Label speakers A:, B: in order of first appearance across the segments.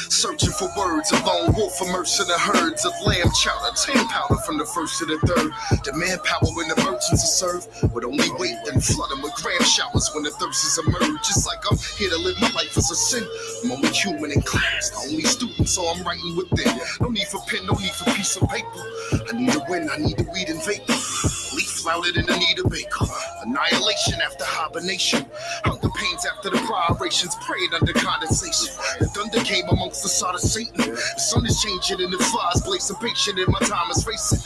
A: Searching for words, a lone wolf immersed in the herds of lamb chowder, 10 powder from the first to the third. The manpower when the merchants are served would only wait and flood them with gram showers when the thirsts emerge. Just like I'm here to live my life as a sin. I'm only human in class, the only student, so I'm writing within. No need for pen, no need for piece of paper. I need a win, I need the weed and vapor. Leaf flouted in Anita Baker. Annihilation after hibernation. Hunger pains after the priorations. Prayed under condensation. The thunder came amongst the sod of Satan. The sun is changing and the flies blazing patient and my time is racing.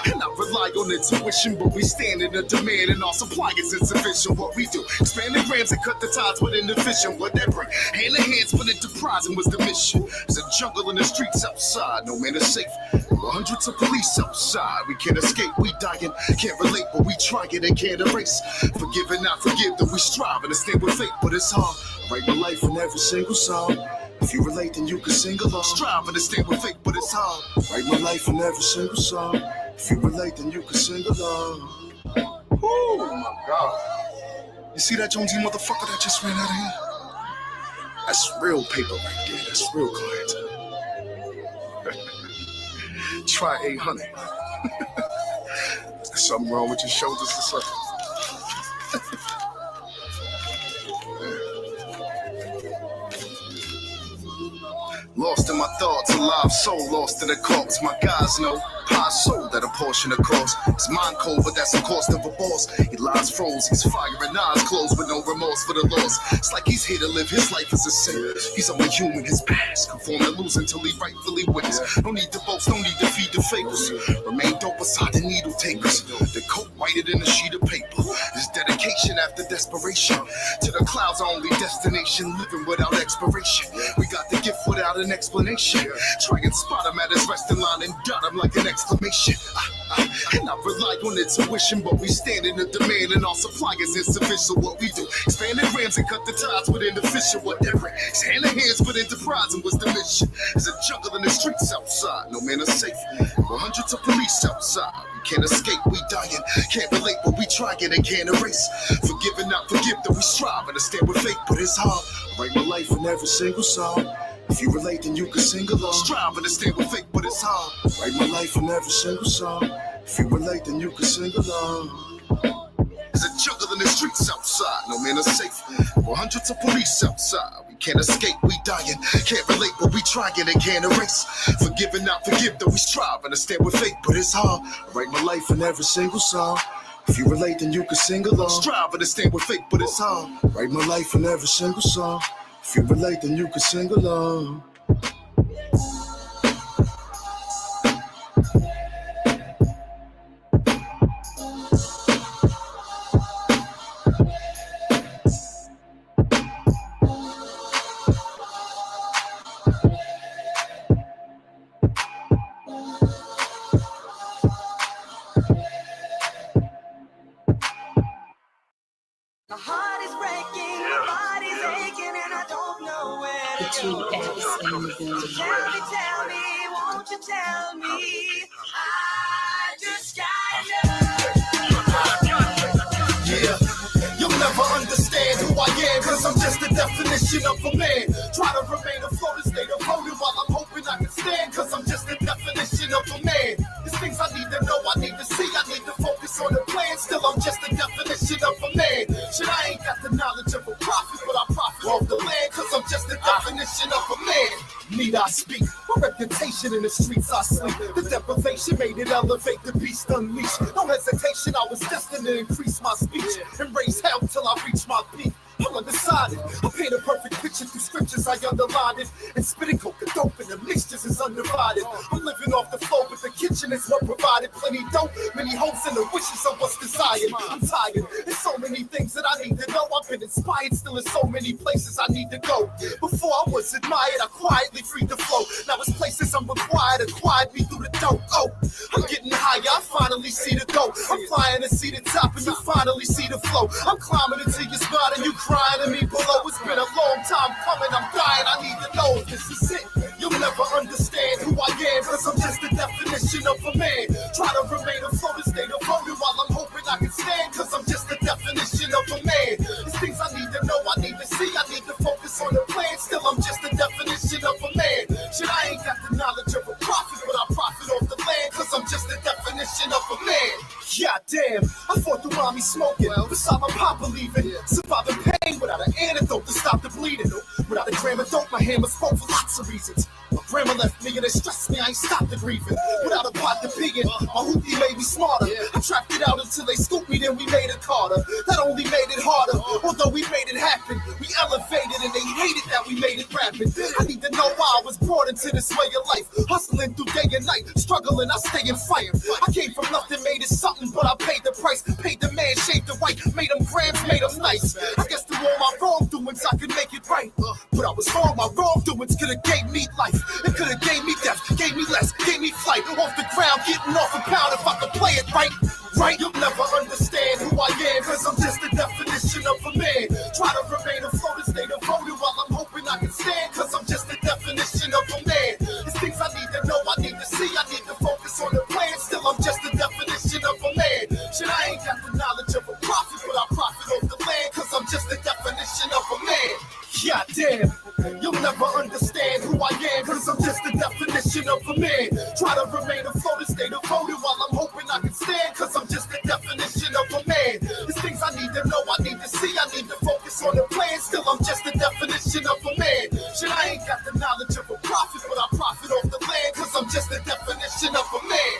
A: And I rely on intuition, but we stand in a demand and our supply is insufficient. What we do, expand the grams and cut the ties within the vision. What that bring, hand in hand, split enterprising was the mission. There's a jungle in the streets outside, no man is safe. There were hundreds of police outside. We can't escape, we dying, can't relate, but we try it and can't erase. Forgive and not forgive, that we strive and stand with fate, but it's hard. I write my life in every single song. If you relate, then you can sing along. Strive and stand with fate, but it's hard. Write my life in every single song. If you relate, then you can sing along. Oh my God. You see that Jonesy motherfucker that just ran out of here? That's real paper right there. That's real clientele. Try 800. There's something wrong with your shoulders or something. Lost in my thoughts, alive soul, lost in the corpse. My guys know, pie sold at a portion of cost. It's mind cold, but that's the cost of a boss. He lies froze, he's firing eyes closed with no remorse for the loss. It's like he's here to live his life as a sinner. He's only human, his past, conform and lose until he rightfully wins. No need to boast, no need to feed the fables. Remain dope beside the needle takers. The coat whiter than a sheet of paper. His dedication after desperation. To the clouds, our only destination. Living without expiration. We got the gift without an explanation. Try and spot him at his resting line and dot him like an exclamation. And I rely on intuition, but we stand in the demand and our supply is insufficient. What we do, expand the grams and cut the ties within the fissure. What that brings, hand in hands with enterprise and what's the mission? There's a jungle in the streets outside, no man is safe. There are hundreds of police outside. We can't escape, we dying. Can't relate, but we try it and can't erase. Forgive and not forgive, that we strive and stand with fate, but it's hard. I write my life in every single song. If you relate, then you can sing along. Strive and stand with fate, but it's hard. Write my life in every single song. If you relate, then you can sing along. There's a jungle in the streets outside, no man is safe. There are hundreds of police outside. We can't escape, we dying. Can't relate, but we trying and can't erase. Forgive and not forgive, though we strive and stand with fate, but it's hard. I write my life in every single song. If you relate, then you can sing along. Strive and stand with fate, but it's hard. Write my life in every single song. If you relate, then you can sing along.
B: My heart is breaking, my body's aching, and I don't know where to go. So tell me, won't you tell me? I just gotta know.
A: Yeah, you'll never understand who I am, cause I'm just the definition of a man. Try to remain afloat and stay devoted while I'm hoping I can stand, cause I'm just the definition of a man. There's things I need to know, I need to see, I need to focus on the plan. Still, I'm just the definition of a man. Shit, I ain't got the knowledge of a prophet, but I profit off the land, cause I'm just the definition of a man. Need I speak? My reputation in the streets I sleep. The deprivation made it elevate, the beast unleashed. No hesitation, I was destined to increase my speech and raise hell till I reach my peak. I'm undecided. I paint a perfect picture through scriptures, I underline it. And spitting coke and dope and the mixtures is undivided. I'm living off the flow, but the kitchen is what provided. Plenty dope, many hopes and the wishes of what's desired. I'm tired, there's so many things that I need to know. I've been inspired, still in so many places I need to go. Before I was admired, I quietly freed the flow. Now it's places I'm required, acquired me through the dope. Oh, I'm getting higher, I finally see the go. I'm flying to see the top and you finally see the flow. I'm climbing into your spot and you crying to me below. It's been a long time coming, I'm dying, I need to know if this is it. You'll never understand who I am, cause I'm just the definition of a man. Try to remain afloat and stay devoted while I'm hoping I can stand, cause I'm just the definition of a man. There's things I need to know, I need to see, I need to focus on the plan. Still, I'm just the definition of a man. My hammer spoke for lots of reasons. My grandma left me and it stressed me, I ain't stopped the grieving. Without a pot to pig in, my hoopty made me smarter. I trapped it out until they scooped me, then we made it harder. That only made it harder, although we made it happen. We elevated and they hated that we made it rapid. I need to know why I was brought into this way of life. Hustling through day and night, struggling, I stay in fire. I came from nothing, made it something, but I paid the price. Paid the man, shaved the white, made them grams, made them nice. I guess through all my wrongdoings, I could make it right. But I was wrong, my wrongdoings could have gave me life. It could have gave me death, gave me less, gave me flight. Off the ground, getting off a pound if I could play it right. Right, you'll never understand who I am, cause I'm just the definition of a man. Try to remain afloat and stay devoted while I'm hoping I can stand, cause I'm just the definition of a man. There's things I need to know, I need to see, I need to focus on the plan. Still, I'm just the definition of a man. Shit, I ain't got the knowledge of a prophet, but I profit off the land, cause I'm just the definition of a man. God damn, you'll never understand who I am, cause I'm just the definition of a man. Try to remain afloat and stay devoted while I'm hoping I can stand, cause I'm just the definition of a man. There's things I need to know, I need to see, I need to focus on the plan. Still, I'm just the definition of a man. Shit, I ain't got the knowledge of a prophet, but I profit off the land, cause I'm just the definition of a man.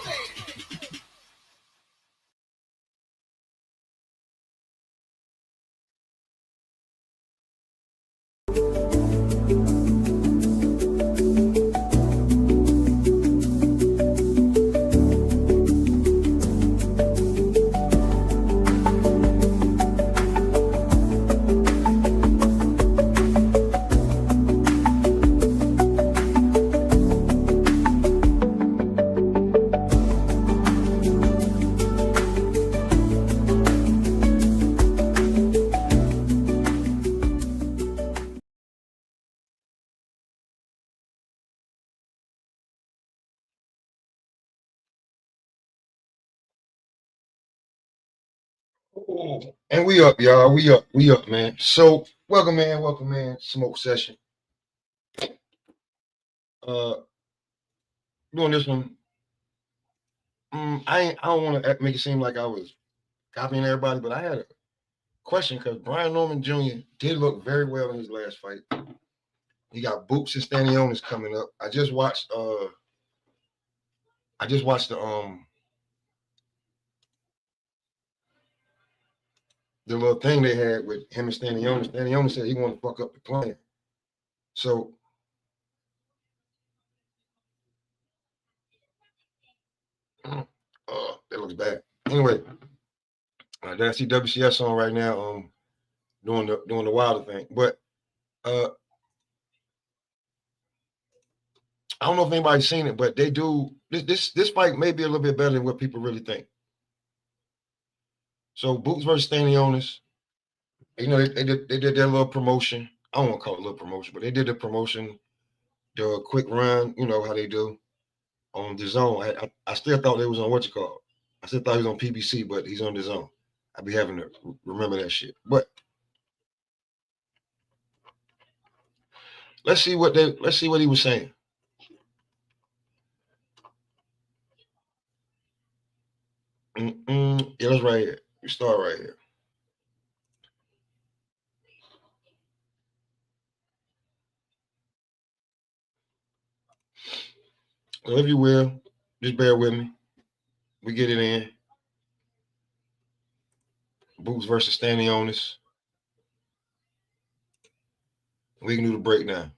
C: And we up, y'all. We up, man. So welcome, man. Smoke session. Doing this one. I don't want to make it seem like I was copying everybody, but I had a question because Brian Norman Jr. did look very well in his last fight. He got Boots and Stanionis coming up. I just watched the little thing they had with him and Stanionis. Stanionis said he wanted to fuck up the plan. So that looks bad. Anyway, I see WCS on right now, doing the Wilder thing. But I don't know if anybody's seen it, but they do this fight may be a little bit better than what people really think. So Boots versus Stanionis, they did their little promotion. I don't want to call it a little promotion, but they did the promotion, the quick run, you know how they do on the zone. I still thought they was on I still thought he was on PBC, but he's on the zone. I be having to remember that shit. But let's see what he was saying. Yeah, that's right here. You start right here. So if you will, just bear with me. We get it in. Boots versus Stanionis. We can do the breakdown.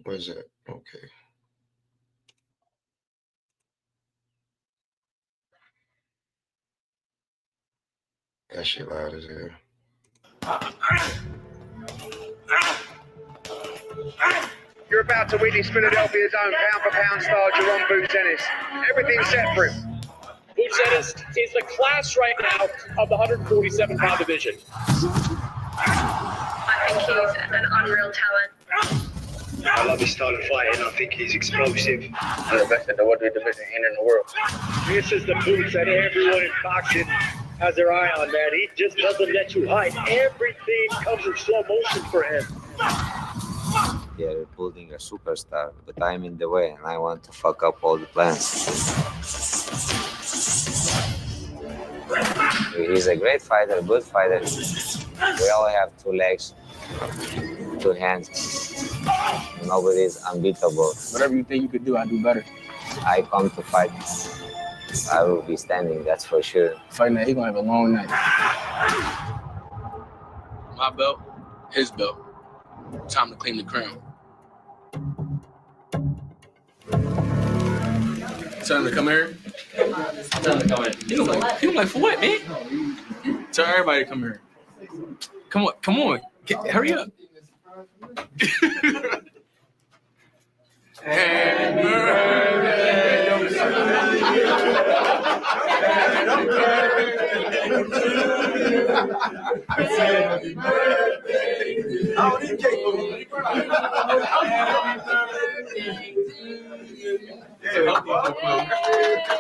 C: Where's that? Okay. That shit loud as hell.
D: You're about to witness Philadelphia's own pound-for-pound star, Jerome Boots Ennis. Everything's set for him.
E: Boots Ennis is the class right now of the 147-pound division.
F: I think he's an unreal talent.
D: I love his style of fighting. I think he's explosive. He's the best in the world division in the world.
E: This is the Boots that everyone in boxing has their eye on, man. He just doesn't let you hide. Everything comes in slow motion for him.
G: They're building a superstar, but I'm in the way and I want to fuck up all the plans. He's a great fighter, a good fighter. We all have 2 legs, 2 hands. Nobody is unbeatable.
H: Whatever you think you could do, I do better.
G: I come to fight. I will be standing, that's for sure.
H: Fight night, he's gonna have a long night. My belt, his belt. Time to claim the crown. Tell him to come here. Tell him to come in. He was like, for what, man? Tell everybody to come here. Come on. Hurry up. Happy birthday. Happy birthday. Oh, he can't.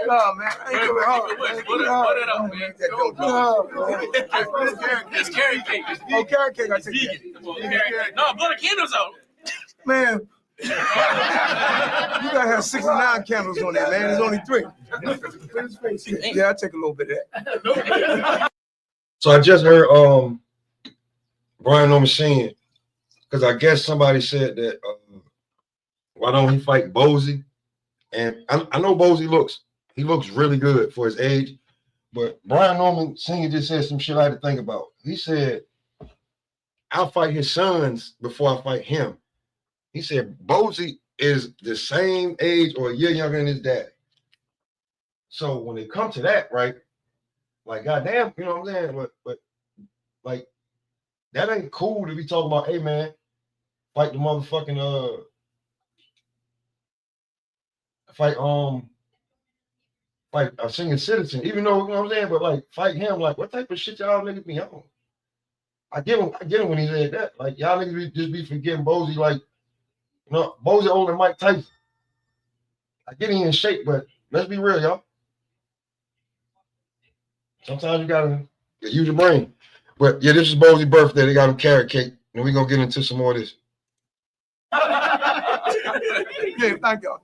H: No, man, I ain't coming home. Put it up, man. It's carrot cake. Oh, carrot cake. I take it. No, blow the candles out. Man, you gotta have 69 candles on there, man. There's only 3. Yeah, I take a little bit of that.
C: So I just heard Brian Norman saying, because I guess somebody said that why don't he fight Bozy? And I know Bozy looks really good for his age, but Brian Norman Sr. just said some shit I had to think about. He said, I'll fight his sons before I fight him. He said Bozy is the same age or a year younger than his dad. So when it comes to that, right, like goddamn, you know what I'm saying? But like that ain't cool to be talking about, hey man, fight the motherfucking fight a senior citizen, even though, you know what I'm saying, but like fight him, like what type of shit y'all niggas be on? I get him when he said that. Like y'all niggas just be forgetting Bozy, like, you know, Bozy older than Mike Tyson. I get him in shape, but let's be real, y'all. Sometimes you gotta use your brain. But yeah, this is Bozy's birthday. They got him carrot cake, and we're gonna get into some more of this.
H: Yeah, thank y'all.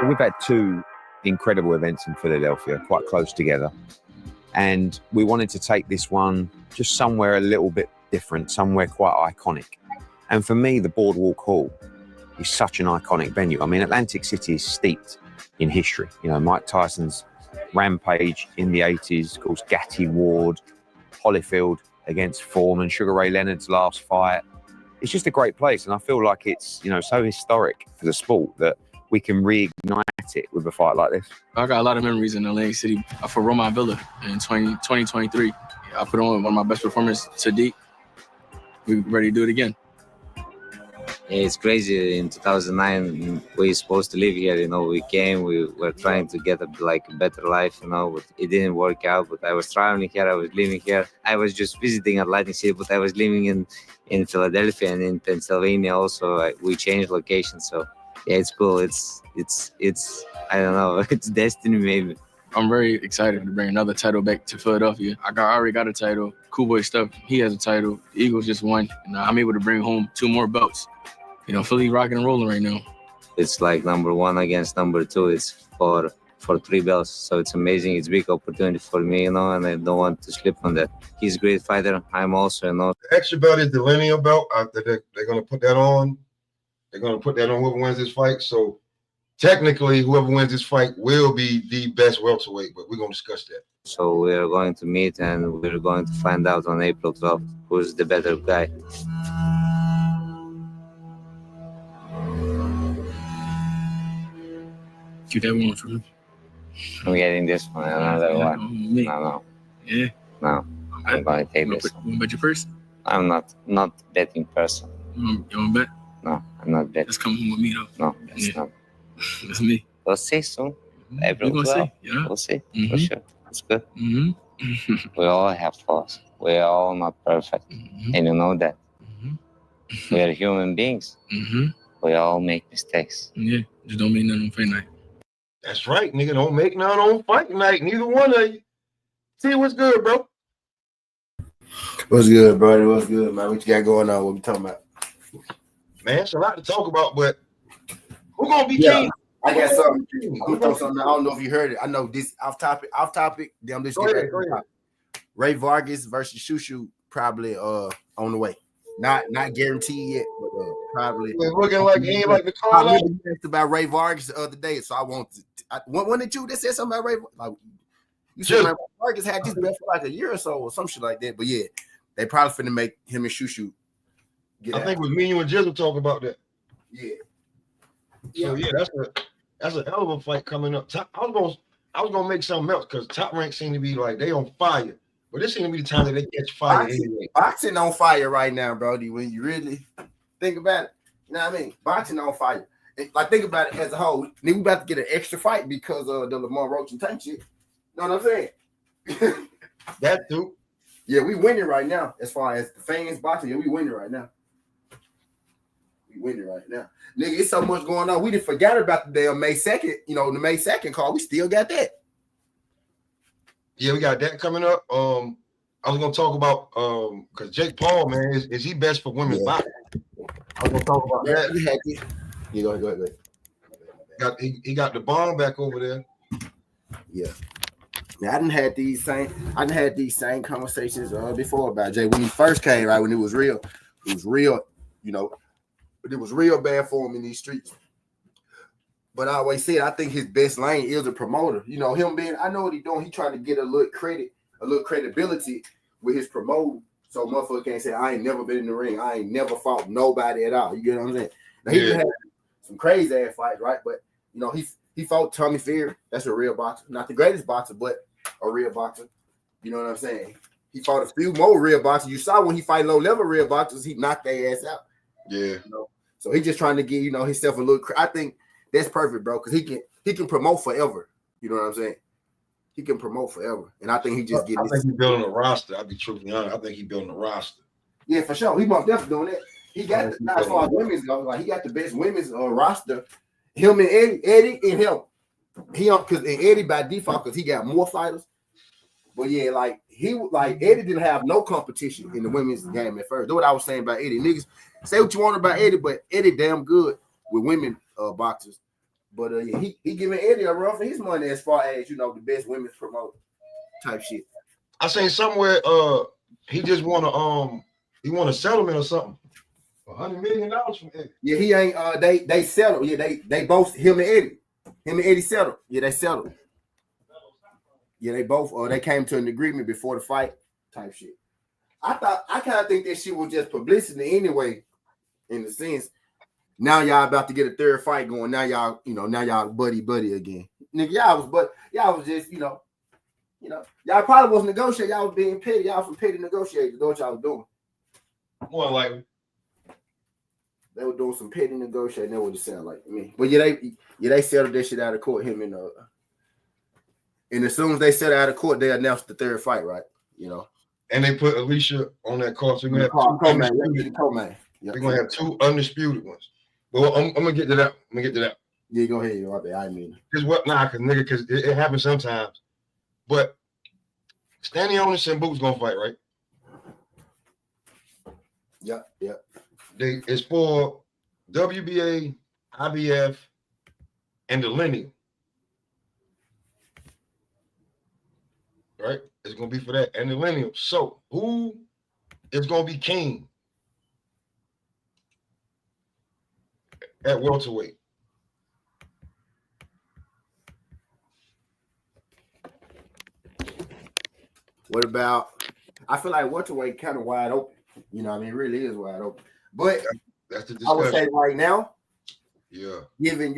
I: We've had 2 incredible events in Philadelphia, quite close together. And we wanted to take this one just somewhere a little bit different, somewhere quite iconic. And for me, the Boardwalk Hall is such an iconic venue. I mean, Atlantic City is steeped in history. You know, Mike Tyson's rampage in the 80s, of course, Gatti Ward, Holyfield against Foreman, Sugar Ray Leonard's last fight. It's just a great place. And I feel like it's, you know, so historic for the sport that we can reignite it with a fight like this. I
H: got a lot of memories in Atlantic City for Roman Villa in 2023. I put on one of my best performances to date. We ready to do it again.
G: It's crazy. In 2009, we were supposed to live here. You know, we came. We were trying to get a better life. You know, but it didn't work out. But I was traveling here. I was living here. I was just visiting Atlantic City, but I was living in Philadelphia and in Pennsylvania. Also, we changed location. So yeah, it's cool. It's I don't know. It's destiny, maybe.
H: I'm very excited to bring another title back to Philadelphia. I already got a title. Cool Boy Stuff, he has a title. The Eagles just won. And I'm able to bring home 2 more belts. You know, Philly rocking and rolling right now.
G: It's like number 1 against number 2. It's for 3 belts. So it's amazing. It's a big opportunity for me, you know, and I don't want to slip on that. He's a great fighter. I'm also, you know.
C: The extra belt is the lineal belt. They're going to put that on. They're going to put that on whoever wins this fight. So technically, whoever wins this fight will be the best welterweight, but we're going to discuss that.
G: So we are going to meet and we're going to find out on April 12th who's the better guy.
H: Keep that one for me.
G: I'm getting this one, another one. No.
H: Yeah?
G: No. I'm going to take this one.
H: You want to bet your purse?
G: I'm not betting person.
H: You want to bet?
G: No, I'm not betting.
H: Let's come home with me, though.
G: No, it's not.
H: That's me.
G: We'll see soon. April 12th.
H: Yeah.
G: We'll see. For sure. It's good. We all have flaws. We're all not perfect. And you know that. We are human beings. We all make mistakes.
H: Yeah, just don't make none on fight night.
C: That's right, nigga. Don't make none on fight night. Neither one of you. See what's good, bro.
J: What's good, brother? What's good, man? What you got going on? What we talking about?
C: Man, it's a lot to talk about, but who gonna be king?
J: I got something. I'm gonna throw something. I don't know if you heard it. I know this off topic. Damn, this
C: Go ahead.
J: Ray Vargas versus Shushu probably on the way. Not guaranteed yet, but probably.
C: It's looking like he ain't like the
J: I
C: call out.
J: remember you asked about Ray Vargas the other day, so I want to. One of you that said something about Ray. Like you said, Ray Vargas had this belt for like a year or so, or some shit like that. But yeah, they probably finna make him and Shushu.
C: I think it was me, you, and Jizzle talk about that.
J: Yeah.
C: So yeah, that's a hell of a fight coming up. I was gonna make something else because Top Rank seem to be like they on fire, but this seems to be the time that they catch fire anyway.
J: Boxing on fire right now, Brody. When you really think about it, you know what I mean? Boxing on fire. Like think about it as a whole. Then we about to get an extra fight because of the Lamar Roach and Tank shit. You know what I'm saying?
C: That too.
J: Yeah, we winning right now. As far as the fans boxing, yeah, we winning right now. We winning right now. Nigga, it's so much going on. We didn't forget about the damn May 2nd, the May 2nd call. We still got that.
C: Yeah, we got that coming up. I was gonna talk about because Jake Paul, man, is he best for women's boxing? I was gonna talk about that.
J: Yeah, go ahead.
C: He got the bomb back over there.
J: Yeah. I didn't had these same conversations before about Jay when he first came, right? When it was real, it was real bad for him in these streets. But I always said I think his best lane is a promoter. Him being, I know what he's doing. He trying to get a little credibility with his promoting. So motherfucker can't say I ain't never been in the ring. I ain't never fought nobody at all. You get what I'm saying? Now, he had some crazy ass fights, right? But he fought Tommy Fury. That's a real boxer. Not the greatest boxer, but a real boxer. You know what I'm saying? He fought a few more real boxers. You saw when he fight low level real boxers, he knocked their ass out.
C: Yeah.
J: So he's just trying to get himself a little. I think that's perfect, bro, because he can promote forever. You know what I'm saying? He can promote forever, and I think he just getting.
C: I think he's building a roster. I'll be truthfully honest. I think he's building a roster.
J: Yeah, for sure. He most definitely doing that. He got as far as women's go, like he got the best women's roster. Him and Eddie and him. He because Eddie by default because he got more fighters. But yeah, Eddie didn't have no competition in the women's game at first. That's what I was saying about Eddie. Niggas say what you want about Eddie, but Eddie damn good with women boxers. But he giving Eddie a run for his money as far as the best women's promoter type shit.
C: I seen somewhere he just won a settlement or something. $100 million from Eddie.
J: Yeah, he ain't they settled. Yeah, they both him and Eddie settled. Yeah, they settled. Yeah, they both they came to an agreement before the fight type shit. I kind of think that shit was just publicity anyway, in the sense. Now y'all about to get a third fight going. Now y'all buddy again. Nigga, y'all was just, y'all probably was negotiating. Y'all was being petty. Y'all some petty negotiators. That's what y'all was doing.
C: More likely.
J: They were doing some petty negotiating. That's what it sounded like to me. But they settled that shit out of court. Him and as soon as they settled out of court, they announced the third fight, right?
C: And they put Alicia on that card. So we're gonna have two undisputed ones. Well, I'm gonna get to that.
J: Yeah, go ahead. I mean,
C: because it happens sometimes. But Stanionis and Boots gonna fight, right?
J: Yeah.
C: It's for WBA, IBF, and the Lineal. Right? It's gonna be for that and the Lineal. So who is gonna be king at welterweight?
J: What about? I feel like welterweight kind of wide open. You know what I mean? It really is wide open. But
C: that's the discussion.
J: I would say right now,
C: yeah,
J: given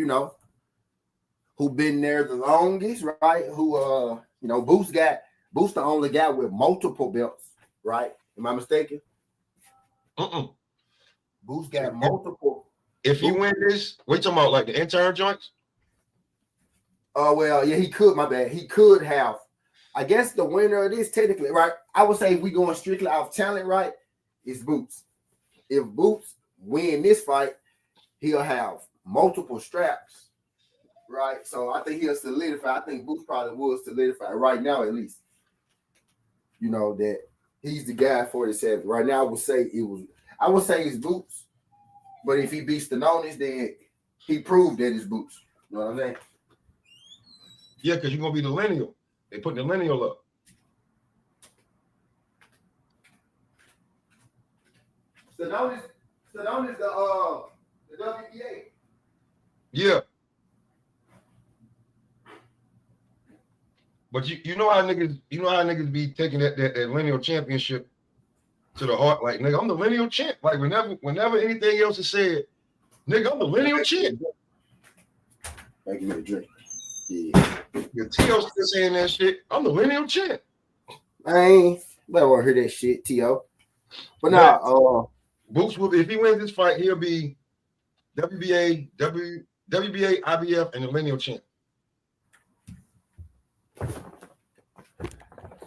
J: who been there the longest, right? Who Boots the only guy with multiple belts, right? Am I mistaken? Boots got multiple.
C: If he win this, what you talking about, like the intern joints?
J: Well, yeah, he could. My bad. He could have. I guess the winner of this, technically, right? I would say if we going strictly off talent, right? It's Boots. If Boots win this fight, he'll have multiple straps, right? So I think he'll solidify. I think Boots probably will solidify right now, at least. That he's the guy 47. Right now, I would say it's Boots. But if he beats Stanionis, then he proved that it's Boots. You know what I'm saying?
C: Yeah, because you're gonna be the lineal. They putting the lineal up.
J: Stanionis the WBA.
C: Yeah. But you know how niggas be taking that lineal championship to the heart. Like, nigga, I'm the lineal champ. Like, whenever anything else is said, nigga, I'm the lineal champ.
J: Thank you for the drink. Yeah.
C: Your T.O. still saying that shit. I'm the lineal champ.
J: I ain't never want to hear that shit, T.O. But now,
C: Boots will, if he wins this fight, he'll be WBA, IBF, and the lineal champ.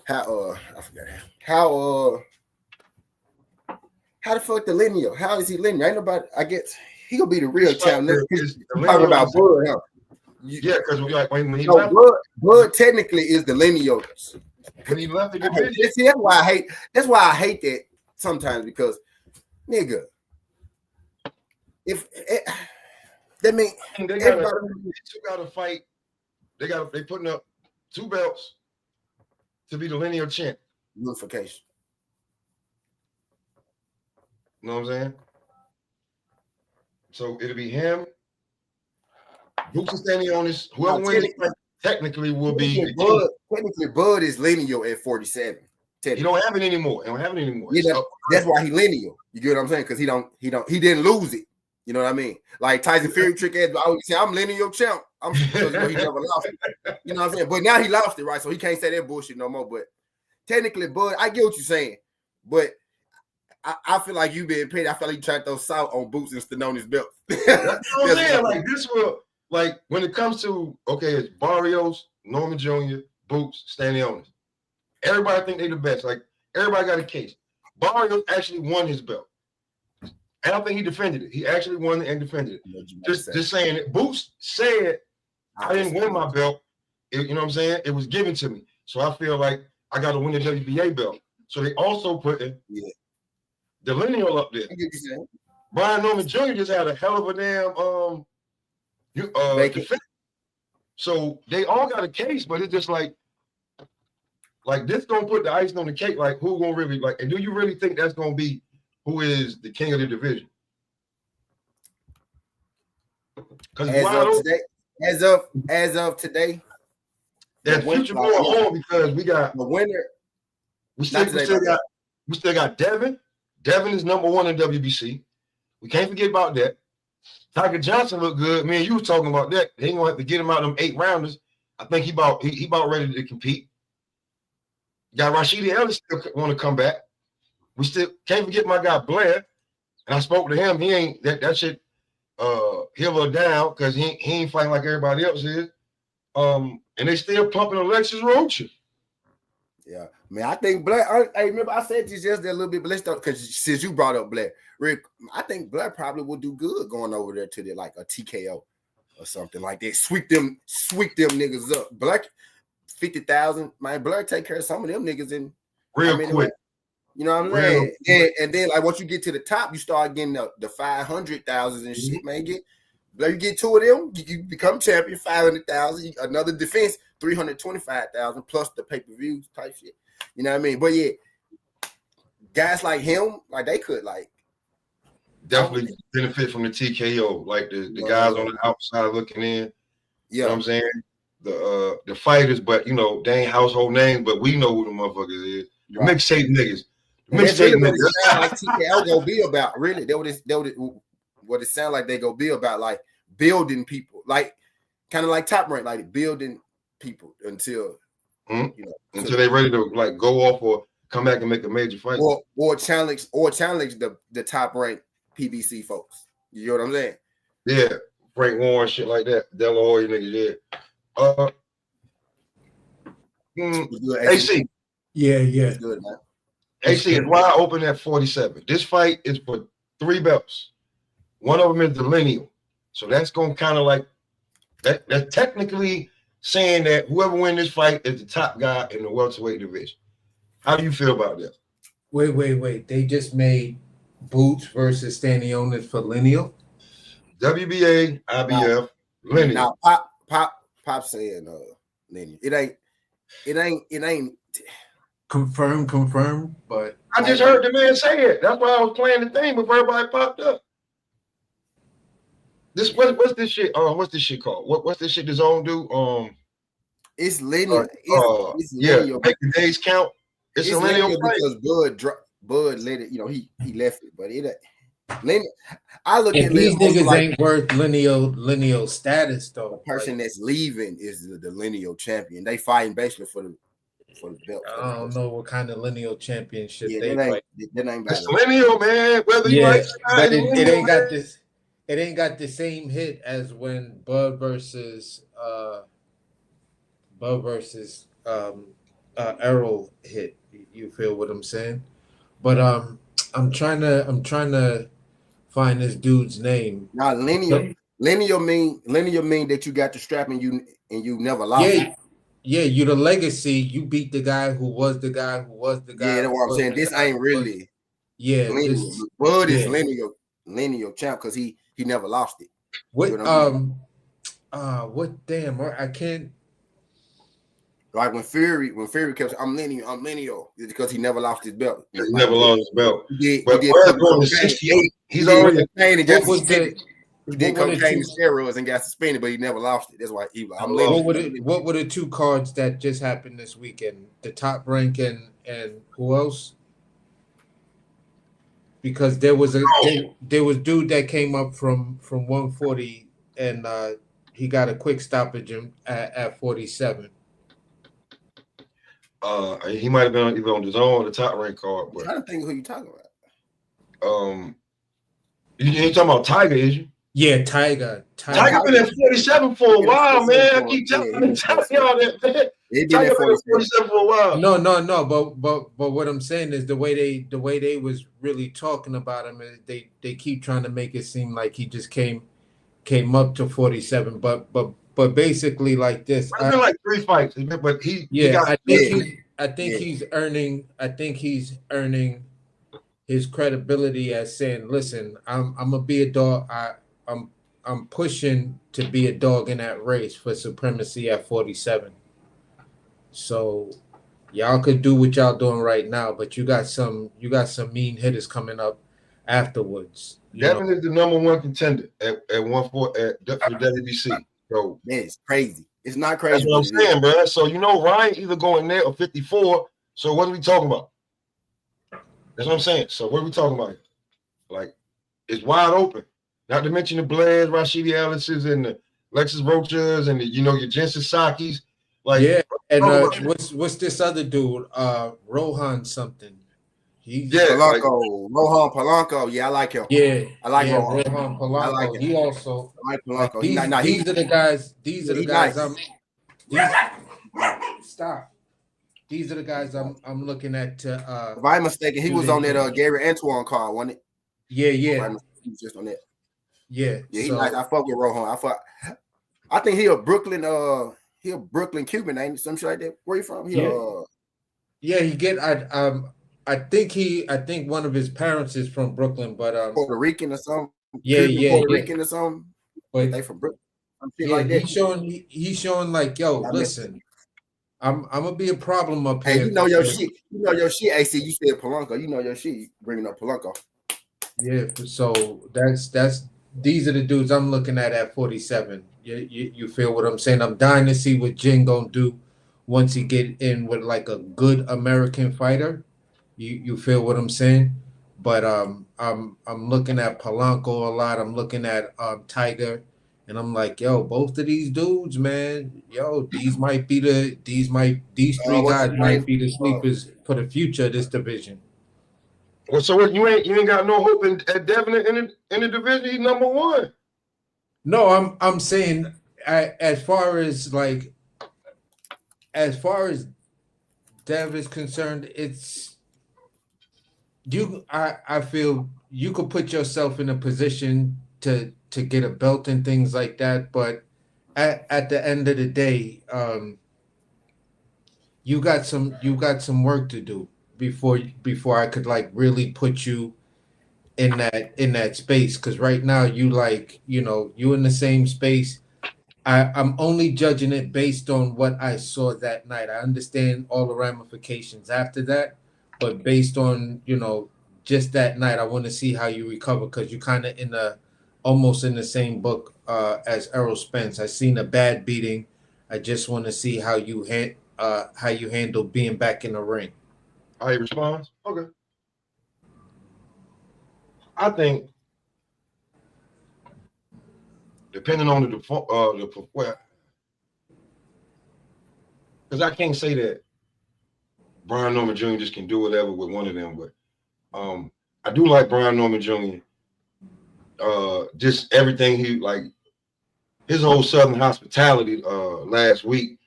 J: I forgot how the fuck the lineal? How is he lineal? Ain't nobody. I guess he gonna be the real champ. Talking about Bud, huh?
C: Yeah, because when he
J: left, Bud technically is the lineal.
C: When he left the division,
J: that's why I hate that sometimes, because nigga, if that mean
C: they got to fight. They putting up 2 belts to be the lineal champ.
J: Unification.
C: You know what I'm saying? So it'll be him, Boots and Stanionis. Whoever wins technically will be.
J: Technically, Bud is lineal at 47.
C: He don't have it anymore.
J: Yeah, that's why he lineal. You get what I'm saying? Because he didn't lose it. You know what I mean? Like Tyson Fury trick ass. I always say I'm lineal champ. I'm because he never lost it. You know what I'm saying? But now he lost it, right? So he can't say that bullshit no more. But technically, Bud, I get what you're saying. But I feel like you being paid. I feel like you trying to throw salt on Boots and Stanionis' belt.
C: That's what I'm saying. Like this will, like when it comes to it's Barrios, Norman Jr., Boots, Stanionis. Everybody think they the best. Like everybody got a case. Barrios actually won his belt. I don't think he defended it. He actually won and defended it. Just saying it. Boots said, I didn't win my belt. You know what I'm saying? It was given to me. So I feel like I got to win the WBA belt. So they also put the lineal up there. Brian Norman Jr. just had a hell of a damn defense. So they all got a case, but it's just like this gonna put the icing on the cake. Like who gonna really and do you really think that's gonna be who is the king of the division? Because
J: as of today,
C: that future going on because we got
J: the winner.
C: We still got Devin. Devin is number 1 in WBC. We can't forget about that. Tiger Johnson looked good. Me and you was talking about that. They ain't gonna have to get him out of them 8 rounders. I think he about ready to compete. Got Rashidi Ellis still want to come back. We still can't forget my guy Blair. And I spoke to him. He ain't that shit he'll go down because he ain't fighting like everybody else is. And they still pumping Alexis Rocha.
J: Yeah, man, I think Blair. I remember I said this yesterday a little bit, but let's talk because since you brought up Blair, Rick, I think Blair probably would do good going over there to like a TKO or something like that. Sweep them niggas up. Blair 50,000. Man, Blair take care of some of them niggas in
C: real quick.
J: You know what I'm saying? And then like once you get to the top, you start getting the 500,000 and shit, man. You get 2 of them, you become champion, 500,000, another defense, 325,000 plus the pay-per-views type shit. You know what I mean? But yeah, guys like him, like they could
C: definitely benefit from the TKO, like the guys on the outside looking in. You know what I'm saying? The fighters, but they ain't household names, but we know who the motherfuckers is. Right. Mixtape niggas. Mixtape niggas.
J: Like TKO go be about, really. What it sound like they go be about, like building people, like kind of like Top Rank, like building people until
C: until they ready to like go off or come back and make a major fight,
J: or challenge the Top Rank PBC folks. You know what I'm saying?
C: Yeah, Frank Warren, shit like that. De La Hoya niggas, AC.
H: Yeah.
J: Good, man.
C: AC is wide open at 47. This fight is for 3 belts. One of them is the lineal. So that's going to kind of like that's technically saying that whoever wins this fight is the top guy in the welterweight division. How do you feel about that?
K: Wait. They just made Boots versus Stanionis for lineal?
C: WBA, IBF, Linear.
J: Now, Pop saying linear. It ain't.
K: Confirmed, but
C: I just heard the man say it. That's why I was playing the thing before everybody popped up. This what's this shit? What's this shit called? What's this shit the zone do?
J: It's linear. It's
C: yeah,
J: linear.
C: make the days count. It's a linear
J: because Bud let it. You know, he left it, but it linear. I look at
K: these niggas
J: like,
K: ain't worth lineal status though.
J: The person that's leaving is the lineal champion. They fighting basically for the belt.
K: I don't know what kind of lineal championship they
J: fight. That ain't
C: it's lineal, man. Whether you like
K: but it ain't got this. It ain't got the same hit as when Bud versus Errol hit. You feel what I'm saying? But I'm trying to find this dude's name.
J: Now lineal mean that you got the strap and you never lost.
K: Yeah, you the legacy. You beat the guy who was the guy who was the guy.
J: Yeah, that's what I'm saying. This ain't really.
K: Yeah,
J: lineal. Bud is lineal champ because he never lost it.
K: What damn, I can't.
J: Like when Fury kept saying, I'm lineal, it's because he never lost his belt.
C: He never lost his belt.
J: He
C: but
J: did
C: going to 68. He's already
J: cocaine and got suspended. He did cocaine and steroids and got suspended, but he never lost it. That's why he was.
K: What were the two cards that just happened this weekend? The Top Rank and who else? Because there was dude that came up from 140 and he got a quick stoppage at 47.
C: He might have been either on the zone or the Top Rank card. But
J: I don't think who you talking about.
C: You ain't talking about Tiger, is you?
K: Yeah, Tiger
C: been at 47 for a while, man. I keep telling y'all that, man. Tiger been at 47 for a while.
K: No, but what I'm saying is the way they was really talking about him is they keep trying to make it seem like he just came up to 47, but basically like this.
C: It's been like 3 fights, but
K: I think he's earning his credibility as saying, listen, I'm gonna be a dog. I'm pushing to be a dog in that race for supremacy at 47. So y'all could do what y'all doing right now, but you got some mean hitters coming up afterwards.
C: Devin is the #1 contender at 140 for WBC. So
J: man, it's crazy. It's not crazy.
C: That's what I'm saying, bro. So Ryan either going there or 54. So what are we talking about? That's what I'm saying. So what are we talking about? Like, it's wide open. Not to mention the Blairs, Rashidi Ellis's, and the Lexus Roachas, and your Jensen Sakis. Like,
K: and what's this other dude? Rohan something.
J: Polanco, Rohan Polanco. Yeah, I like him.
K: Yeah,
J: I like
K: Rohan Polanco.
J: I like him.
K: He also.
J: I like Polanco.
K: These are the guys. These are the guys. Stop. These are the guys I'm looking at.
J: If I'm mistaken, he was on that Gary Antoine card, wasn't it?
K: Yeah.
J: He was just on that.
K: Yeah.
J: He nice. I fuck with Rohan. I think he a Brooklyn Cuban, ain't he? Some shit like that. Where you from?
K: He get. I think one of his parents is from Brooklyn, but
J: Puerto Rican or something.
K: Puerto
J: Rican or something. But they from Brooklyn. Like that.
K: He's showing like, yo, listen, I'm gonna be a problem up here.
J: Hey, you know your shit. You know your shit. AC, you said Polanco. You know your shit. Bringing up Polanco.
K: Yeah. So these are the dudes I'm looking at 47. You feel what I'm saying? I'm dying to see what Jin gonna do once he get in with like a good American fighter. You feel what I'm saying? But I'm looking at Polanco a lot. I'm looking at Tiger, and I'm like, yo, both of these dudes, man, yo, these three guys might be the sleepers for the future of this division.
C: Well, so what, you ain't got no hope at Devin in the division? He's #1.
K: No, I'm saying as far as Dev is concerned, it's I feel you could put yourself in a position to get a belt and things like that, but at the end of the day, you got some work to do before I could like really put you in that space, because right now you in the same space I'm only judging it based on what I saw that night. I understand all the ramifications after that, but based on, you know, just that night, I want to see how you recover, because you're kind of almost in the same book as Errol Spence. I seen a bad beating. I just want to see how you handle being back in the ring.
C: How he responds? Okay. I think depending on the because I can't say that Brian Norman Jr. just can do whatever with one of them, but I do like Brian Norman Jr. Just everything he like, his whole Southern hospitality last week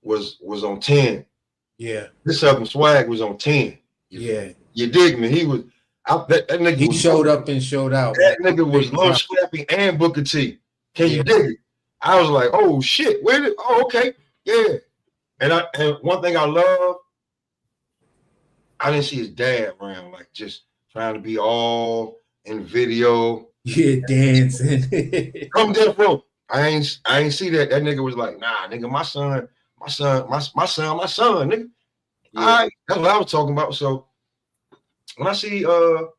C: was on 10.
K: Yeah.
C: This Southern swag was on 10.
K: Yeah.
C: You dig me? He was out that nigga.
K: He showed up and showed out.
C: That nigga was Lil Scrappy and Booker T. Can you dig it? I was like, oh shit, where did okay, yeah. And one thing I love, I didn't see his dad around, like just trying to be all in video.
K: Yeah, dancing.
C: Come death row. I ain't see that. That nigga was like, nah, nigga, my son, nigga. Yeah. All right, that's what I was talking about. So when I see the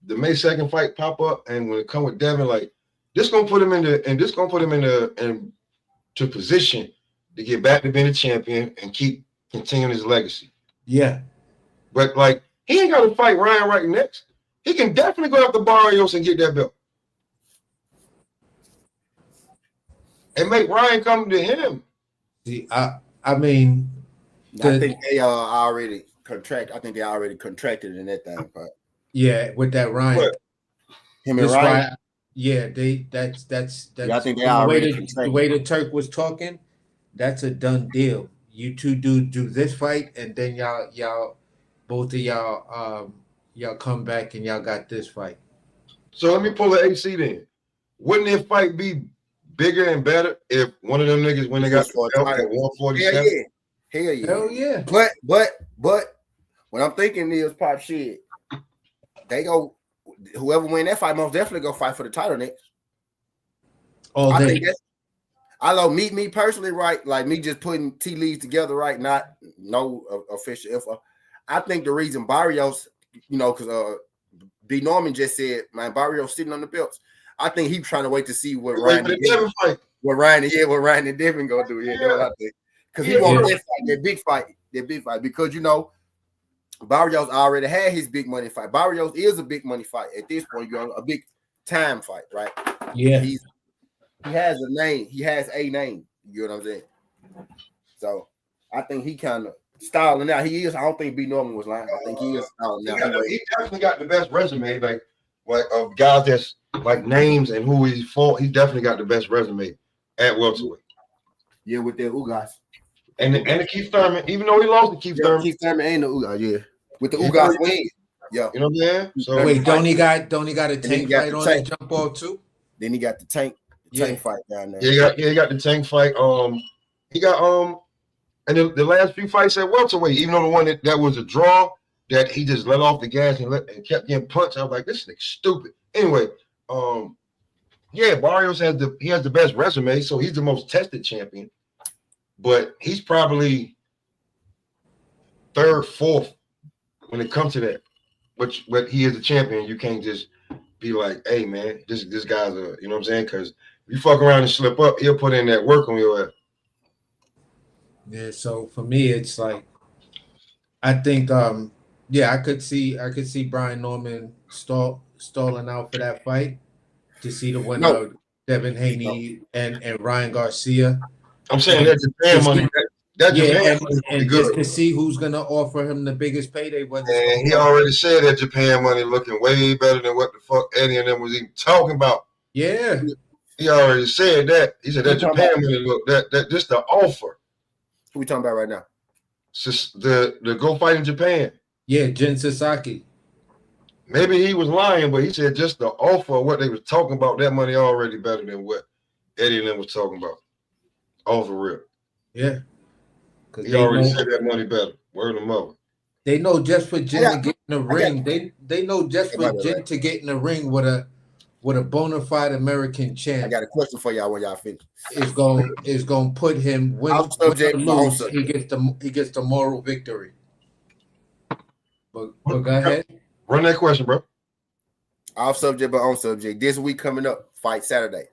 C: May 2nd fight pop up, and when it come with Devin, like this gonna put him into position to get back to being a champion and keep continuing his legacy.
K: Yeah.
C: But like he ain't gotta fight Ryan right next. He can definitely go after Barrios and get that belt. And make Ryan come to him.
K: See, I mean,
J: I think they already contracted in that thing, but
K: yeah, with that Ryan.
J: What? Him and Ryan.
K: Yeah, that's
J: yeah, I think they already
K: the way the Turk was talking, that's a done deal. You two do this fight, and then y'all both of y'all come back and y'all got this fight.
C: So let me pull the AC then. Wouldn't this fight be bigger and better if one of them niggas when they got the belt at 147?
J: Hell yeah. But what I'm thinking is pop shit. They go whoever win that fight most definitely go fight for the title next.
K: Oh,
J: I think that's I know me personally, right? Like me just putting tea leaves together, right? Not no official info. I think the reason Barrios, you know, because B Norman just said, man, Barrios sitting on the belts. I think he's trying to wait to see what Ryan and Devin gonna do. Yeah, that's what I think. Because he wants that big fight, because you know Barrios already had his big money fight. Barrios is a big money fight at this point. You're a big time fight, right?
K: Yeah,
J: he has a name. He has a name. You know what I'm saying? So I think he kind of styling out. He is. I don't think B Norman was lying. I think he is styling out.
C: He definitely got the best resume, like of guys that's like names and who he's fought. He definitely got the best resume at welterweight.
J: Yeah, with the Ugas.
C: And the Keith Thurman, even though he lost to Keith Thurman.
J: Keith Thurman and the Ugas, yeah. With the Ugas win. Yeah.
C: You know what I'm saying? So
K: wait, don't he got a tank fight on that jump off too?
J: Then he got the tank fight down there.
C: Yeah, he got the tank fight. He got and the last few fights at welterweight, even though the one that was a draw, that he just let off the gas and kept getting punched. I was like, this nigga's stupid. Anyway, yeah, Barrios has the best resume, so he's the most tested champion. But he's probably third, fourth when it comes to that. But he is a champion. You can't just be like, hey man, this guy's a, you know what I'm saying? Because if you fuck around and slip up, he'll put in that work on your ass.
K: Yeah, so for me, it's like I think I could see Brian Norman stalling out for that fight to see the winner of Devin Haney and Ryan Garcia.
C: I'm saying that Japan money. That Japan money
K: and just to see who's gonna offer him the biggest payday.
C: And he already said that Japan money looking way better than what the fuck Eddie and them was even talking about.
K: Yeah,
C: he already said that. He said that Japan money look that just the offer.
J: Who we talking about right now?
C: Just the go fight in Japan.
K: Yeah, Jin Sasaki.
C: Maybe he was lying, but he said just the offer of what they was talking about. That money already better than what Eddie and them was talking about. All for real.
K: Yeah.
C: He already said that money better. Word of mother.
K: They know just for Jin to get in the ring. They know just for Jin to get in the ring with with a bona fide American champ.
J: I got a question for y'all when y'all finish.
K: Is going to put him win or lose. He gets the moral victory. But go ahead.
C: Run that question, bro.
J: Off subject but on subject. This week coming up, fight Saturday.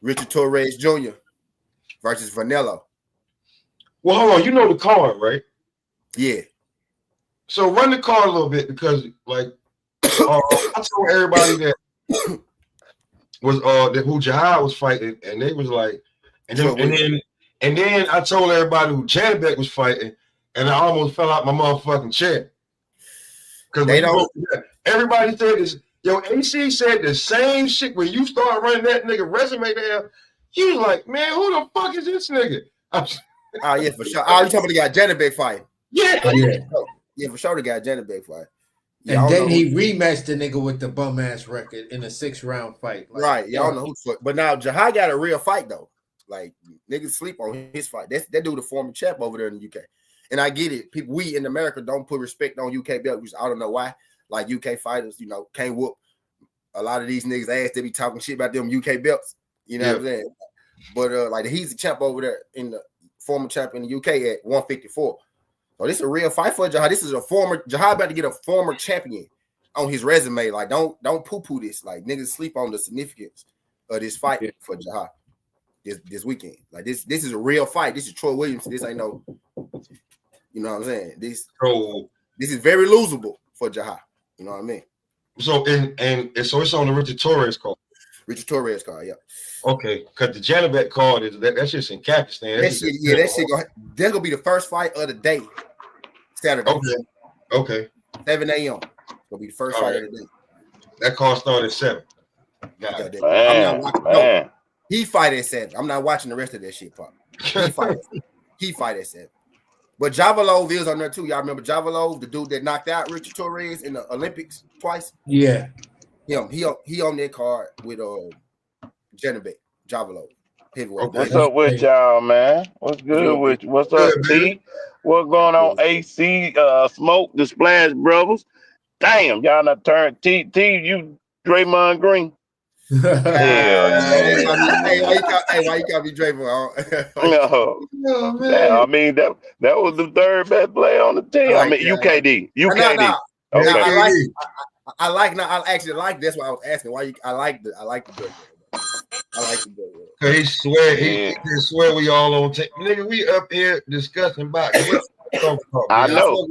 J: Richard Torres Jr. versus Vanilla.
C: Well, hold on. You know the card, right?
J: Yeah.
C: So run the card a little bit because, like, I told everybody that was that who Jihad was fighting, and they was like, and then I told everybody who Janibek was fighting, and I almost fell out my motherfucking chair. Because they don't. Everybody said this. Yo, AC said the same shit when you start running that nigga resume down. He was like, man, who the fuck is this nigga?
J: Yeah, for sure. Oh, you talking about the guy Janibek fight?
C: Yeah.
J: Yeah, for sure the guy Janibek fight.
K: Yeah, and then he rematched the nigga with the bum ass record in a 6-round fight.
J: Like, right. Y'all know who's but now Jihad got a real fight though. Like niggas sleep on his fight. That dude a former champ over there in the UK. And I get it. People, we in America don't put respect on UK belt, which I don't know why. Like UK fighters, you know, can't whoop a lot of these niggas ass. They be talking shit about them UK belts. You know what I'm saying? But like he's a champ over there in the former champ in the UK at 154. So this is a real fight for Jihad. This is a former Jihad about to get a former champion on his resume. Like don't poo-poo this. Like niggas sleep on the significance of this fight for Jihad this weekend. Like this is a real fight. This is Troy Williams. This ain't no, you know what I'm saying? This is very losable for Jihad. You know what I mean? So
C: and so it's on the Richard Torres card.
J: Richard Torres card, yeah.
C: Okay, because the Janibek card is that's just in Pakistan.
J: That's gonna be the first fight of the day, Saturday.
C: Okay.
J: 7 a.m. Gonna be the first fight of the day.
C: That card started at 7.
J: No, he fight at 7. I'm not watching the rest of that shit, Pop. He fight at 7. But Javalov is on there too. Y'all remember Javalov, the dude that knocked out Richard Torres in the Olympics twice?
K: Yeah.
J: He on that card with Janibek, Javalov.
L: What's up with y'all, man? What's good with you? What's up, T? What's going on, AC? Smoke, the Splash Brothers. Damn, y'all not turned T, you Draymond Green.
J: Hey, why you call me Draymond?
L: No. I mean, that was the third best player on the team. I mean, UKD.
J: Okay. I actually like that's why I was asking why I like the good. I like the good.
C: He swear we all on tape. Nigga, we up here discussing about
L: I know.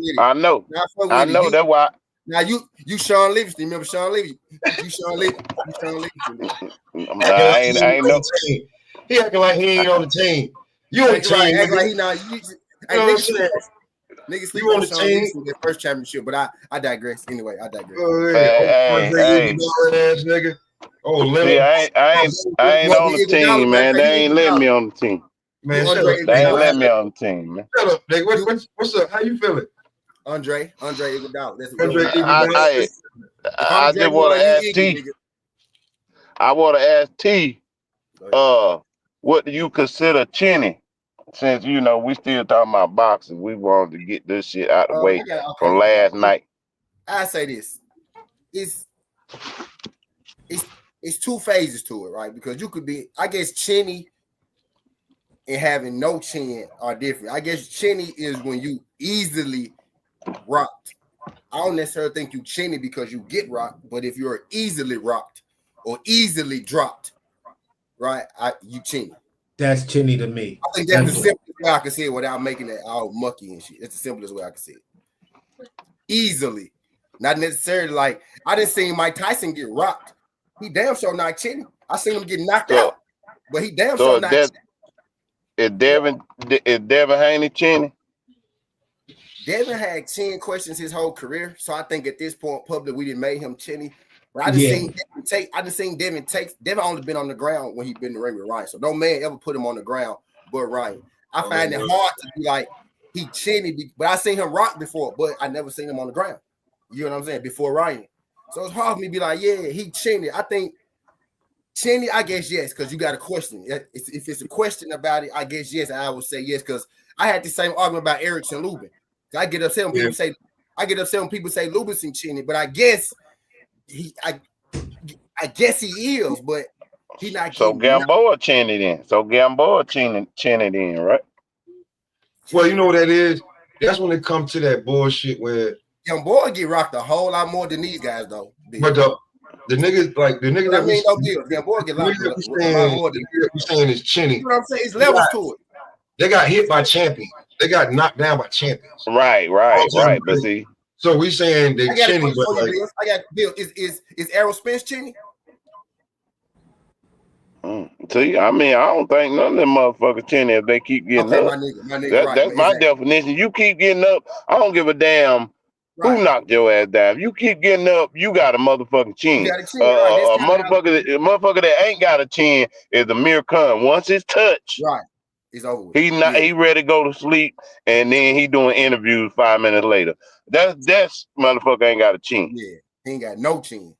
L: That's why.
J: Now you Sean Livingston. Remember Sean Livingston? You Sean Livingston.
L: I ain't no.
C: He acting like he ain't on the team. You on the team.
J: Act like he not. Niggas sleep on the team. Their first championship, but I digress. Anyway, I digress.
C: Nigga.
L: I ain't on the team, man. They ain't letting me on the team.
C: Man,
L: they ain't letting me on the team, man.
C: Shut up, nigga. What's up? How you feeling?
J: Andre Iguodala.
L: I just want to ask T. I want to ask T. What do you consider chinny? Since you know we still talking about boxing, we wanted to get this shit out of the way from last night.
J: I say this: it's two phases to it, right? Because you could be, I guess, chinny and having no chin are different. I guess chinny is when you easily rocked. I don't necessarily think you chinny because you get rocked, but if you're easily rocked or easily dropped, right? You chinny.
K: That's chinny to me.
J: I think that's the simplest way I can say it without making it all mucky and shit. It's the simplest way I can say it. Easily. Not necessarily like I didn't see Mike Tyson get rocked. He damn sure not chinny. I seen him get knocked out, but he damn sure not chinny.
L: Is Devin Haney chinny?
J: Devin had chin questions his whole career, so I think at this point, public we didn't make him chinny. But I just seen Devin take. Devin only been on the ground when he been in the ring with Ryan, so no man ever put him on the ground but Ryan. I find it hard to be like he chinny, but I seen him rock before, but I never seen him on the ground. You know what I'm saying? Before Ryan, so it's hard for me to be like, yeah, he chinny. I think chinny, I guess yes, because you got a question. If it's a question about it, I guess yes, I would say yes, because I had the same argument about Erickson Lubin. I get upset when people say Lubin's chinny, but I guess I guess he is, but he not
L: So
J: getting.
L: Gamboa chin it in. So Gamboa chin it in, right?
C: Well, you know what that is? That's when it comes to that bullshit where
J: Gamboa get rocked a whole lot more than these guys though.
C: but the niggas like the niggas that we
J: Gamboa get rocked a lot more than
C: we saying is Chinny.
J: You know what I'm saying? It's levels to it.
C: They got hit by champions. They got knocked down by champions.
L: Right. But see,
C: so we saying they Chinny, but like
J: I got Bill. Is Errol Spence Chinny?
L: See, I mean, I don't think none of them motherfuckers chinny if they keep getting up.
J: My nigga,
L: That's my definition. You keep getting up, I don't give a damn who knocked your ass down. If you keep getting up, you got a motherfucking chin.
J: You got a chin,
L: a motherfucker that ain't got a chin is a mere con. Once it's touched,
J: right, it's over.
L: He ready to go to sleep, and then he doing interviews 5 minutes later. That's motherfucker ain't got a chin.
J: Yeah, he ain't got no chin.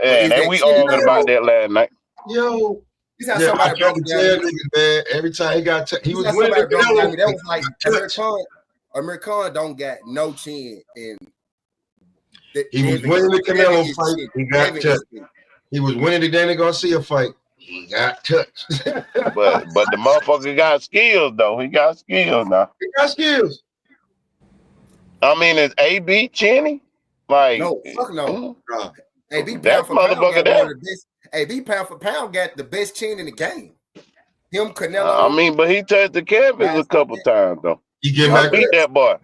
L: And we argued about that last night.
C: Yo.
J: I tried to
C: tell niggas, man, every time he got he was winning the Canelo.
J: That was like American don't got no chin, and
C: he was winning the Canelo fight. He got touched. He was winning the Danny Garcia fight. He got touched.
L: but the motherfucker got skills though. He got skills now.
C: He got skills.
L: I mean, is AB Chinny? Like
J: no, fuck no. AB
L: that motherfucker there.
J: AB pound for pound got the best chin in the game. Him, Canelo.
L: I mean, but he touched the canvas a couple times though.
C: I
L: beat that boy.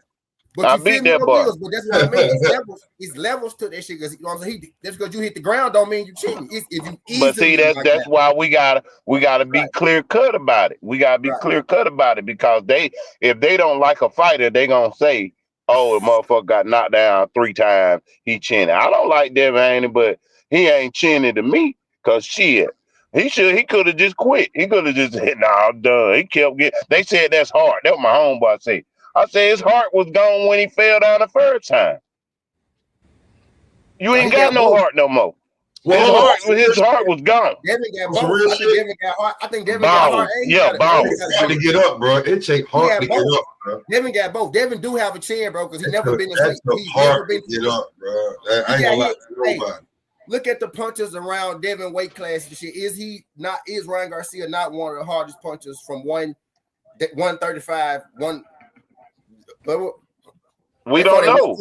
L: I beat that boy.
J: But that's what I mean. It's levels to that shit. Because you know what I'm saying. Just because you hit the ground don't mean you cheating.
L: But see, that's why we gotta be clear cut about it. We gotta be clear cut about it because if they don't like a fighter, they gonna say, "Oh, the motherfucker got knocked down 3 times. He chinny." I don't like Devin Haney, but he ain't chinny to me. Cause shit, he could have just quit. He could have just said, "Nah, I'm done." He kept getting. They said that's hard. That was my homeboy said. I said his heart was gone when he fell down the first time. You ain't got no heart no more. Well, his heart was gone.
J: Devin got both. I think Devin got heart.
C: Yeah, got to get up, bro. It take heart to get up, bro.
J: Devin got both. Devin do have a chin, bro, because he's never been.
C: He's never been to get up, bro. I ain't gonna lie to nobody.
J: Look at the punches around Devin weight class and shit. Is Ryan Garcia not one of the hardest punchers from 135?
L: We don't know.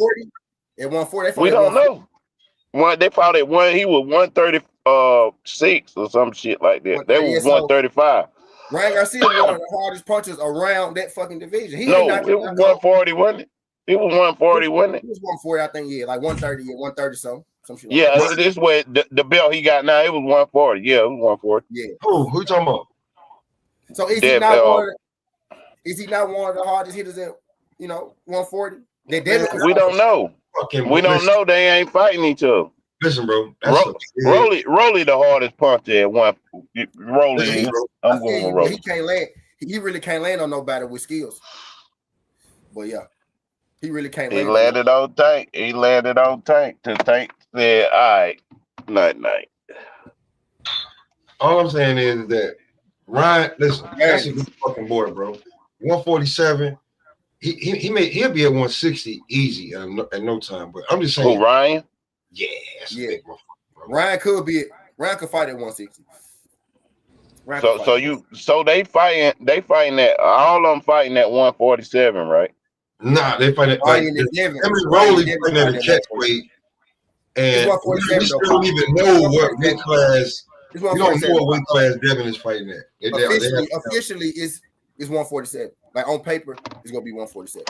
J: At 140,
L: we don't know. They fought at one. He was 136 or some shit like that. They was 135.
J: Ryan Garcia was one of the hardest punchers around that fucking division.
L: It was 140, wasn't it? It was 140, wasn't it?
J: It was 140, I think. Yeah, like 130, 130 something.
L: Yeah, this way the belt he got now, it was 140. Yeah, it was 140.
J: Yeah.
C: Who you talking about?
J: So is he not one of the hardest hitters at 140?
L: We don't know. We don't know. They ain't fighting each other.
C: Listen, bro.
L: Rolly the hardest puncher at one. Rolly, I'm going with Rolly.
J: He can't land. He really can't land on nobody with skills. But yeah, he really can't.
L: He landed on Tank. He landed on Tank. To Tank said, "All right, night."
C: All I'm saying is that Ryan, listen, that's a good fucking boy, bro. 147. He'll be at 160 easy at no time. But I'm just saying.
L: Who, Ryan?
J: Yeah. Ryan could fight at 160.
L: So they fighting at all of them fighting at 147, right?
C: Nah, they fight at Rolly fighting at a catch weight. And we still don't even know what weight class. We don't know what weight class Devin is fighting at.
J: Officially, is 147. Like on paper, it's gonna be 147.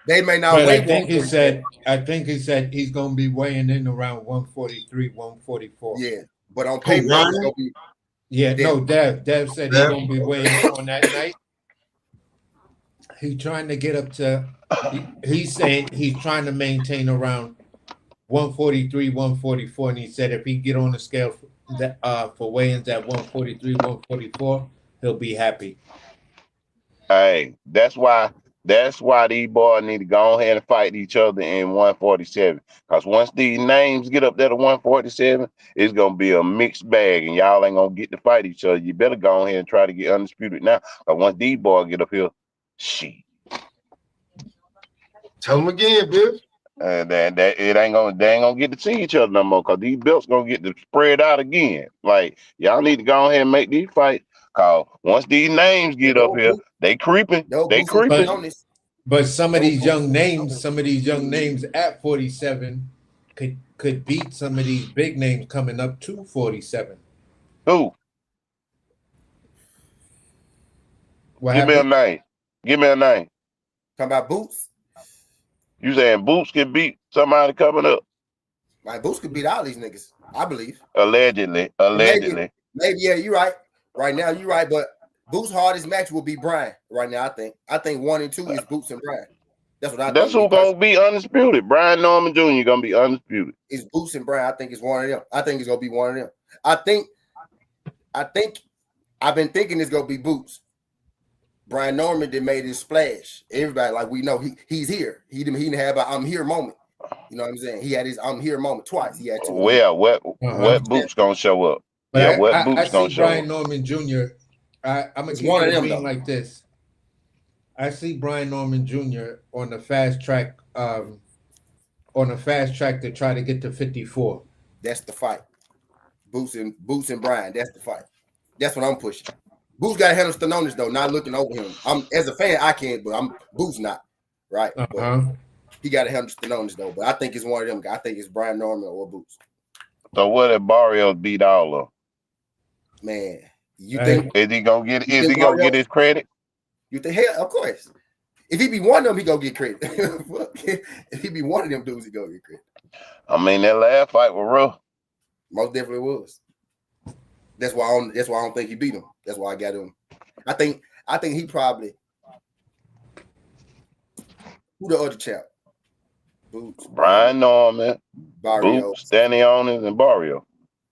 J: They may not.
K: But I think he said he's gonna be weighing in around 143, 144.
J: Yeah, but on paper, it's gonna be.
K: Yeah, Dev said he's gonna be weighing on that night. He's trying to get up to. He's saying he's trying to maintain around 143, 144, and he said if he get on the scale for weigh-ins at 143, 144, he'll be happy.
L: Hey, that's why these boys need to go ahead and fight each other in 147. Because once these names get up there to 147, it's gonna be a mixed bag, and y'all ain't gonna get to fight each other. You better go ahead and try to get undisputed now. Because once these boys get up here, shit.
C: Tell them again, Biff.
L: that it ain't gonna they ain't gonna get to see each other no more because these belts gonna get to spread out again. Like y'all need to go ahead and make these fights. Cause once these names get up here, they creeping. They creeping.
K: But some of these young names at 47 could beat some of these big names coming up to 47.
L: Who? Give me a name. Give me a name.
J: Talking about Boots.
L: You saying Boots can beat somebody coming up?
J: Like Boots could beat all these niggas, I believe.
L: Allegedly.
J: Maybe yeah, you're right. Right now, you're right. But Boots' hardest match will be Brian. Right now, I think 1 and 2 is Boots and Brian. That's what I think.
L: That's who's gonna be undisputed. Brian Norman Jr. gonna be undisputed.
J: It's Boots and Brian. I think it's one of them. I think it's gonna be one of them. I think I've been thinking it's gonna be Boots. Brian Norman did made his splash. Everybody, like, we know he's here. He didn't have an I'm here moment. You know what I'm saying? He had his I'm here moment twice. He had two.
L: Well, what Boots gonna show up?
K: But
L: what Boots
K: I
L: gonna
K: see
L: show
K: Brian
L: up?
K: Norman Jr. I'm gonna keep it being like this. I see Brian Norman Jr. on the fast track to try to get to 54.
J: That's the fight. Boots and Brian. That's the fight. That's what I'm pushing. Boots got to handle Stanionis though, not looking over him. I'm as a fan, I can't, but I'm Boots not right. But he got to handle Stanionis though. But I think it's one of them. I think it's Brian Norman or Boots.
L: So what if Barrios beat all of them?
J: Man, you think
L: is he gonna get? Is he gonna get his credit?
J: You think? Hell, of course. If he be one of them, he gonna get credit. If he be one of them dudes, he gonna get credit.
L: I mean, that last fight was rough.
J: Most definitely was. That's why I don't think he beat him. That's why I got him. I think he probably. Who the other chap? Boots.
L: Brian Norman,
J: Barrios,
L: Boots, Stanionis, and Barrios.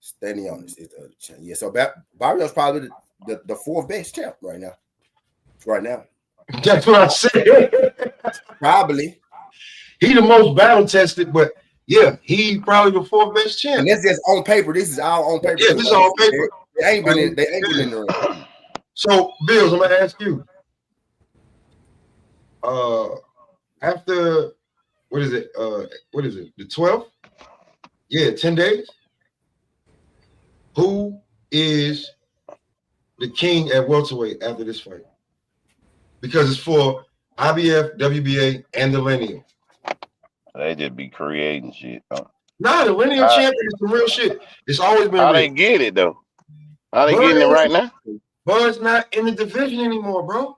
J: Stanionis is the other champ. Yeah, so Barrios probably the fourth best champ right now. Right now.
C: That's what I said.
J: Probably.
C: He the most battle tested, but yeah, he probably the fourth best champ.
J: And that's just on paper. This is all on paper.
C: Yeah, this is on paper.
J: They ain't been in the ring.
C: So, Bills, I'm gonna ask you. After what is it? The 12th? Yeah, 10 days. Who is the king at welterweight after this fight? Because it's for IBF, WBA, and the lineal.
L: They just be creating shit.
C: Nah, the lineal champion is some real shit. It's always been.
L: How they get it though? How they getting it right now?
C: Bud's not in the division anymore, bro.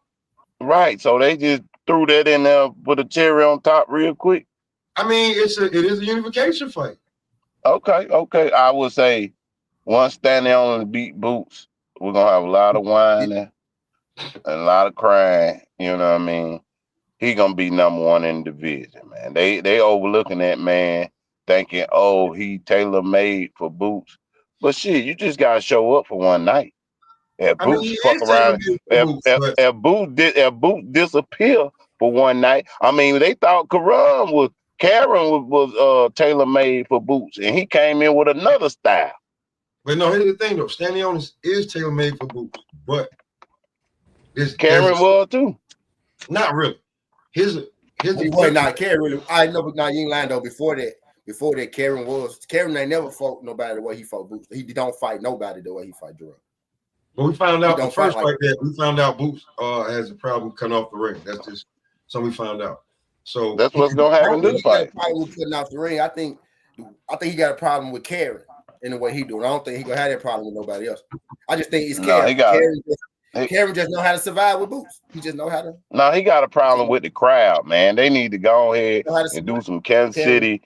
L: Right, so they just threw that in there, put a cherry on top real quick.
C: I mean, it is a unification fight.
L: Okay. I would say once Stanionis beat Boots, we're gonna have a lot of whining and a lot of crying. You know what I mean? He gonna be number one in the division, man. They overlooking that man, thinking, oh, he tailor made for Boots. But shit, you just gotta show up for one night. If Boots fuck around, if Boots disappear for one night, I mean, they thought Karen was tailor made for Boots, and he came in with another style.
C: But no, here's the thing though, Stanionis is tailor made for Boots, but
L: Karen was too.
C: Not really. Here's
J: not Karen. I know, but not you ain't lying though. Before that, Karen ain't never fought nobody the way he fought Boots. He don't fight nobody the way he fight Jerome.
C: But we found out the first fight that we found out Boots has a problem cutting off the ring. That's just something we found out. So
L: that's what's gonna happen this fight.
J: Probably cutting off the ring. I think he got a problem with Karen in the way he doing. I don't think he gonna have that problem with nobody else. I just think it's Karen. Karen just know how to survive with Boots. He just know how to.
L: No, he got a problem with the crowd, man. They need to go ahead and do some Kansas City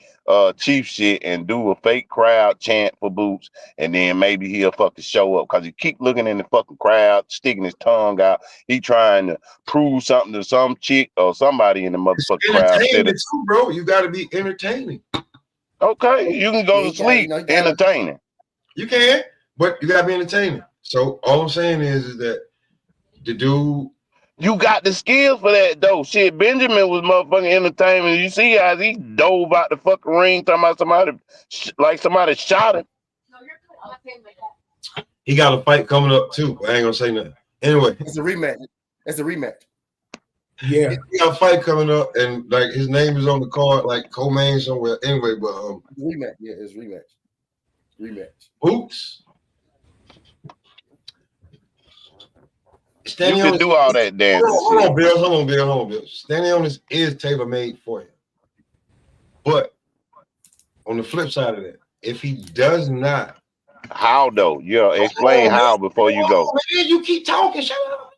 L: Chief shit and do a fake crowd chant for Boots, and then maybe he'll fucking show up because he keep looking in the fucking crowd, sticking his tongue out. He trying to prove something to some chick or somebody in the motherfucking crowd.
C: Too, bro. You got to be entertaining.
L: Okay, you can go to sleep entertaining.
C: You can, but you got to be entertaining. So all I'm saying is that the dude,
L: you got the skills for that though. Shit, Benjamin was motherfucking entertainment. You see how he dove out the fucking ring talking about somebody shot him.
C: He got a fight coming up too. I ain't gonna say nothing. Anyway,
J: it's a rematch.
K: Yeah.
C: He got a fight coming up, and like his name is on the card, like co-main somewhere. Anyway, but
J: rematch. Yeah, it's rematch.
C: Boots.
L: You can do all that dancing
C: Hold
L: shit.
C: on, Bill. Stanionis is tailor made for him. But on the flip side of that, if he does not,
L: how though? Yeah, explain how before you go.
C: Man, you keep talking. Shut up.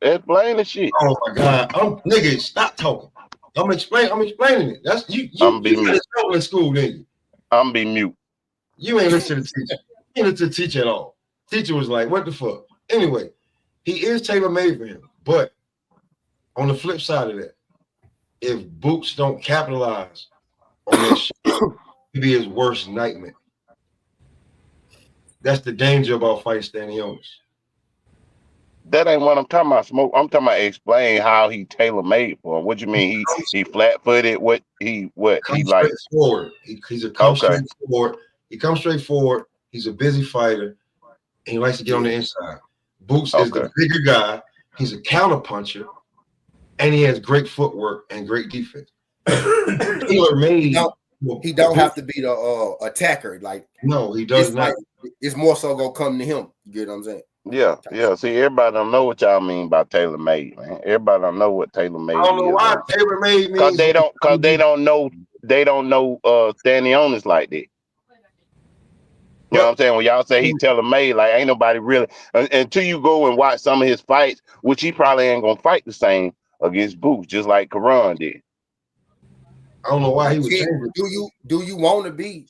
L: Explain the shit.
C: Oh my God, nigga, stop talking. I'm explaining it. That's you.
L: I'm be
C: You got
L: mute.
C: to in school, didn't you?
L: I'm be mute.
C: You ain't listen to the teacher. You ain't listen to the teacher at all. Teacher was like, "What the fuck?" Anyway, he is tailor made for him. But on the flip side of that, if Boots don't capitalize on that shit, it'd be his worst nightmare. That's the danger about fighting Stanionis.
L: That ain't what I'm talking about, Smoke. I'm talking about explain how he tailor made for him. What you mean? He flat footed? What he like?
C: Straight forward. He's a straight forward. He comes straight forward. He's a busy fighter, and he likes to get on the inside. Boots is the bigger guy. He's a counter puncher, and he has great footwork and great defense. Tailor made.
J: He don't have to be the attacker. Like
C: no, he does not.
J: It's more so gonna come to him. You get what I'm saying?
L: Yeah. See, everybody don't know what y'all mean by tailor made, man. Everybody don't know what tailor made is.
C: I don't know why tailor made means.
L: Cause they don't know Stanionis like that. You know what I'm saying? When y'all say he tailor made, like ain't nobody really until you go and watch some of his fights, which he probably ain't gonna fight the same against Boots, just like Karan did.
C: I don't know why he would change it.
J: Do you want to be?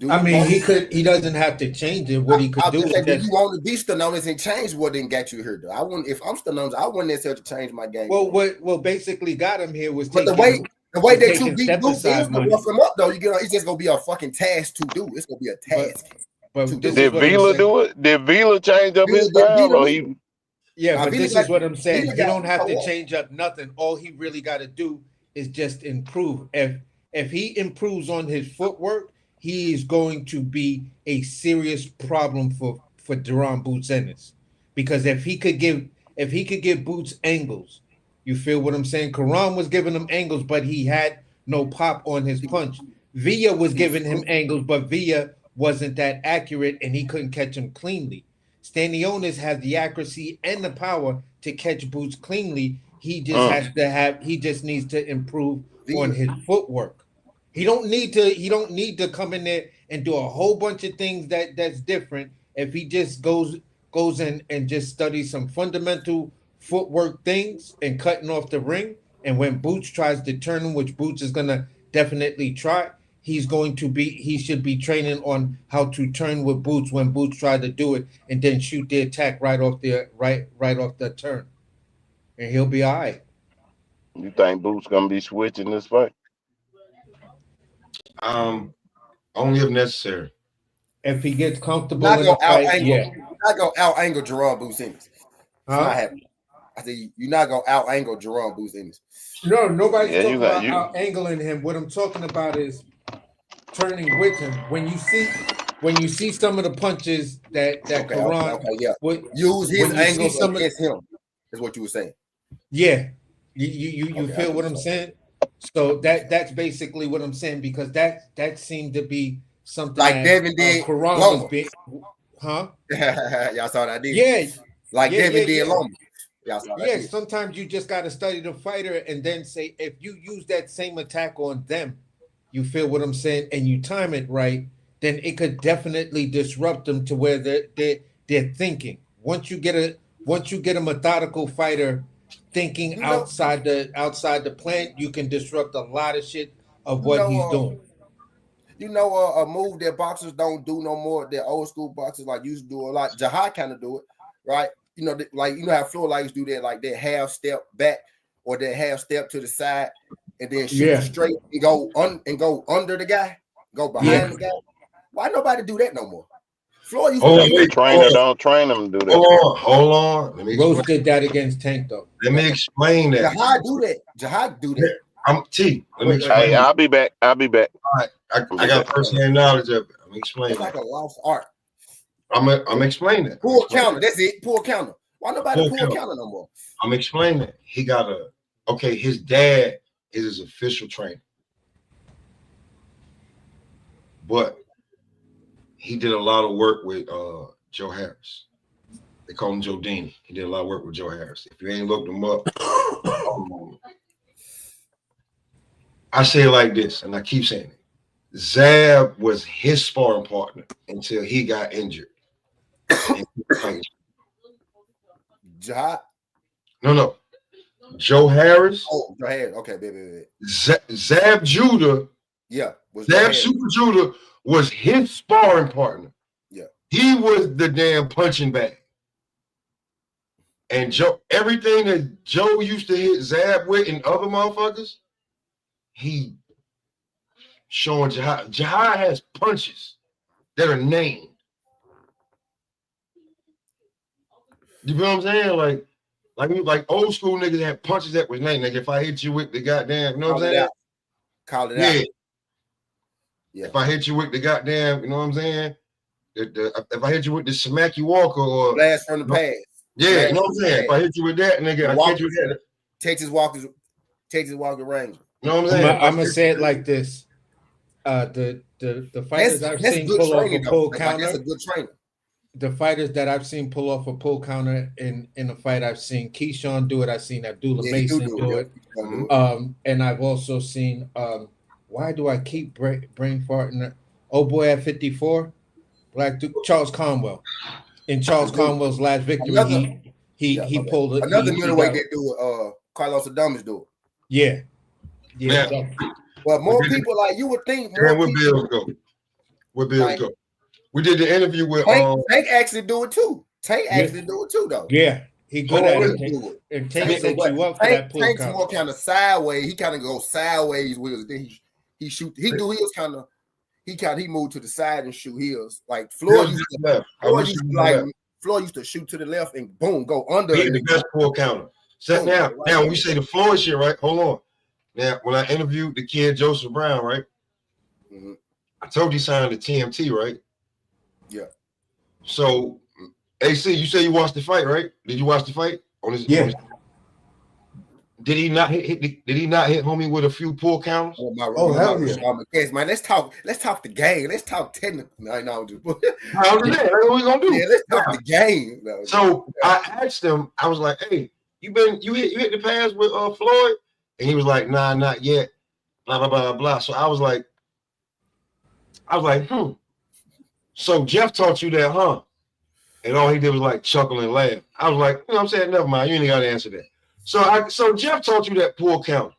K: I mean, he doesn't have to change it. What he could do is
J: do you want to be Stanionis and change what didn't get you here? Though I wouldn't. If I'm Stanionis, I wouldn't necessarily change my game.
K: Well, what basically got him here was
J: the way that you beat Boots is to rough him up. Though it's just gonna be a fucking task to do. It's gonna be a task.
L: Did Vila do it? Did Vila change up his style? Or he?
K: Yeah, but this is what I'm saying. You don't have to change up nothing. All he really got to do is just improve. If he improves on his footwork, he is going to be a serious problem for Duran Boots Ennis. Because if he could give Boots angles, you feel what I'm saying? Karan was giving him angles, but he had no pop on his punch. Villa was giving him angles, but Villa wasn't that accurate and he couldn't catch him cleanly. Stanionis has the accuracy and the power to catch Boots cleanly. He just needs to improve on his footwork. He don't need to come in there and do a whole bunch of things that's different. If he just goes in and just studies some fundamental footwork things and cutting off the ring, and when Boots tries to turn him, which Boots is gonna definitely try, he should be training on how to turn with Boots when Boots try to do it, and then shoot the attack right off the turn, and he'll be all right.
L: You think Boots gonna be switching this fight?
C: Only if necessary.
K: If he gets comfortable in the fight,
J: you're not gonna out angle Duran Boots Ennis. Not happening. I said you're not gonna out angle Duran Boots Ennis.
K: No, nobody's talking about out angling him. What I'm talking about is turning with him. When you see some of the punches that Karan
J: would use his angles against him, is what you were saying.
K: Yeah, you feel what I'm saying? So that's basically what I'm saying, because that seemed to be something
J: like Devin did.
K: Karan was big, huh?
J: Y'all saw that, did?
K: Yeah,
J: like Devin did. Loma.
K: Yeah, sometimes you just got to study the fighter and then say, if you use that same attack on them, you feel what I'm saying, and you time it right, then it could definitely disrupt them to where they're thinking. Once you get a methodical fighter thinking outside the plan, you can disrupt a lot of shit of what he's doing.
J: You know, a move that boxers don't do no more. That old school boxers like used to do a lot. Jihad kind of do it, right? You know, how floor lights do that, like that half step back or that half step to the side, and then shoot straight and go under the guy, go behind the guy. Why nobody do that no more? Floor used
L: to trainer don't train them to do that.
C: Hold on.
K: Rose did that against Tank though.
C: Let me explain that.
J: Jihad do that.
C: I'm T. Let me explain.
L: Hey, I'll be back. All
C: right. I got first-hand knowledge of it. Let me explain.
J: It's like a lost art.
C: I'm explaining it.
J: Pull counter. That's it. Pull counter. Why nobody pull counter no more?
C: I'm explaining. He got his dad is his official trainer. But he did a lot of work with Joe Harris. They call him Joe Dean. He did a lot of work with Joe Harris. If you ain't looked him up, I say it like this, and I keep saying it. Zab was his sparring partner until he got injured.
J: Jihad?
C: No. Joe Harris.
J: Oh, Joe Harris. Okay, baby.
C: Zab Judah.
J: Yeah.
C: Zab Super Judah was his sparring partner.
J: Yeah.
C: He was the damn punching bag. And Joe, everything that Joe used to hit Zab with and other motherfuckers, he showing Jihad. Jihad has punches that are named. You feel what I'm saying? Like old school niggas had punches that was named. Like if I hit you with the goddamn, you know what I'm saying?
J: Call it out.
C: Yeah. If I hit you with the goddamn, you know what I'm saying? If I hit you with the smack you walker or
J: blast from the past.
C: Yeah, you know what I'm saying? If I hit you with that, nigga, I hit you with that.
J: Texas Walker Ranger.
C: You know what I'm saying?
K: I'm gonna say it like this. The fighters I've seen pull off a pull counter.
J: That's a good trainer.
K: The fighters that I've seen pull off a pull counter in a fight, I've seen Keyshawn do it. I've seen Abdullah Mason do it. And I've also seen why do I keep brain farting? Oh boy, at 54, Black Duke, Charles Conwell. In Charles Conwell's last victory, he pulled it.
J: Another middleweight that do it. Carlos Adames do
K: it. Yeah.
J: But more people like you would think.
C: Where Bills go? Where Bills go? We did the interview with
J: Tank actually do it too. Tank actually do it too, though.
K: Yeah, he good at it. And Tank set you up for that pull
J: Tank's more kind of sideways. He kind of goes sideways with it. Then he shoot. He do heels kind of. He moved to the side and shoot heels. Like Floyd used to shoot to the left and boom, go under.
C: He the best pull counter. So now when we say the Floyd shit, right? Hold on. Now, when I interviewed the kid Joseph Brown, right?
J: Mm-hmm.
C: I told you he signed the TMT, right?
J: Yeah.
C: So, AC, you say you watched the fight, right? Did you watch the fight?
K: Yeah.
C: Did he not hit? Did he not hit homie with a few pull counters?
J: Hell yeah. Man, let's talk the game. Let's talk technical. No, just what
C: we gonna do?
J: Yeah, let's talk the game.
C: So I asked him. I was like, "Hey, you hit the pass with Floyd?" And he was like, "Nah, not yet." Blah blah blah blah. So I was like, So Jeff taught you that, huh? And all he did was like chuckle and laugh. I was like, you know what I'm saying? Never mind. You ain't got to answer that. So Jeff taught you that pull count.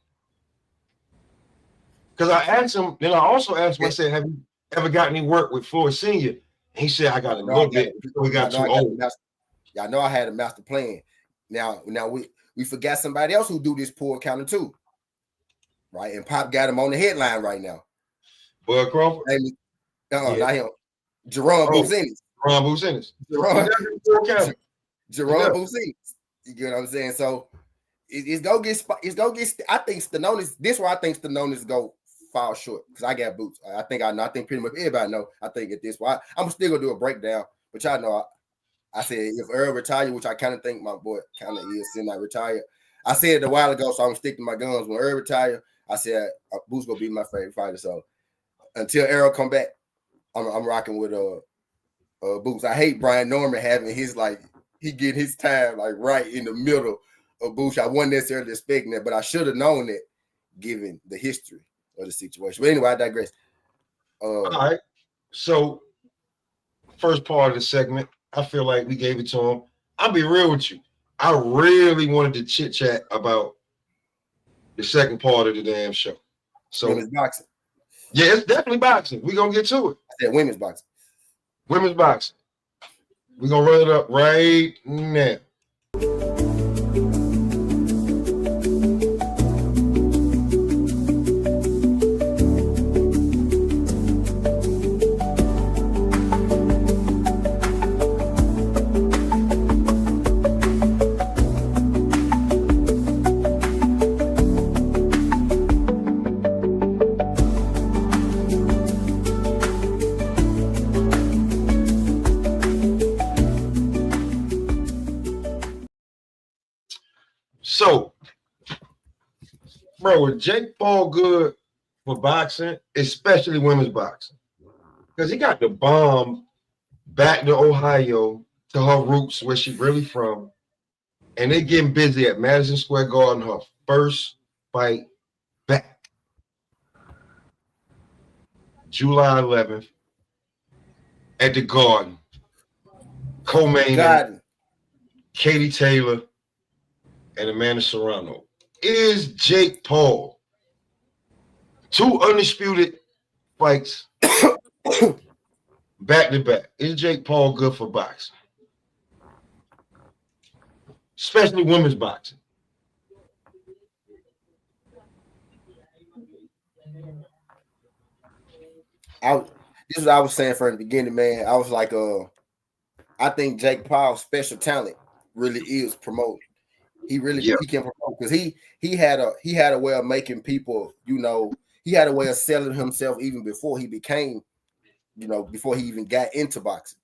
C: Because I asked him, then I also asked him, I said, have you ever got any work with Floyd Sr.? And he said, I got a little bit before we got too old.
J: Y'all know I had a master plan. Now we forgot somebody else who do this pull counter too. Right? And Pop got him on the headline right now.
C: Bud Crawford?
J: Not him. Jerome Buzinis. Jerome Buzinis. You get what I'm saying? So it's gonna get. I think Stanionis. This where I think Stanionis go fall short because I got boots. I think pretty much everybody know. I think at this point I'm still gonna do a breakdown, but y'all know I said if Earl retired, which I kind of think my boy kind of is semi-retired. I said it a while ago, so I'm sticking to my guns. When Earl retired, I said Boots gonna be my favorite fighter. So until Earl come back, I'm rocking with Boots. I hate Brian Norman having his he get his time right in the middle of Boots. I wasn't necessarily expecting that, but I should have known that given the history of the situation. But anyway, I digress.
C: All right. So first part of the segment, I feel like we gave it to him. I'll be real with you. I really wanted to chit chat about the second part of the damn show. So
J: women's boxing.
C: Yeah, it's definitely boxing. We're gonna get to it.
J: I said women's boxing.
C: Women's boxing. We're gonna run it up right now. So, bro, is Jake Paul good for boxing, especially women's boxing? Because he got the bomb back to Ohio to her roots, where she really from, and they getting busy at Madison Square Garden, her first fight back, July 11th at the Garden. Co-main Katie Taylor and Amanda Serrano. Is Jake Paul, two undisputed fights back to back, is Jake Paul good for boxing? Especially women's boxing.
J: This is what I was saying from the beginning, man. I was like, I think Jake Paul's special talent really is promoted. He really he can promote because he had a way of making people, you know, he had a way of selling himself even before he became, you know, before he even got into boxing.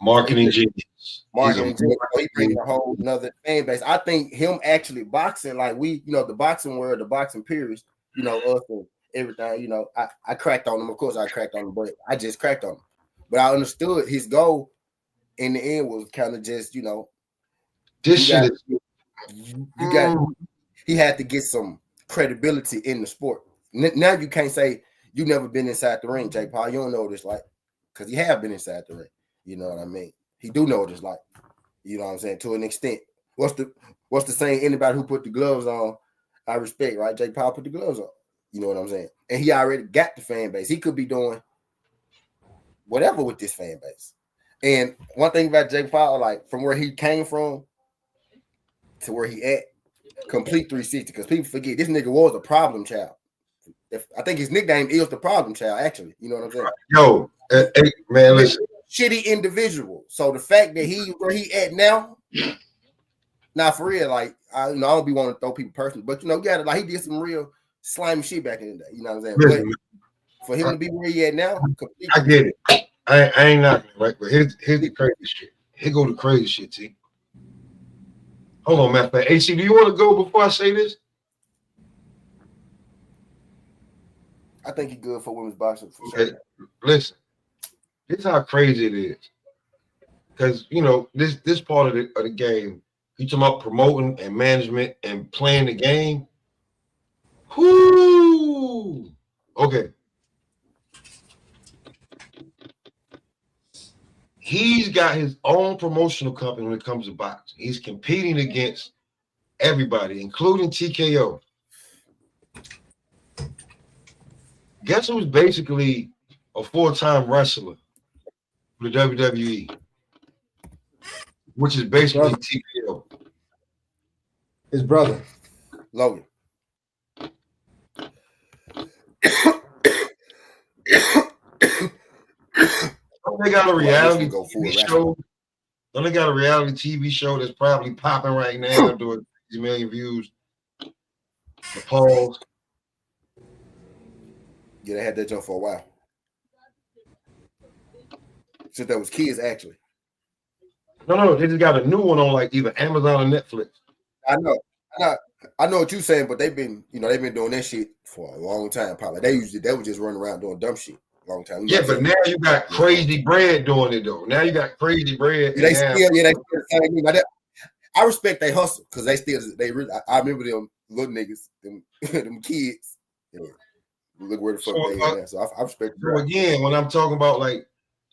C: Marketing genius.
J: Marketing genius. He brings a whole another fan base. I think him actually boxing, like we, you know, the boxing world, the boxing peers, you know, us and everything, you know, I cracked on him. Of course I cracked on him, but I just cracked on him. But I understood his goal in the end was kind of just, you know,
C: this shit is
J: he had to get some credibility in the sport. Now you can't say you never been inside the ring, Jake Paul. You don't know what it's like because he have been inside the ring. You know what I mean? He do know what it's like. You know what I'm saying? To an extent. What's the saying? Anybody who put the gloves on, I respect, right? Jake Paul put the gloves on. You know what I'm saying? And he already got the fan base. He could be doing whatever with this fan base. And one thing about Jake Paul, like from where he came from to where he at, complete 360. Because people forget this nigga was a problem child. I think his nickname is the problem child, actually. You know what I'm saying?
C: Yo, hey, man, listen.
J: Shitty individual. So the fact that he where he at now, now for real, like I don't be wanting to throw people personally, but you know, got it. Like he did some real slimy shit back in the day. You know what I'm saying?
C: Listen,
J: but for him to be where he at now,
C: I get it. I ain't knocking it, right? But here's the crazy shit. Here go the crazy shit, T. Hold on, matter of fact. AC, do you want to go before I say this?
J: I think he's good for women's boxing for
C: sure. Listen, this is how crazy it is. Because you know, this part of the game, you talking about promoting and management and playing the game. Whoo! Okay. He's got his own promotional company when it comes to boxing. He's competing against everybody, including TKO. Guess who's basically a full-time wrestler for the WWE, which is basically TKO.
K: His brother,
J: Logan.
C: They got a reality TV show. Don't they got a reality TV show that's probably popping right now, doing 60 million views? The Pause.
J: Yeah, they had that joke for a while. Since that was kids, actually.
C: No, they just got a new one on like either Amazon or Netflix.
J: I know what you're saying, but they've been doing that shit for a long time. Probably they would just run around doing dumb shit a long time.
C: Yeah, but now you got Crazy Bread doing it though. Now you got Crazy Bread.
J: They still the same thing. I respect they hustle because they really. I remember them little niggas, them kids. You know, look where the fuck they are now. So I respect.
C: So again, when I'm talking about like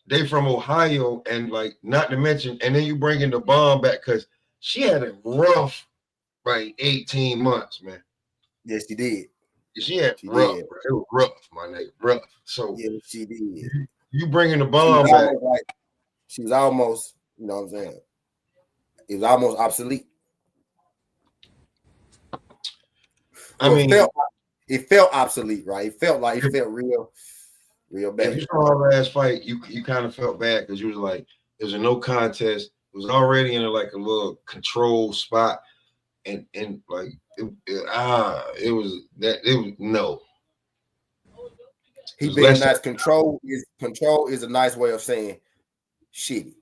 C: they from Ohio and like not to mention, and then you bring in the bomb back because she had a rough, like 18 months, man.
J: Yes, she did.
C: She had rough. It was rough, my nigga, rough. So
J: yeah, she did.
C: You bringing the bomb back?
J: She was almost, you know what I'm saying? It was almost obsolete. It felt obsolete, right? It felt real bad.
C: If you saw our last fight, you kind of felt bad because you was like, it was a no contest. It was already in a little controlled spot, and like it was no.
J: He being nice. Control is a nice way of saying shitty.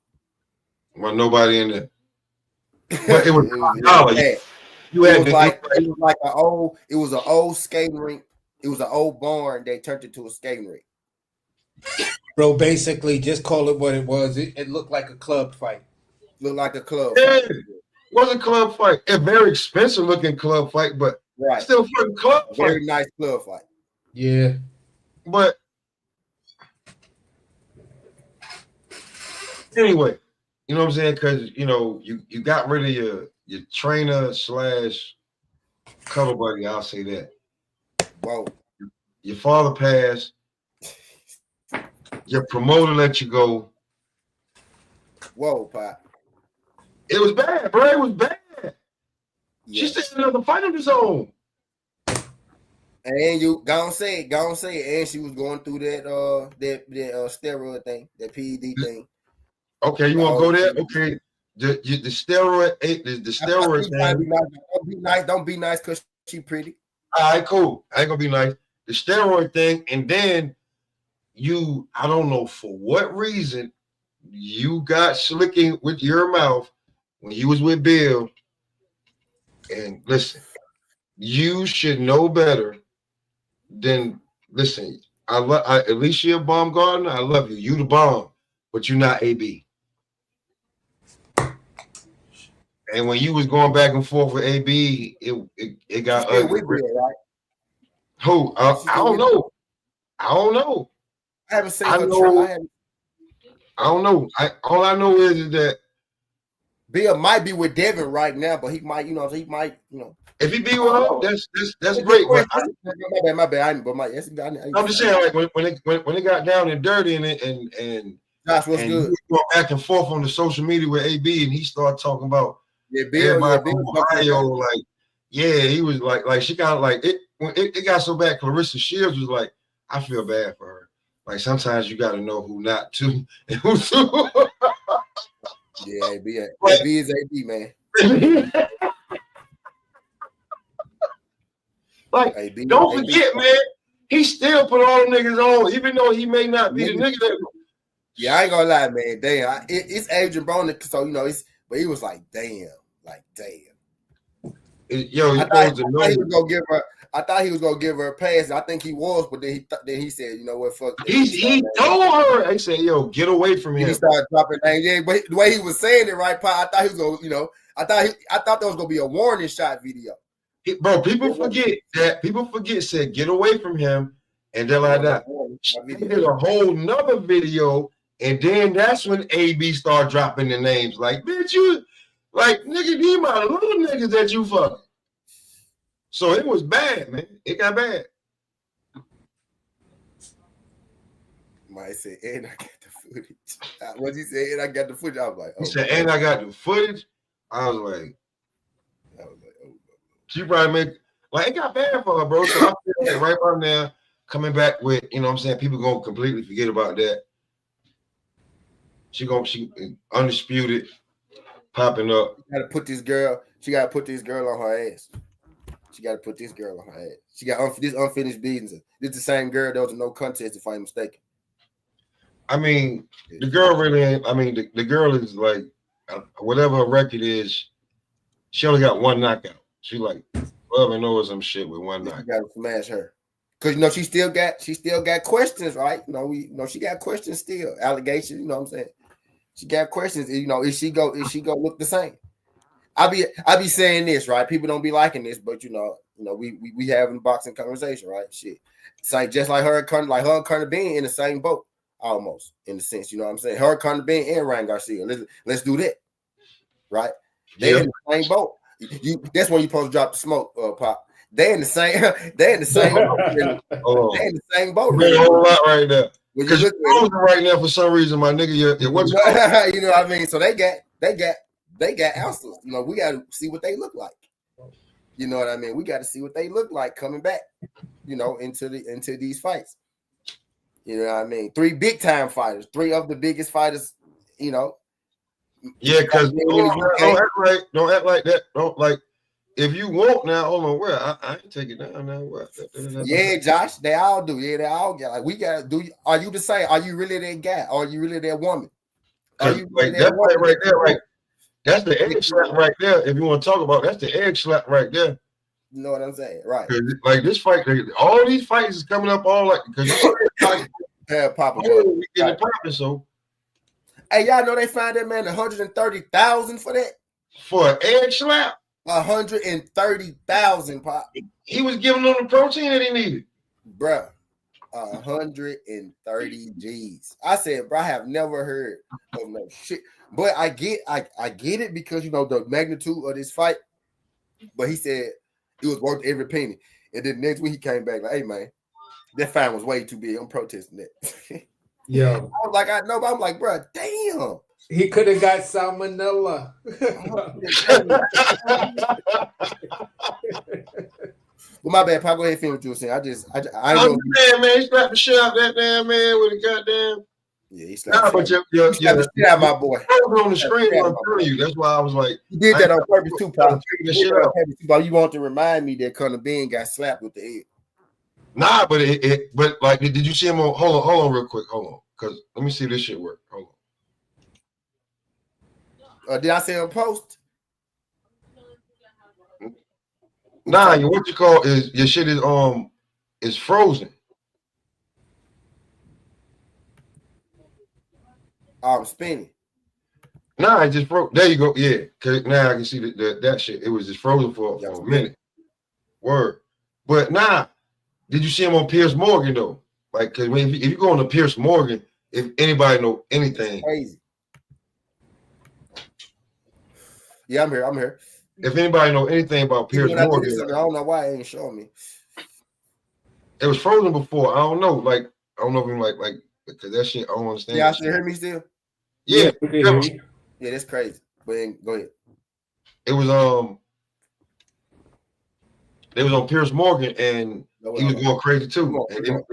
C: Well, nobody in there. But it was $5. You
J: It
C: had
J: was
C: to,
J: like it was an old skating rink. It was an old barn. They turned it to a skating rink.
K: Bro, basically, just call it what it was. It looked like a club fight.
J: Looked like a club
C: yeah,
J: fight.
C: was a club fight. A very expensive looking club fight, but
J: Right.
C: still fucking club fight.
J: Very nice club fight.
K: Yeah.
C: But anyway, you know what I'm saying? Because you know, you got rid of your trainer / cover buddy. I'll say that.
J: Whoa.
C: Your father passed. Your promoter let you go.
J: Whoa, Pop.
C: It was bad, bro. It was bad.
J: Yes.
C: She said another fight on his own.
J: And you go and say it. And she was going through that steroid thing, that PED thing.
C: Okay, you want to go there? Okay, the steroid, the steroid thing.
J: Don't be nice because she pretty.
C: All right, cool. I ain't gonna be nice. The steroid thing, and then I don't know for what reason, you got slicking with your mouth when you was with Bill. And listen, you should know better than listen. Alicia Baumgartner, I love you. You the bomb, but you're not AB. And when you was going back and forth with AB, it got ugly.
J: Right?
C: Who? I don't know. I don't know.
J: I haven't seen her.
C: I don't know. All I know is that
J: Bill might be with Devin right now, but he might,
C: If he be with her, that's great. But
J: my bad.
C: I'm just saying, like when it got down and dirty and
J: Josh, what's good?
C: Going back and forth on the social media with AB, and he started talking about
J: Bill,
C: everybody from Ohio, like he was like she kind of like it. When it got so bad, Clarissa Shields was like, I feel bad for her. Like sometimes you got to know who not to and who to.
J: Yeah, AB is AB, man.
C: Like,
J: AB,
C: don't forget, man, he still put all the niggas on, even though he may not be the nigga that.
J: Yeah, I ain't gonna lie, man. Damn, it's Adrian Broner, so but he was like, damn.
C: Yo,
J: I thought he was gonna give her a pass. I think he was, but then he said, you know what, fuck.
C: He told her. He said, yo, get away from him.
J: He started dropping names. Yeah, but the way he was saying it, right, Pa, I thought he was gonna, I thought there was gonna be a warning shot video.
C: Bro, people forget that. People said get away from him, and then like that. He did a whole nother video, and then that's when AB started dropping the names. Like, bitch, you like nigga, these my little niggas that you fucking. So it was bad, man. It got bad.
J: Mike said, and I got the footage. What he said, and I got the footage. I was like,
C: he said, and I got the footage. I was like, oh. She probably make like it got bad for her, bro. So I feel like right about now, coming back with, you know what I'm saying, people gonna completely forget about that. She undisputed, popping up.
J: She gotta put this girl on her ass. She got this unfinished business. This is the same girl that was in no contest, if I'm mistaken.
C: I mean, the girl really ain't. I mean, the girl is like, whatever her record is, she only got one knockout. She like 12-0 some shit with one knockout.
J: You gotta smash her. Cause she still got questions, right? She got questions still, allegations, you know what I'm saying? She got questions, is she go look the same? I be saying this, right? People don't be liking this, but we having a boxing conversation, right? Shit. It's like just like her and Conor being in the same boat, almost, in a sense, you know what I'm saying? Her, Conor being and Ryan Garcia. Let's do that. Right? They're in the same boat. That's when you're supposed to drop the smoke, Pop. They're in the same boat. They're in the same boat.
C: Really. A whole lot right now. Because you're frozen right now for some reason, my nigga. You're what's
J: you know what I mean? So they got answers. We gotta see what they look like. You know what I mean? We got to see what they look like coming back, into these fights. You know what I mean? 3 big time fighters, 3 of the biggest fighters,
C: Yeah, because don't act like that. Don't like if you want now. Hold on, where I ain't take it down now. What?
J: Yeah, Josh, they all do. Yeah, they all get like we gotta do. Are you the same? Are you really that guy? Are you really that woman? Are you
C: like that fight right there? Right, That's the egg slap right there. If you want to talk about, that's the egg slap right there.
J: You know what I'm saying? Right.
C: Like this fight, all these fights is coming up all like because you said like,
J: Papa
C: we getting popping. So,
J: hey, y'all know they found that man 130,000 for that.
C: For an egg slap,
J: 130,000, Pop.
C: He was giving them the protein that he needed,
J: bruh. 130 G's. I said, bro, I have never heard of no shit. But I get it because you know the magnitude of this fight. But he said it was worth every penny. And then next week he came back like, hey man, that fine was way too big. I'm protesting that.
K: Yeah.
J: I was like, I know, but I'm like, bro, damn.
K: He could have got salmonella.
J: Well, my bad, Pop. Go ahead and finish what you were saying. I know.
C: Man, he slapped the shit out that damn man with a goddamn.
J: Yeah, he slapped
C: the shit
J: out my boy.
C: On the screen, I'm telling you. That's why I was like,
J: he did that on purpose too, Pop.
C: You
J: want to remind me that Conor Ben got slapped with the head.
C: Nah, but but like, did you see him on? Hold on, real quick. Hold on, because let me see this shit work. Hold
J: on. Did I say on post?
C: Nah, what you call is your shit is frozen.
J: I'm spinning.
C: Nah, it just froze. There you go. Yeah, cause now I can see that shit. It was just frozen for a minute. Word, but nah. Did you see him on Piers Morgan though? Like, cause if you go on to Piers Morgan, if anybody know anything,
J: crazy. Yeah, I'm here.
C: If anybody know anything about Piers Morgan,
J: I don't know why it ain't showing me.
C: It was frozen before. I don't know. Like, I don't know if I'm like because that shit. I don't understand.
J: Yeah, I should hear me still.
C: Yeah,
J: yeah, that's crazy. But go ahead.
C: It was They was on Piers Morgan and he was going crazy too. And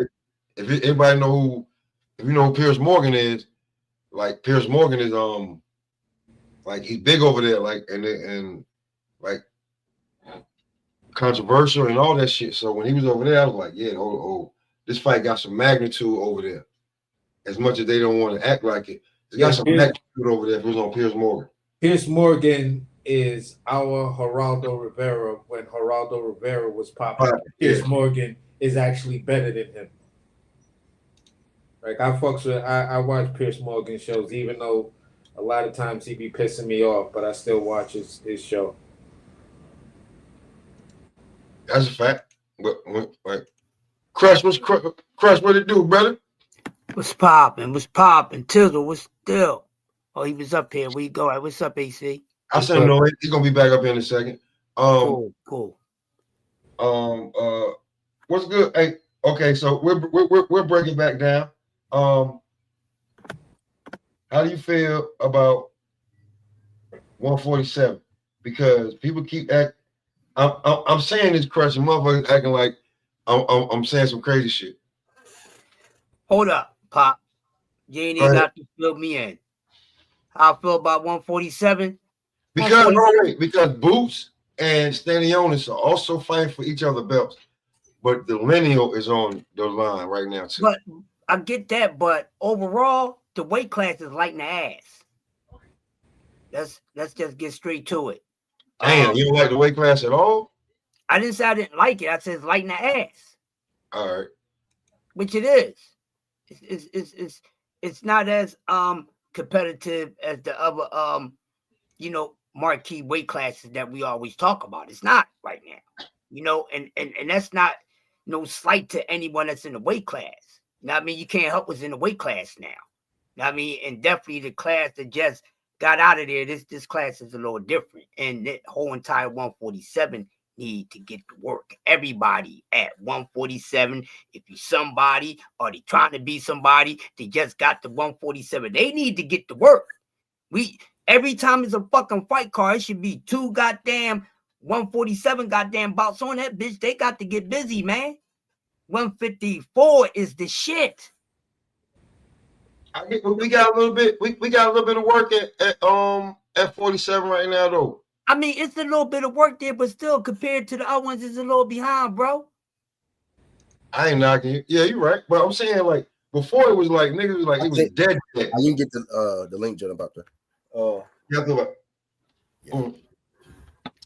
C: if anybody know if you know who Piers Morgan is, like Piers Morgan is like he's big over there, like and like controversial and all that shit. So when he was over there, I was like, yeah, this fight got some magnitude over there. As much as they don't want to act like it, it's got some magnitude over there if it was on Piers Morgan.
K: Piers Morgan is our Geraldo Rivera when Geraldo Rivera was popular. Piers Morgan is actually better than him. Like I watch Piers Morgan shows, even though a lot of times he be pissing me off, but I still watch his show.
C: That's a fact. But like Crush, what it do, brother?
M: What's popping? Tizzle, what's still? Oh, he was up here. Where you go? Right, what's up, AC?
C: I said no. He's gonna be back up here in a second.
M: Cool.
C: What's good? Hey, okay, so we're breaking back down. How do you feel about 147? Because people keep acting. I'm saying this, Crush, and motherfuckers acting like I'm saying some crazy shit.
M: Hold up, Pop. You ain't even got to fill me in. How I feel about 147?
C: Because Boots and Stanionis are also fighting for each other belts, but the lineal is on the line right now too.
M: But I get that, but overall, the weight class is lighting the ass. Let's just get straight to it.
C: Damn, you don't like the weight class at all?
M: I didn't say I didn't like it. I said it's lighting the ass.
C: All right.
M: Which it is. It's not as competitive as the other marquee weight classes that we always talk about. It's not right now. And that's not no slight to anyone that's in the weight class. I mean, you can't help what's in the weight class now. I mean, and definitely the class that just got out of there, this class is a little different. And that whole entire 147 need to get to work. Everybody at 147, if you're somebody or they trying to be somebody, they just got to 147. They need to get to work. Every time it's a fucking fight card, it should be 2 goddamn 147 goddamn bouts on that bitch. They got to get busy, man. 154 is the shit.
C: We got a little bit. We got a little bit of work at 47 right now, though.
M: I mean, it's a little bit of work there, but still, compared to the other ones, it's a little behind, bro.
C: I ain't knocking you. Yeah, you're right. But I'm saying, like, before it was like niggas was like it was dead.
J: I didn't get the link, John, about that.
C: Yeah, go back.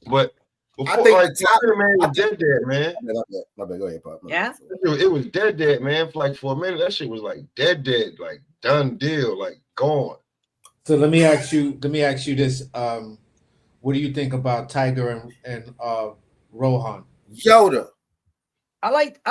C: But
J: I
C: before,
J: think
C: like,
J: the top,
C: man, was dead, man.
J: My bad. Go ahead, Pop.
M: Yeah.
C: It was dead, man. For like for a minute, that shit was like dead, like done deal, like gone.
K: So let me ask you this. What do you think about Tiger and Rohan?
J: Yoda.
M: I like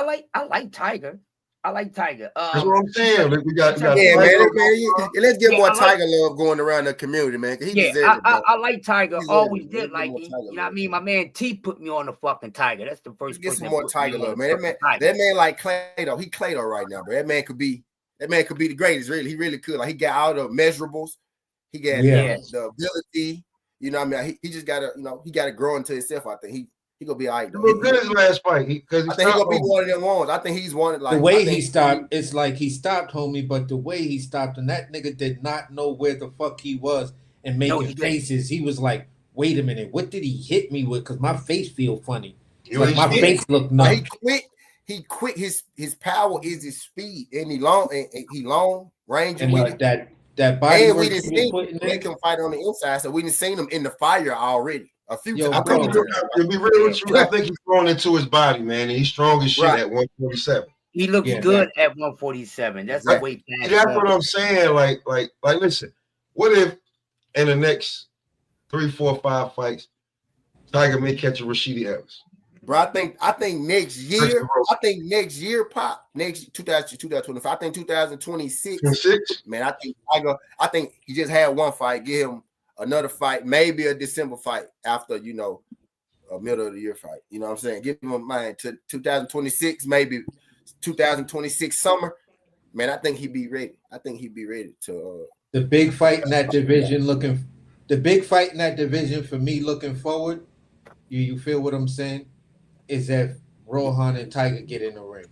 M: Tiger. I like Tiger.
C: That's what I'm saying. Like, we got
J: yeah,
C: Tiger.
J: man. Let's get more Tiger love going around the community, man. He deserves it, bro.
M: I like Tiger. Always did like him. You know what I mean? My man T put me on the fucking Tiger. That's the first.
J: Get some more Tiger love, man. That man like Clado. He Clado right now, bro. That man could be the greatest. Really, he really could. Like he got all the measurables. He got the ability. You know what I mean? He just gotta, he gotta grow into himself. I think he gonna be all right.
C: He looked good his last fight. I think
J: he gonna be one of them ones. I think he's one of
K: the way he stopped. It's like he stopped, homie. But the way he stopped, and that nigga did not know where the fuck he was and making faces. He was like, "Wait a minute, what did he hit me with? Because my face feel funny. Like my face looked numb."
J: He quit. His power is his speed, and he long range.
K: And that body.
J: And we didn't see him make him fight on the inside, so we didn't see him in the fire already. A few times.
C: To be real with you, I think he's thrown into his body, man, and he's strong as shit at 147.
M: He looks good at 147. That's the weight.
C: That's what I'm saying. Like, listen, what if in the next 3, 4, 5 fights, Tiger may catch a Rashidi Evans?
J: Bro, I think next year, Pop, next 2025, I think 2026. Man, I think he just had one fight. Give him another fight, maybe a December fight after, a middle of the year fight. You know what I'm saying? Give him a mind to 2026, maybe 2026 summer. Man, I think he'd be ready. To
K: the big fight in that division for me looking forward. You feel what I'm saying? Is that Rohan and Tiger get in the ring.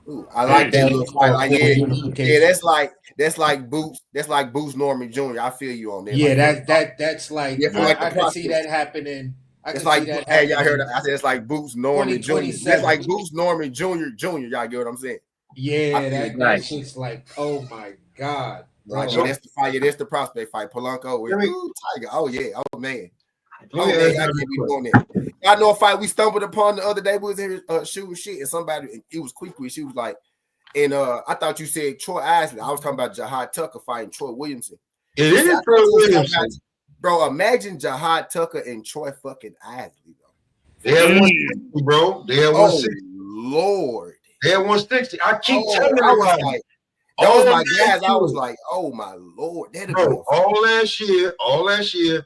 J: Ooh, I like that little fight. Like, that's like Boots. That's like Boots Norman Jr. I feel you on that.
K: Yeah, that's like I can see that happening.
J: It's like, hey, y'all heard that? I said it's like Boots Norman Jr. That's like Boots Norman Jr. Y'all get what I'm saying?
K: Yeah, that shit's like, oh my god.
J: Like, that's the fight. That's the prospect fight. Polanco with Tiger. Oh yeah. Oh man. I know a fight we stumbled upon the other day. We was in shooting shit, and somebody, it was quick. She was like, and I thought you said Troy Isley. I was talking about Jahad Tucker fighting Troy Williamson.
C: It is Troy Williamson,
J: bro. Imagine Jahad Tucker and Troy fucking Isley, bro.
C: They had 160, bro. They had 160.
J: Lord,
C: they had 160. I keep telling you,
J: that was my guys. I was like, oh my Lord,
C: bro. All last year.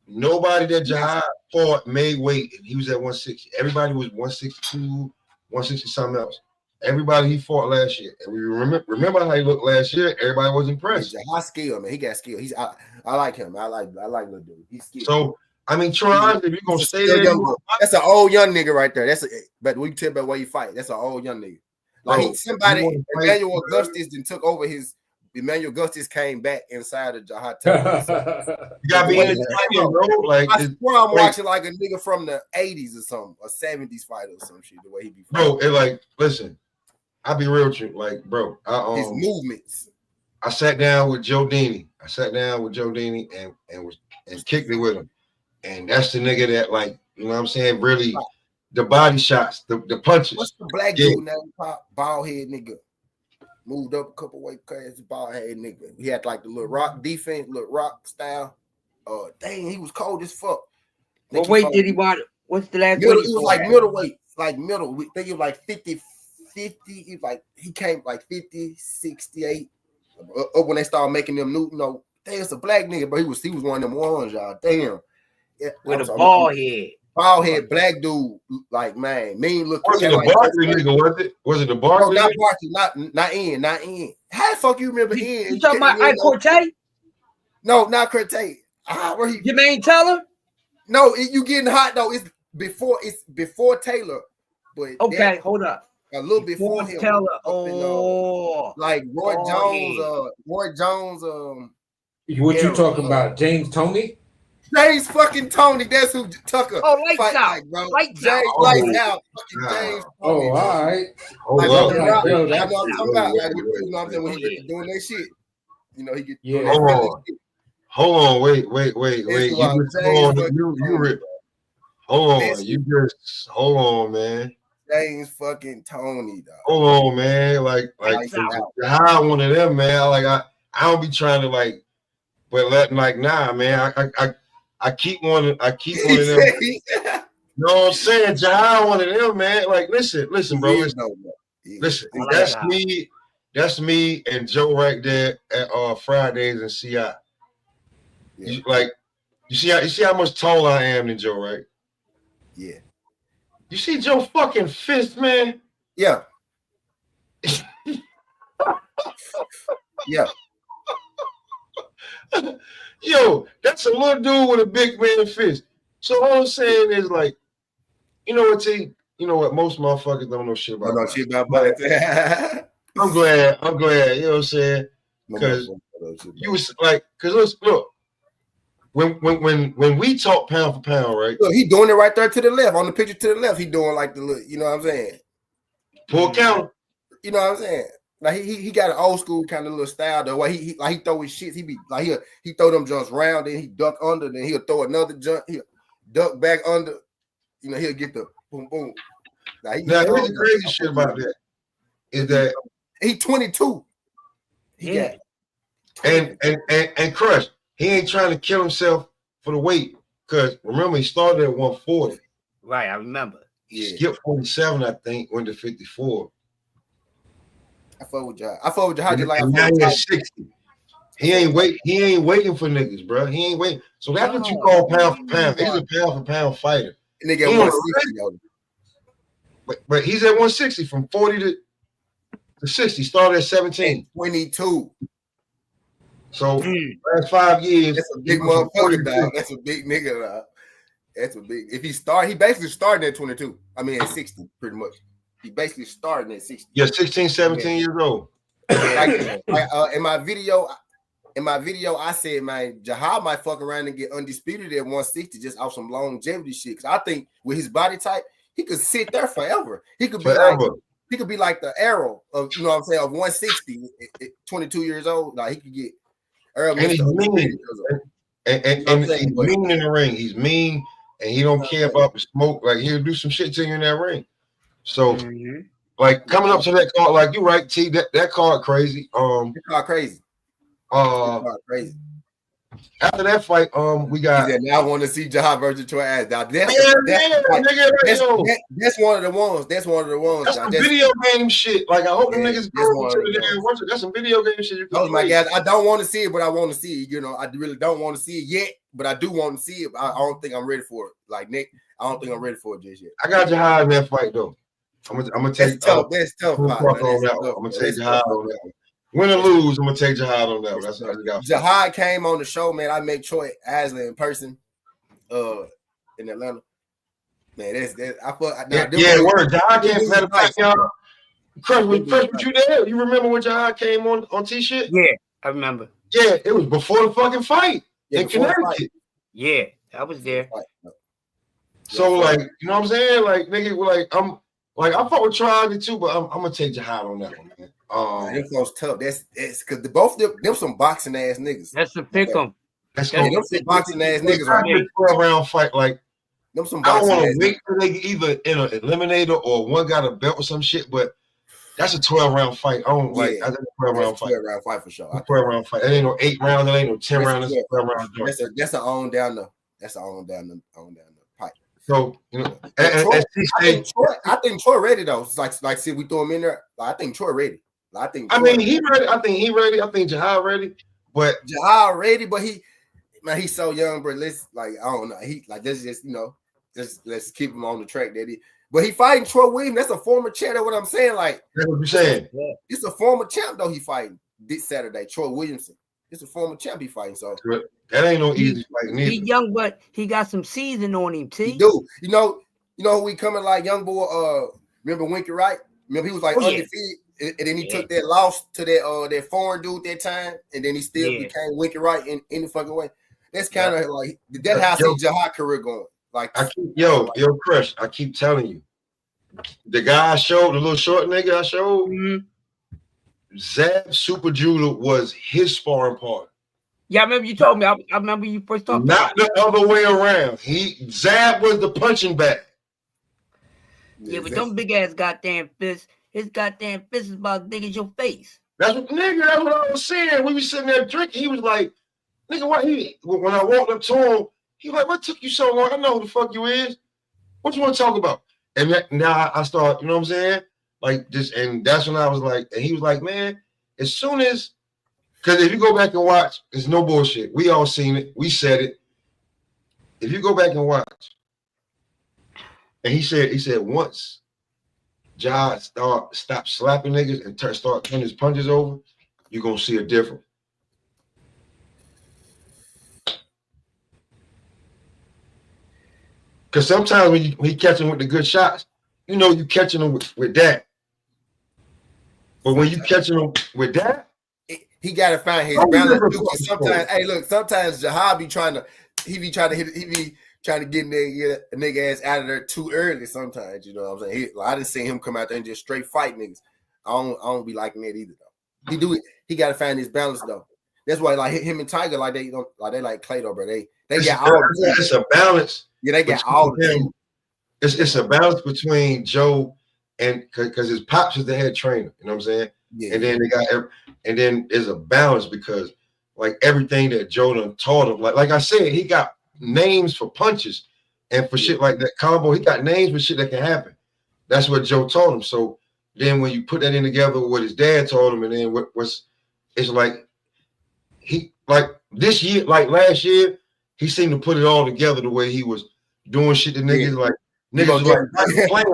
C: Nobody that Jahad fought made weight, and he was at 160. Everybody was 162, 160 something else. Everybody he fought last year, and we remember how he looked last year. Everybody was impressed.
J: Jahad skill, man. He got skill. I like him. I like little dude. He's skilled.
C: So I mean, Troy, if you're gonna stay there,
J: that's an old young nigga right there. But we can tell by where you fight. That's an old young nigga. Like Emmanuel Augustus then took over his. Emmanuel Augustus came back inside of Jahad Tucker.
C: You gotta be entertaining, bro. Like
J: I swear I'm watching like a nigga from the 80s or something, a 70s fighter or some shit. The way he be fighting.
C: Bro, listen, I'll be real with you. Like, bro,
J: his movements.
C: I sat down with Joe Dini. and kicked it with him. And that's the nigga that, like, you know what I'm saying, really the body shots, the punches.
J: What's the black dude now? Bald head nigga. Moved up a couple weight classes, bald head nigga. He had like the little rock defense, little rock style. Dang, he was cold as fuck.
M: What weight did he want? What's the last
J: weight? He was like middleweight, like middle. We think he was like 50. He came like 50, 68. Up when they started making them new, damn, it's a black nigga, but he was one of them ones, y'all. Damn. Yeah,
M: with a bald head.
J: Bald head, black dude, like, man, mean looking.
C: Was it the Barkley nigga? Was it the Barkley?
J: No, not Barkley, not Ian. How the fuck you remember Ian?
M: You talking about Ike Cortez?
J: No, not Cortez. Where he?
M: Jermaine Teller?
J: No, you getting hot though. It's before Taylor, but
M: okay, hold up.
J: A little before him.
M: Taylor.
J: Like Roy Jones. Roy Jones.
K: What you talking about? James Toney?
J: James fucking Toney. That's who Tucker.
M: Oh, lights out,
J: bro.
M: Lights
J: out. Fucking James.
K: Oh, all right.
J: Like, that's what I'm talking about. Like, you know what I'm saying? When he get doing that shit, he get.
C: Hold on, wait.
J: That's
C: You
J: why
C: just
J: James
C: hold on.
J: fucking
C: You
J: Tony,
C: re- hold on.
J: Listen.
C: You just hold on, man.
J: James fucking Tony, dog.
C: Hold on, man. Like how one of them, man. Like I don't be trying to like, but nah, man. I keep one of them. You know what I'm saying? Jahai one of them, man. Like listen, bro. Listen. That's me. That's me and Joe right there at Fridays in CI. Yeah. You see how much taller I am than Joe, right?
J: Yeah.
C: You see Joe fucking fist, man?
J: Yeah. Yeah.
C: Yo, that's a little dude with a big man fist. So all I'm saying is like, you know what, T? You know what? Most motherfuckers don't know shit about boxing. I'm glad. You know what I'm saying? Because you was like, because look, when we talk pound for pound, right?
J: Look, he doing it right there to the left on the picture to the left. He doing like the look, you know what I'm saying?
C: Pull counter.
J: You know what I'm saying? Like he got an old school kind of little style though. Where he throw his shits. He be like he throw them jumps round, then he duck under, then he'll throw another jump. He'll duck back under. You know, he'll get the boom boom.
C: Now here's the crazy shit about that is that
J: he 22. He got
C: 20. and Crush. He ain't trying to kill himself for the weight because remember he started at 140.
M: Right, I remember.
C: He skipped 47, I think, went to 54.
J: I fuck with y'all. I fuck with y'all.
C: Like now he at 60. He ain't waiting for niggas, bro. He ain't waiting. So that's what you call pound for pound. He's a pound for pound fighter.
J: Nigga at 160.
C: But he's at 160 from 40 to 60. Started at 17.
J: 22.
C: So last 5 years.
J: That's a big motherfucker, dog. That's a big nigga, dog. That's a big. If he basically started at 22. I mean at 60, pretty much. He basically started at 60.
C: Yeah, 16, 17 years old.
J: In my video, I said, man, Jahai might fuck around and get undisputed at 160 just off some longevity shit. Cause I think with his body type, he could sit there forever. He could be like the arrow of, you know what I'm saying, of 160 at 22 years old. Like he could get
C: and he's mean. And he's mean in the ring. He's mean and he don't care about the smoke. Like he'll do some shit to you in that ring. So like coming up to that card, like you right, T, that card crazy.
J: That card crazy.
C: Crazy. After that fight, we got.
J: Now I want to see Jahai versus Troy Adams. Now that's one of the ones. That's one of the ones.
C: That's some video game shit. Like I hope the niggas go to the damn watch it. That's some video game shit. You
J: can my guys, I don't want to see it, but I want to see it. You know, I really don't want to see it yet, but I do want to see it. I don't think I'm ready for it. Like Nick, I don't think I'm ready for it just yet.
C: I got Jahai in that fight though. I'm gonna take
J: tough. That's tough.
C: I'm gonna take Jahai on that one. Win or lose, I'm gonna take Jahai on that one. That's what I got.
J: Jahai came on the show, man. I met Troy Asley in person, in Atlanta. Man, that's I thought.
C: Word. Jahai came. Matter of fact, y'all. Crush, was you there? You remember when Jahai came on T-Shit?
M: Yeah, I remember.
C: Yeah, it was before the fucking fight in Connecticut.
M: Yeah, I was there.
C: So like, you know what I'm saying? Like, nigga, I fought with Troy too, but I'm gonna take Jahai on that one, man.
J: Them folks tough. That's because both them some boxing ass niggas.
M: That's a pick 'em.
J: Them some boxing ass niggas. Right?
C: 12-round fight, like
J: them some.
C: I don't want to wait till they either in an eliminator or one got a belt or some shit, but that's a 12-round fight. I don't like. That's a 12-round fight.
J: 12-round fight for sure.
C: 12-round fight. It ain't no 8 rounds. It ain't no 10 rounds. That's a 12-round fight.
J: That's an on down the. That's an on down the pipe.
C: So you know,
J: I think Troy ready though. It's like see, we throw him in there. I think Troy ready.
C: I mean, he ready. I think he ready. I think Jahai ready. But
J: Jahai ready, but he's so young, bro. Let's I don't know. Let's just let's keep him on the track that he. But he fighting Troy Williams. That's a former champ. That's what I'm saying. Like
C: that's what you're saying.
J: It's a former champ though. He fighting this Saturday. Troy Williamson. It's a former champ he fighting. So
C: that ain't no easy fight. Neither.
M: He young, but he got some season on him. T.
J: He do. You know who we coming like young boy. Remember Winky Wright? Remember he was like undefeated. And then he took that loss to that foreign dude that time, and then he still became Winky Wright in any fucking way. That's kind of like that's how I see Jahai career going. Like
C: yo, Crush, I keep telling you, the guy I showed, the little short nigga I showed, Zab Super Jeweler was his sparring partner.
M: Yeah, I remember you told me. I remember you first talked about
C: Not the other way around. Zab was the punching bag.
M: Yeah, but them big ass goddamn fists, his goddamn fist is about as big as your face.
C: That's what I was saying. We was sitting there drinking. He was like, nigga, when I walked up to him, he was like, what took you so long? I know who the fuck you is. What you want to talk about? And now I start, you know what I'm saying? Like this, and that's when I was like, and he was like, man, as soon as, because if you go back and watch, it's no bullshit. We all seen it. We said it. If you go back and watch, and he said once Ja stop slapping niggas and start turning his punches over, you're gonna see a difference. Because sometimes when you catch him with the good shots, you know you catching him with that. But when you catching him with that,
J: he gotta find his balance too. Sometimes, hey, look, sometimes Jahab be trying to get a nigga ass out of there too early. Sometimes, you know what I'm saying. I didn't see him come out there and just straight fight niggas. I don't be liking that either though. He do it. He gotta find his balance though. That's why like him and Tiger they like Clay though, bro. They got all.
C: It's a balance.
J: Yeah, they got all them.
C: It's a balance between Joe and because his pops is the head trainer. You know what I'm saying? Yeah. And then there's a balance because like everything that Joe done taught him, like I said, he got names for punches and for shit like that combo. He got names for shit that can happen. That's what Joe taught him. So then when you put that in together with what his dad taught him, and then it's like he like this year, like last year, he seemed to put it all together the way he was doing shit to niggas like niggas like playing,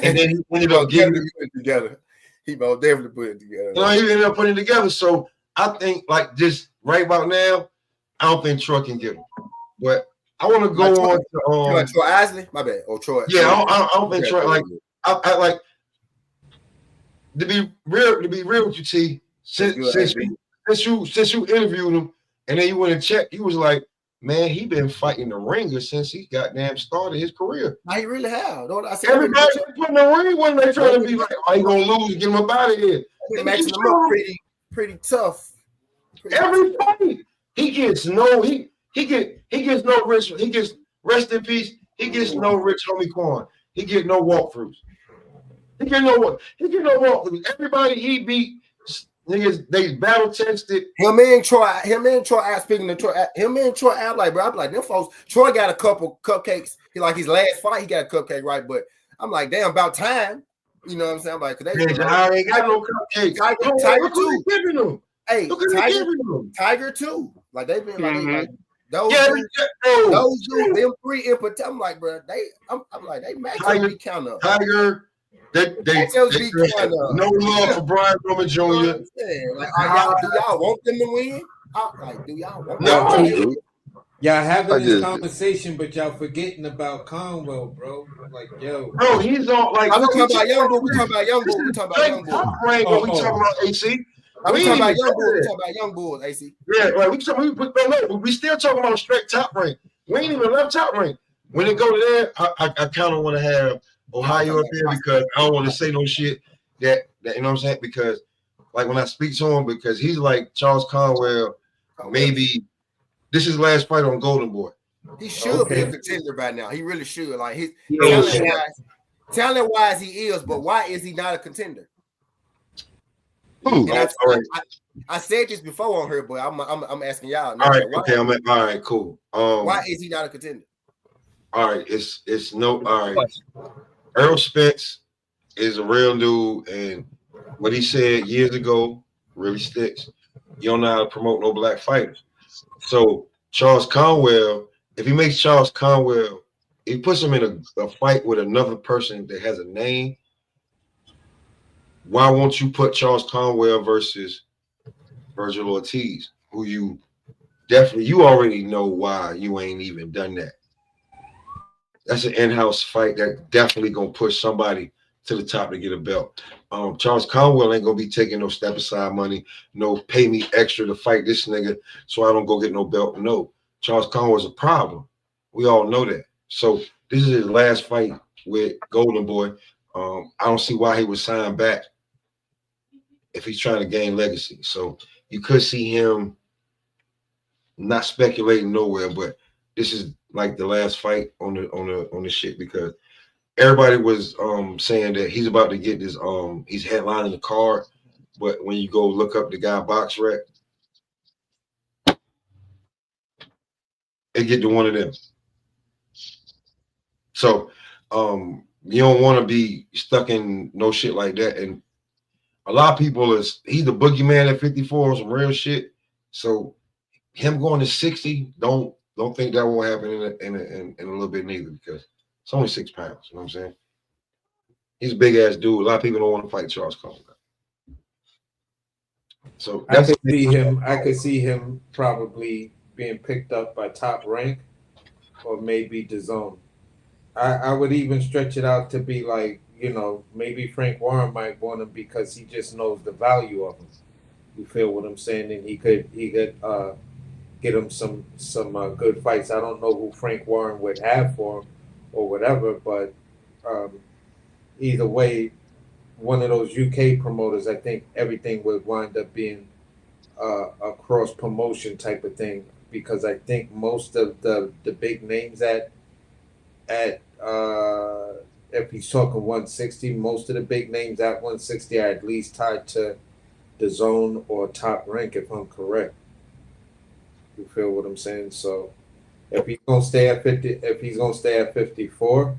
C: and then he ended up getting it
J: together. He will definitely put it together.
C: You know, he ended up putting it together. So I think like just right about now, I don't think Troy can get him. But I want to go on to
J: Troy Isley. My bad. Oh, Troy.
C: Yeah, I don't think Troy. Like I like to be real with you, T. Since you interviewed him and then you went and checked, he was like, man, he been fighting the ringer since he goddamn started his career.
J: I really have. I said
C: everybody put in the ring when they trying to be like, oh, he gonna lose, get him up out of here.
J: Matching him up pretty tough.
C: Every fight, he gets no rich. He gets rest in peace. He gets no rich homie Quan. He get no walkthroughs. He get no walkthroughs. Everybody he beat, niggas, they battle tested.
J: Him and Troy. Speaking of Troy, him and Troy out like, bro. I'm like, them folks. Troy got a couple cupcakes. He like his last fight, he got a cupcake, right? But I'm like, damn, about time. You know what I'm saying? I'm like,
C: I ain't got no cupcakes.
J: Tiger too.
C: Giving them.
J: Hey, Tiger too. Like they've been like those dudes, them three in particular. I'm like, bro, I'm like, they match up be count up.
C: Tiger. They no love for Brian Roman Jr.
J: Like, do y'all want them to win? Do y'all want them to win?
K: Y'all having this conversation, but y'all forgetting about Conwell, bro. Like, yo,
C: bro, he's on like.
J: I'm talking about young boy. We talking about young boy. We talking about young boy.
C: We talking about AC.
J: We talking about young boy. We talking about young boys, AC.
C: Yeah, right. We still talking about straight top rank. We ain't even left top rank. When it go to there, I kind of want to have Ohio up there because I don't want to say no shit that you know what I'm saying, because like when I speak to him, because he's like Charles Conwell, maybe this is his last fight on Golden Boy.
J: He should be a contender right now. He really should. Like his talent wise, he is, but why is he not a contender? I said this before on her, but I'm asking y'all.
C: All right, all right, cool.
J: Why is he not a contender?
C: All right, it's no. All right, Earl Spence is a real dude, and what he said years ago really sticks. You don't know how to promote no black fighters. So Charles Conwell, if he makes Charles Conwell, he puts him in a fight with another person that has a name. Why won't you put Charles Conwell versus Virgil Ortiz, who you already know why you ain't even done that. That's an in-house fight that definitely gonna push somebody to the top to get a belt. Charles Conwell ain't gonna be taking no step aside money, no pay me extra to fight this nigga so I don't go get no belt. No, Charles Conwell's a problem. We all know that. So this is his last fight with Golden Boy. I don't see why he would sign back if he's trying to gain legacy. So you could see him not speculating nowhere, but this is like the last fight on the shit because everybody was saying that he's about to get this he's headlining the card, but when you go look up the guy box rec, it get to one of them. So you don't want to be stuck in no shit like that. And a lot of people he's the boogeyman at 54 on some real shit. So him going to 60, don't think that won't happen in a little bit neither because it's only 6 pounds. You know what I'm saying? He's a big ass dude. A lot of people don't want to fight Charles Conwell. So
K: I could see him probably being picked up by Top Rank or maybe DAZN. I would even stretch it out to be like, you know, maybe Frank Warren might want him because he just knows the value of him. You feel what I'm saying? And he could get him some good fights. I don't know who Frank Warren would have for him or whatever, but either way, one of those UK promoters, I think everything would wind up being a cross promotion type of thing because I think most of the big names at if he's talking 160, most of the big names at 160 are at least tied to DAZN or Top Rank, if I'm correct. You feel what I'm saying? So if he's gonna stay at 50, if he's gonna stay at 54,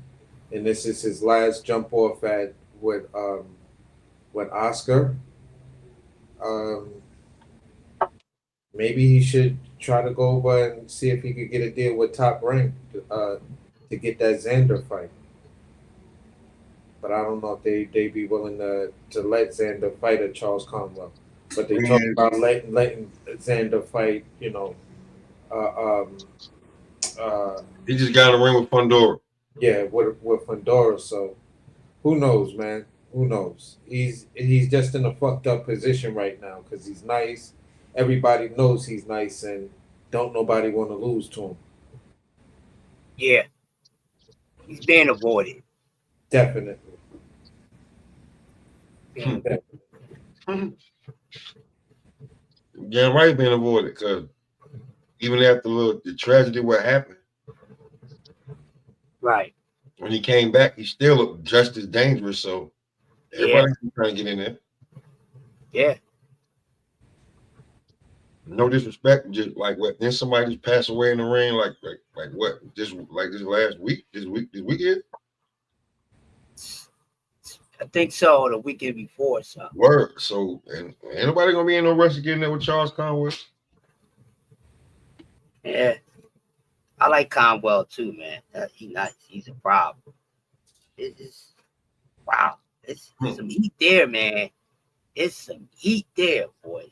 K: and this is his last jump off at with Oscar, maybe he should try to go over and see if he could get a deal with Top Rank to get that Xander fight. But I don't know if they be willing to let Xander fight at Charles Conwell. But they talk about letting Xander fight, you know.
C: He just got in the ring with Fundora.
K: Yeah, with Fundora. So who knows, man? Who knows? He's just in a fucked up position right now because he's nice. Everybody knows he's nice, and don't nobody want to lose to him.
M: Yeah, he's being avoided.
K: Definitely.
C: Yeah, right, being avoided because even after the tragedy, what happened,
M: right?
C: When he came back, he still looked just as dangerous. So everybody's trying to get in there.
M: Yeah.
C: No disrespect, just like what? Then somebody just passed away in the ring, like what? This last week, this weekend.
M: I think so. The weekend before, so.
C: Word. So, and ain't nobody gonna be in no rush to get in there with Charles Conwell.
M: Yeah, I like Conwell too, man. He's nice. He's a problem. It's wow. It's some heat there, man. It's some heat there, boy.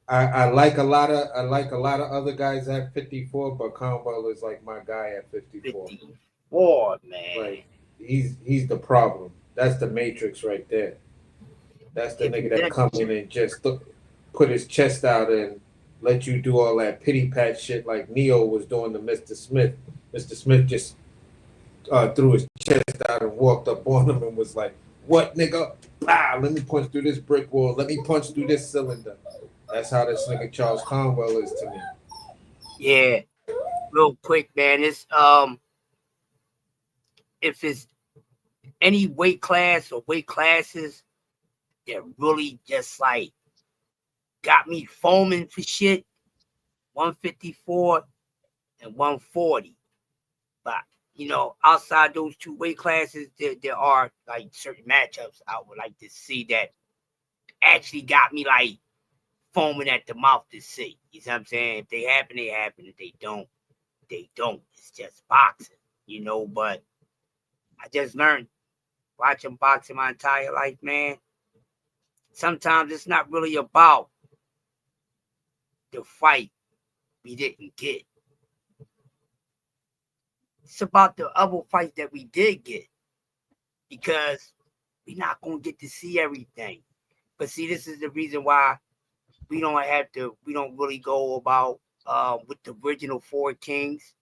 K: I like a lot of other guys at 54, but Conwell is like my guy at 54.
M: 54, man.
K: Like he's the problem. That's the Matrix right there. That's the nigga that come in and just put his chest out and let you do all that pity pat shit like Neo was doing to Mr. Smith. Mr. Smith just threw his chest out and walked up on him and was like, "What, nigga? Bah, let me punch through this brick wall. Let me punch through this cylinder." That's how this nigga Charles Conwell is to me.
M: Yeah. Real quick, man. It's if it's any weight class or weight classes that really just like got me foaming for shit, 154 and 140. But you know, outside those two weight classes, there are like certain matchups I would like to see that actually got me like foaming at the mouth to see. You know what I'm saying? If they happen, they happen. If they don't, they don't. It's just boxing, you know. But I just learned watching boxing my entire life, man. Sometimes it's not really about the fight we didn't get. It's about the other fights that we did get, because we're not going to get to see everything. But see, this is the reason why we don't really go about with the original Four Kings.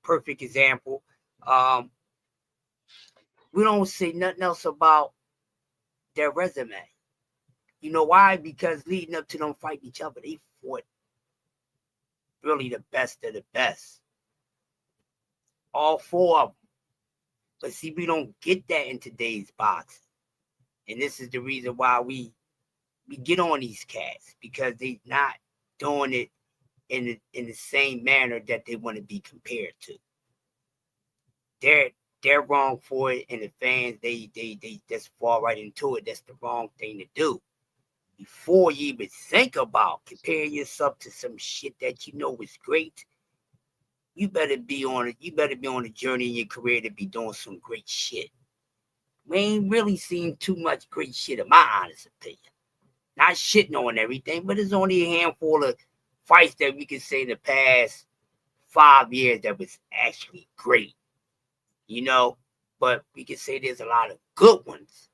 M: Perfect example. We don't say nothing else about their resume. You know why? Because leading up to them fighting each other, they fought really the best of the best. All 4 of them. But see, we don't get that in today's boxing. And this is the reason why we get on these cats, because they not doing it in the same manner that they want to be compared to. They're wrong for it, and the fans they just fall right into it. That's the wrong thing to do. Before you even think about comparing yourself to some shit that you know is great, you better be on it. You better be on a journey in your career to be doing some great shit. We ain't really seen too much great shit, in my honest opinion. Not shitting on everything, but there's only a handful of fights that we can say in the past 5 years that was actually great. You know, but we can say there's a lot of good ones.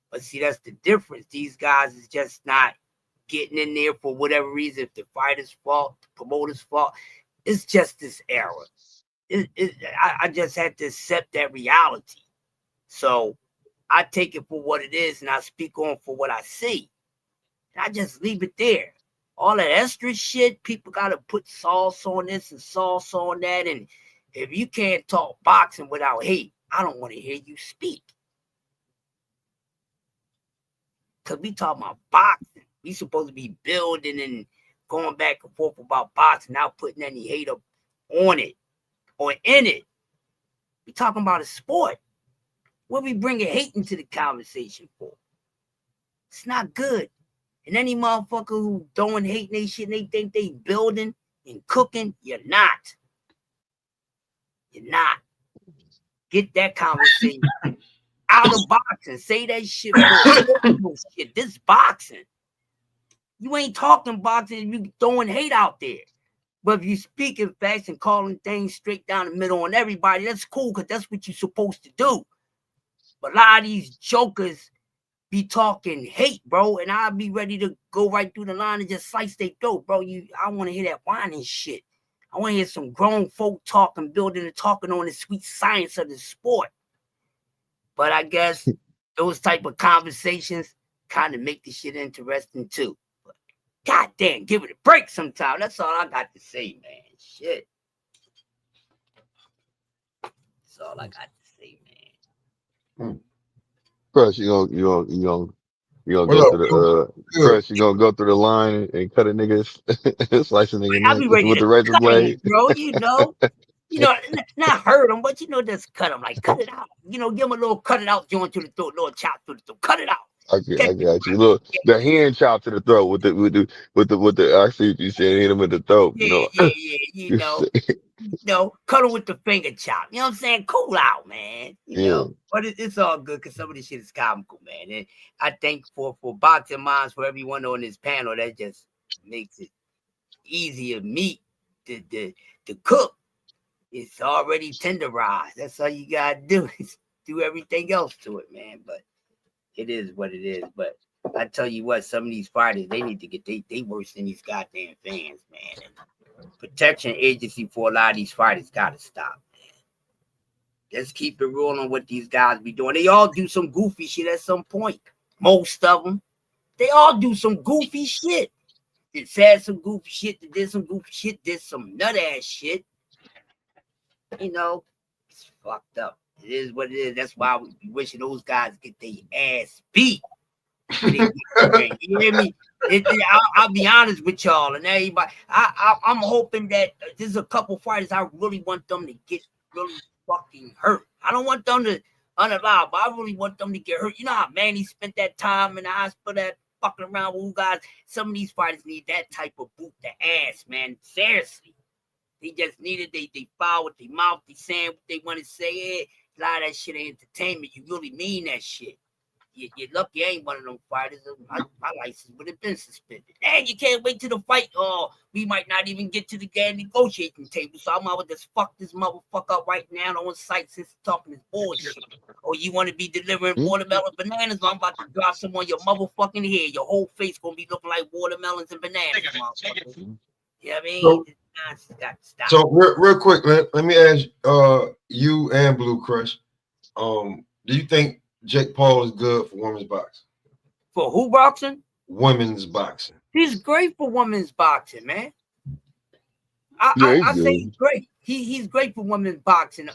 M: But see, that's the difference. These guys is just not getting in there for whatever reason. If the fighter's fault, the promoter's fault, it's just this era. I just had to accept that reality. So I take it for what it is, and I speak on for what I see. And I just leave it there. All that extra shit, people got to put sauce on this and sauce on that. And if you can't talk boxing without hate, I don't want to hear you speak. Because we talking about boxing. We supposed to be building and going back and forth about boxing, not putting any hate up on it or in it. We talking about a sport. What we bringing hate into the conversation for? It's not good. And any motherfucker who throwing hate in their shit and they think they building and cooking, you're not. You're not. Get that conversation out of boxing. Say that shit for shit. This boxing. You ain't talking boxing, you throwing hate out there. But if you speaking facts and calling things straight down the middle on everybody, that's cool, because that's what you're supposed to do. But a lot of these jokers be talking hate, bro, and I'll be ready to go right through the line and just slice their throat, bro. I want to hear that whining shit. I want to hear some grown folk talking, building and talking on the sweet science of the sport. But I guess those type of conversations kind of make the shit interesting too. But goddamn, give it a break sometime. That's all I got to say, man. Shit. That's all I got to say, man.
N: Crush, you gonna go through the Crush, you gonna go through the line and cut a nigga, slice a nigga
M: I'll be ready
N: with
M: to
N: the razor
M: cut
N: blade,
M: him, bro. Not hurt him, but just cut him. Like, cut it out. Give him a little cut it out joint to the throat, little chop to the throat. Cut it out.
N: I got you. Look, the hand chop to the throat with the I see what you said, hit him with the throat,
M: Yeah. Cut him with the finger chop. You know what I'm saying? Cool out, man. But it's all good, because some of this shit is comical, man. And I think for boxing minds, for everyone on this panel, that just makes it easier meat to cook. It's already tenderized. That's all you gotta do, is do everything else to it, man. But it is what it is. But I tell you what, some of these fighters, they need to get they worse than these goddamn fans, man. And protection agency for a lot of these fighters gotta stop, man. Let's keep it real on what these guys be doing. They all do some goofy shit at some point. Most of them. They all do some goofy shit. They said some goofy shit, they did some goofy shit, did some nut ass shit. It's fucked up. It is what it is. That's why we be wishing those guys get their ass beat. You hear me? I'll be honest with y'all and everybody. I'm hoping that there's a couple fighters I really want them to get really fucking hurt. I don't want them to unalive, but I really want them to get hurt. You know how Manny spent that time in the hospital, that fucking around with guys. Some of these fighters need that type of boot to ass, man. Seriously. They just needed, they foul with their mouth, they saying what they want to say. A lot of that shit ain't entertainment. You really mean that shit. You're lucky I ain't one of them fighters. My license would have been suspended. And you can't wait till the fight. Oh, we might not even get to the damn negotiating table. So I'm out to just fuck this motherfucker up right now on site since talking this bullshit. Or you want to be delivering watermelon bananas? I'm about to drop some on your motherfucking head. Your whole face gonna be looking like watermelons and bananas, motherfucker. You know what I mean?
C: So real quick, let me ask you and Blue Crush. Do you think Jake Paul is good for women's boxing?
M: For who boxing?
C: Women's boxing.
M: He's great for women's boxing, man.
N: Yeah,
M: I say he's great. He's great for women's boxing.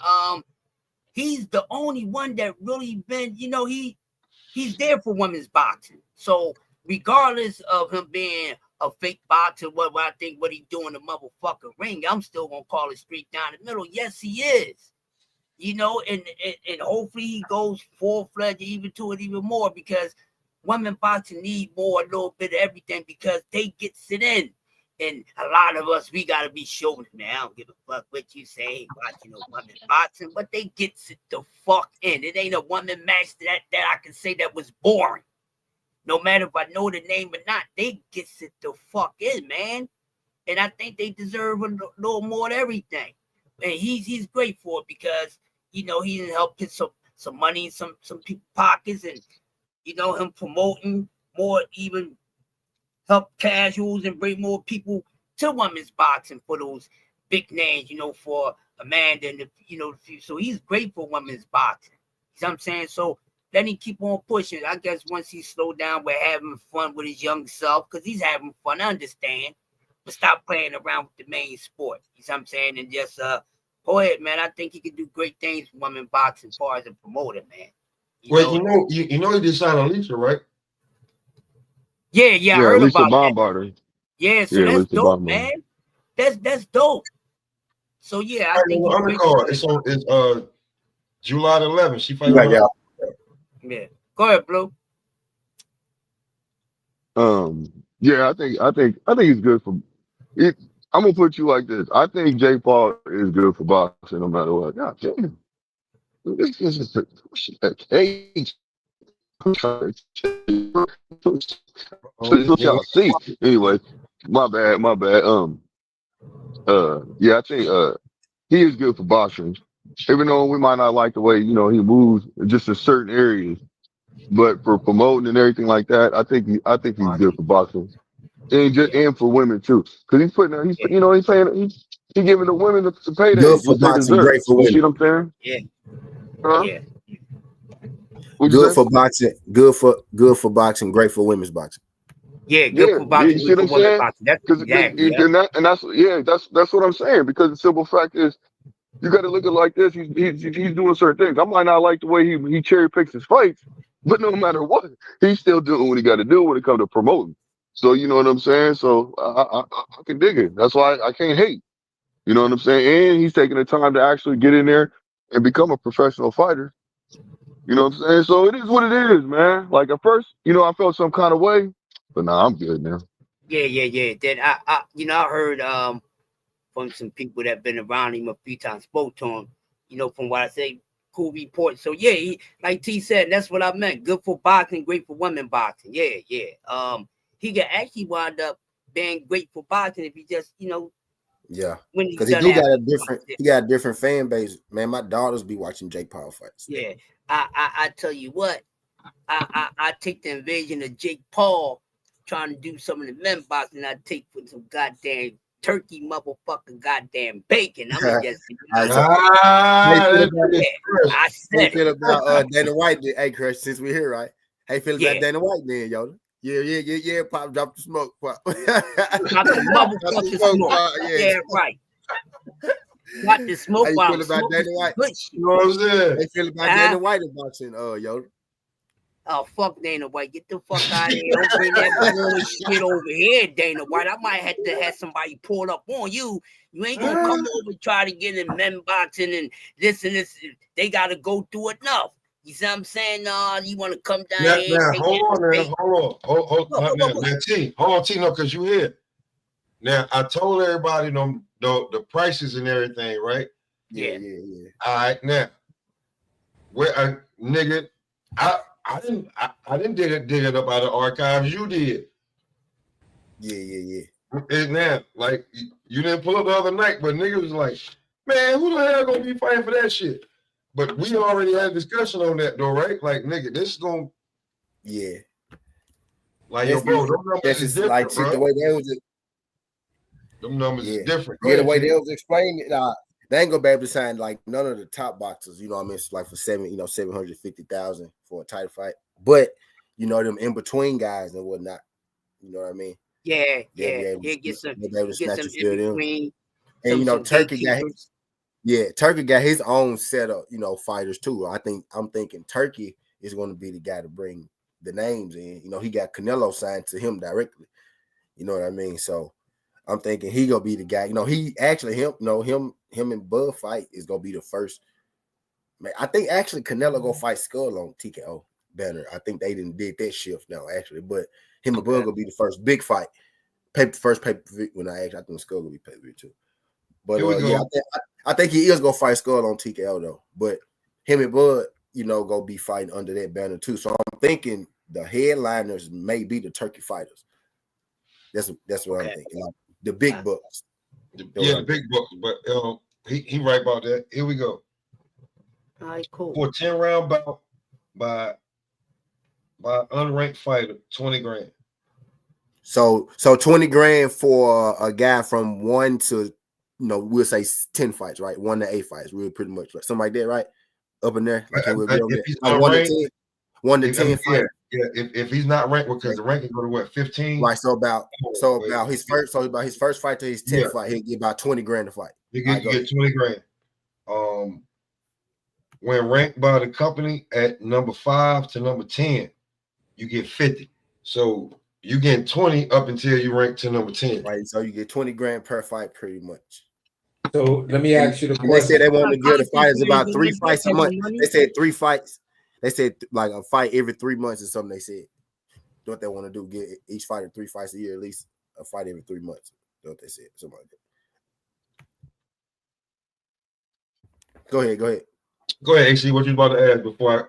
M: He's the only one that really been, he's there for women's boxing. So regardless of him being a fake boxer, what I think what he do in the motherfucking ring, I'm still gonna call it straight down the middle. Yes, he is. And hopefully he goes full-fledged even to it even more, because women boxing need more, a little bit of everything, because they get it in. And a lot of us, we gotta be showing, man, I don't give a fuck what you say, watching a women boxing, but they get it the fuck in. It ain't a woman match that I can say that was boring. No matter if I know the name or not, they get it the fuck in, man. And I think they deserve a little more of everything. And he's great for it, because he didn't help put some money in some people's pockets, and him promoting more, even help casuals and bring more people to women's boxing for those big names, for Amanda and so he's great for women's boxing. You know what I'm saying? So let him keep on pushing. I guess once he slowed down with having fun with his young self, because he's having fun, I understand. But stop playing around with the main sport. You know what I'm saying? And just go ahead, man. I think he can do great things for women boxing as far as a promoter, man.
C: You know he did sign Alicia, right?
M: Yeah, I heard
N: Lisa
M: about that.
N: Baumgartner.
M: Yeah, so that's
N: Lisa
M: dope,
N: Baumgartner.
M: man. That's dope. So yeah, I think he's great.
C: It's July 11th. She fighting.
M: Yeah. Go ahead, Blue.
N: Yeah, I think he's good for it. I'm gonna put you like this. I think Jake Paul is good for boxing no matter what. God damn. This is a cage. So y'all see. Anyway, my bad. Yeah, I think he is good for boxing. Even though we might not like the way, he moves just in certain areas. But for promoting and everything like that, I think he's good for boxing. And for women too. Because he's giving the women the payday
J: Good for
N: which they
J: boxing,
N: deserve.
J: great for
N: You see
J: women.
N: what I'm saying?
M: Yeah.
N: Huh?
M: Yeah.
N: What'd you
J: Good
N: say?
J: for boxing, good for boxing, great for women's boxing.
M: Yeah, good for boxing,
N: You see
M: good
N: what
M: for
N: I'm
M: women
N: saying?
M: boxing. That's
N: Because
M: exactly. Yeah.
N: that's what I'm saying. Because the simple fact is, you got to look at it like this. He's doing certain things. I might not like the way he cherry picks his fights, but no matter what, he's still doing what he got to do when it comes to promoting. So you know what I'm saying. So I can dig it. That's why I can't hate. You know what I'm saying? And he's taking the time to actually get in there and become a professional fighter. You know what I'm saying? So it is what it is, man. Like at first, I felt some kind of way, but now I'm good now.
M: Yeah. Then I heard from some people that been around him a few times, spoke to him, from what I say, cool report. So yeah, he, like T said, that's what I meant. Good for boxing, great for women boxing. Yeah. He could actually wind up being great for boxing if he just,
J: Yeah,
M: when he's
J: because he
M: done
J: do got
M: having
J: he got a different fan base. Man, my daughters be watching Jake Paul fights.
M: Yeah, I tell you what, I take the invasion of Jake Paul trying to do some of the men boxing. I take with some goddamn turkey motherfucking goddamn bacon. I'm gonna just
J: I
M: said
J: feel
M: it.
J: about Dana White. Hey, Chris, since we're here, right? How you feel about Dana White, then, Yoda? Yeah. Pop, drop the smoke. Pop.
M: Drop the motherfucking smoke. Yeah, right. Got the smoke.
J: How you feel about Dana White?
C: You know what I'm saying?
J: How you feel about Dana White in boxing, Yoda?
M: Oh, fuck Dana White. Get the fuck out of here. Don't bring that bullshit over here, Dana White. I might have to have somebody pull up on you. You ain't gonna come over and try to get in men boxing and this and this. They gotta go through enough. You see what I'm saying? You want to come down here?
C: Now, hold on. Now, T, hold on, T, no, because you here. Now, I told everybody the prices and everything, right?
J: Yeah.
C: All right, now, where nigga, I didn't dig it up out of the archives. You did.
J: Yeah.
C: And now, like, you didn't pull up the other night, but nigga was like, man, who the hell gonna be fighting for that shit? But we already had a discussion on that though, right? Like, nigga, this is gonna.
J: Yeah.
C: Like, yo, bro, them numbers is different,
J: like,
C: bro.
J: The way they was.
C: Them numbers is different.
J: The way they was explaining it, they ain't gonna be able to sign like none of the top boxers. You know what I mean? It's like for 750,000 for a title fight. But them in between guys and whatnot. You know what I mean?
M: Yeah.
J: Get some in between. And
M: some
J: Turkey got
M: gatekeepers.
J: Turkey got his own set of fighters too. I'm thinking Turkey is going to be the guy to bring the names in. He got Canelo signed to him directly. You know what I mean? So I'm thinking he gonna be the guy. He actually him and Bud fight is gonna be the first. Man, I think actually Canelo gonna fight Skull on TKO banner. I think they did that shift now actually, but him and Bud gonna be the first big fight. First pay-per-view when I think Skull gonna be pay-per-view too. But I think he is gonna fight Skull on TKO though. But him and Bud, gonna be fighting under that banner too. So I'm thinking the headliners may be the Turkey fighters. That's what I'm thinking. Like the big bucks.
C: The big bucks. But he right about that. Here we go.
M: All right, cool.
C: For a 10-round bout by unranked fighter, 20 grand.
J: So 20 grand for a guy from 1 to we'll say 10 fights, right? 1 to 8 fights, really pretty much like something like that, right? Up in there. Like we'll be over there. Like 1 to 10 fights.
C: Yeah, if he's not ranked, because the ranking go to what, 15?
J: Right. So about his first fight to his 10th fight, he'll get about 20 grand to fight.
C: He get 20 grand. When ranked by the company at number 5 to number 10, you get 50. So you get 20 up until you rank to number 10.
J: Right. So you get 20 grand per fight, pretty much.
K: So let me ask you the question.
J: They said they want to give the fighters about 3 fights a month. They said 3 fights. They said like a fight every 3 months or something. They said what they want to do, get each fighter 3 fights a year, at least a fight every 3 months. That's what they said, something like that. Go ahead.
C: Go ahead, AC. What you about to ask before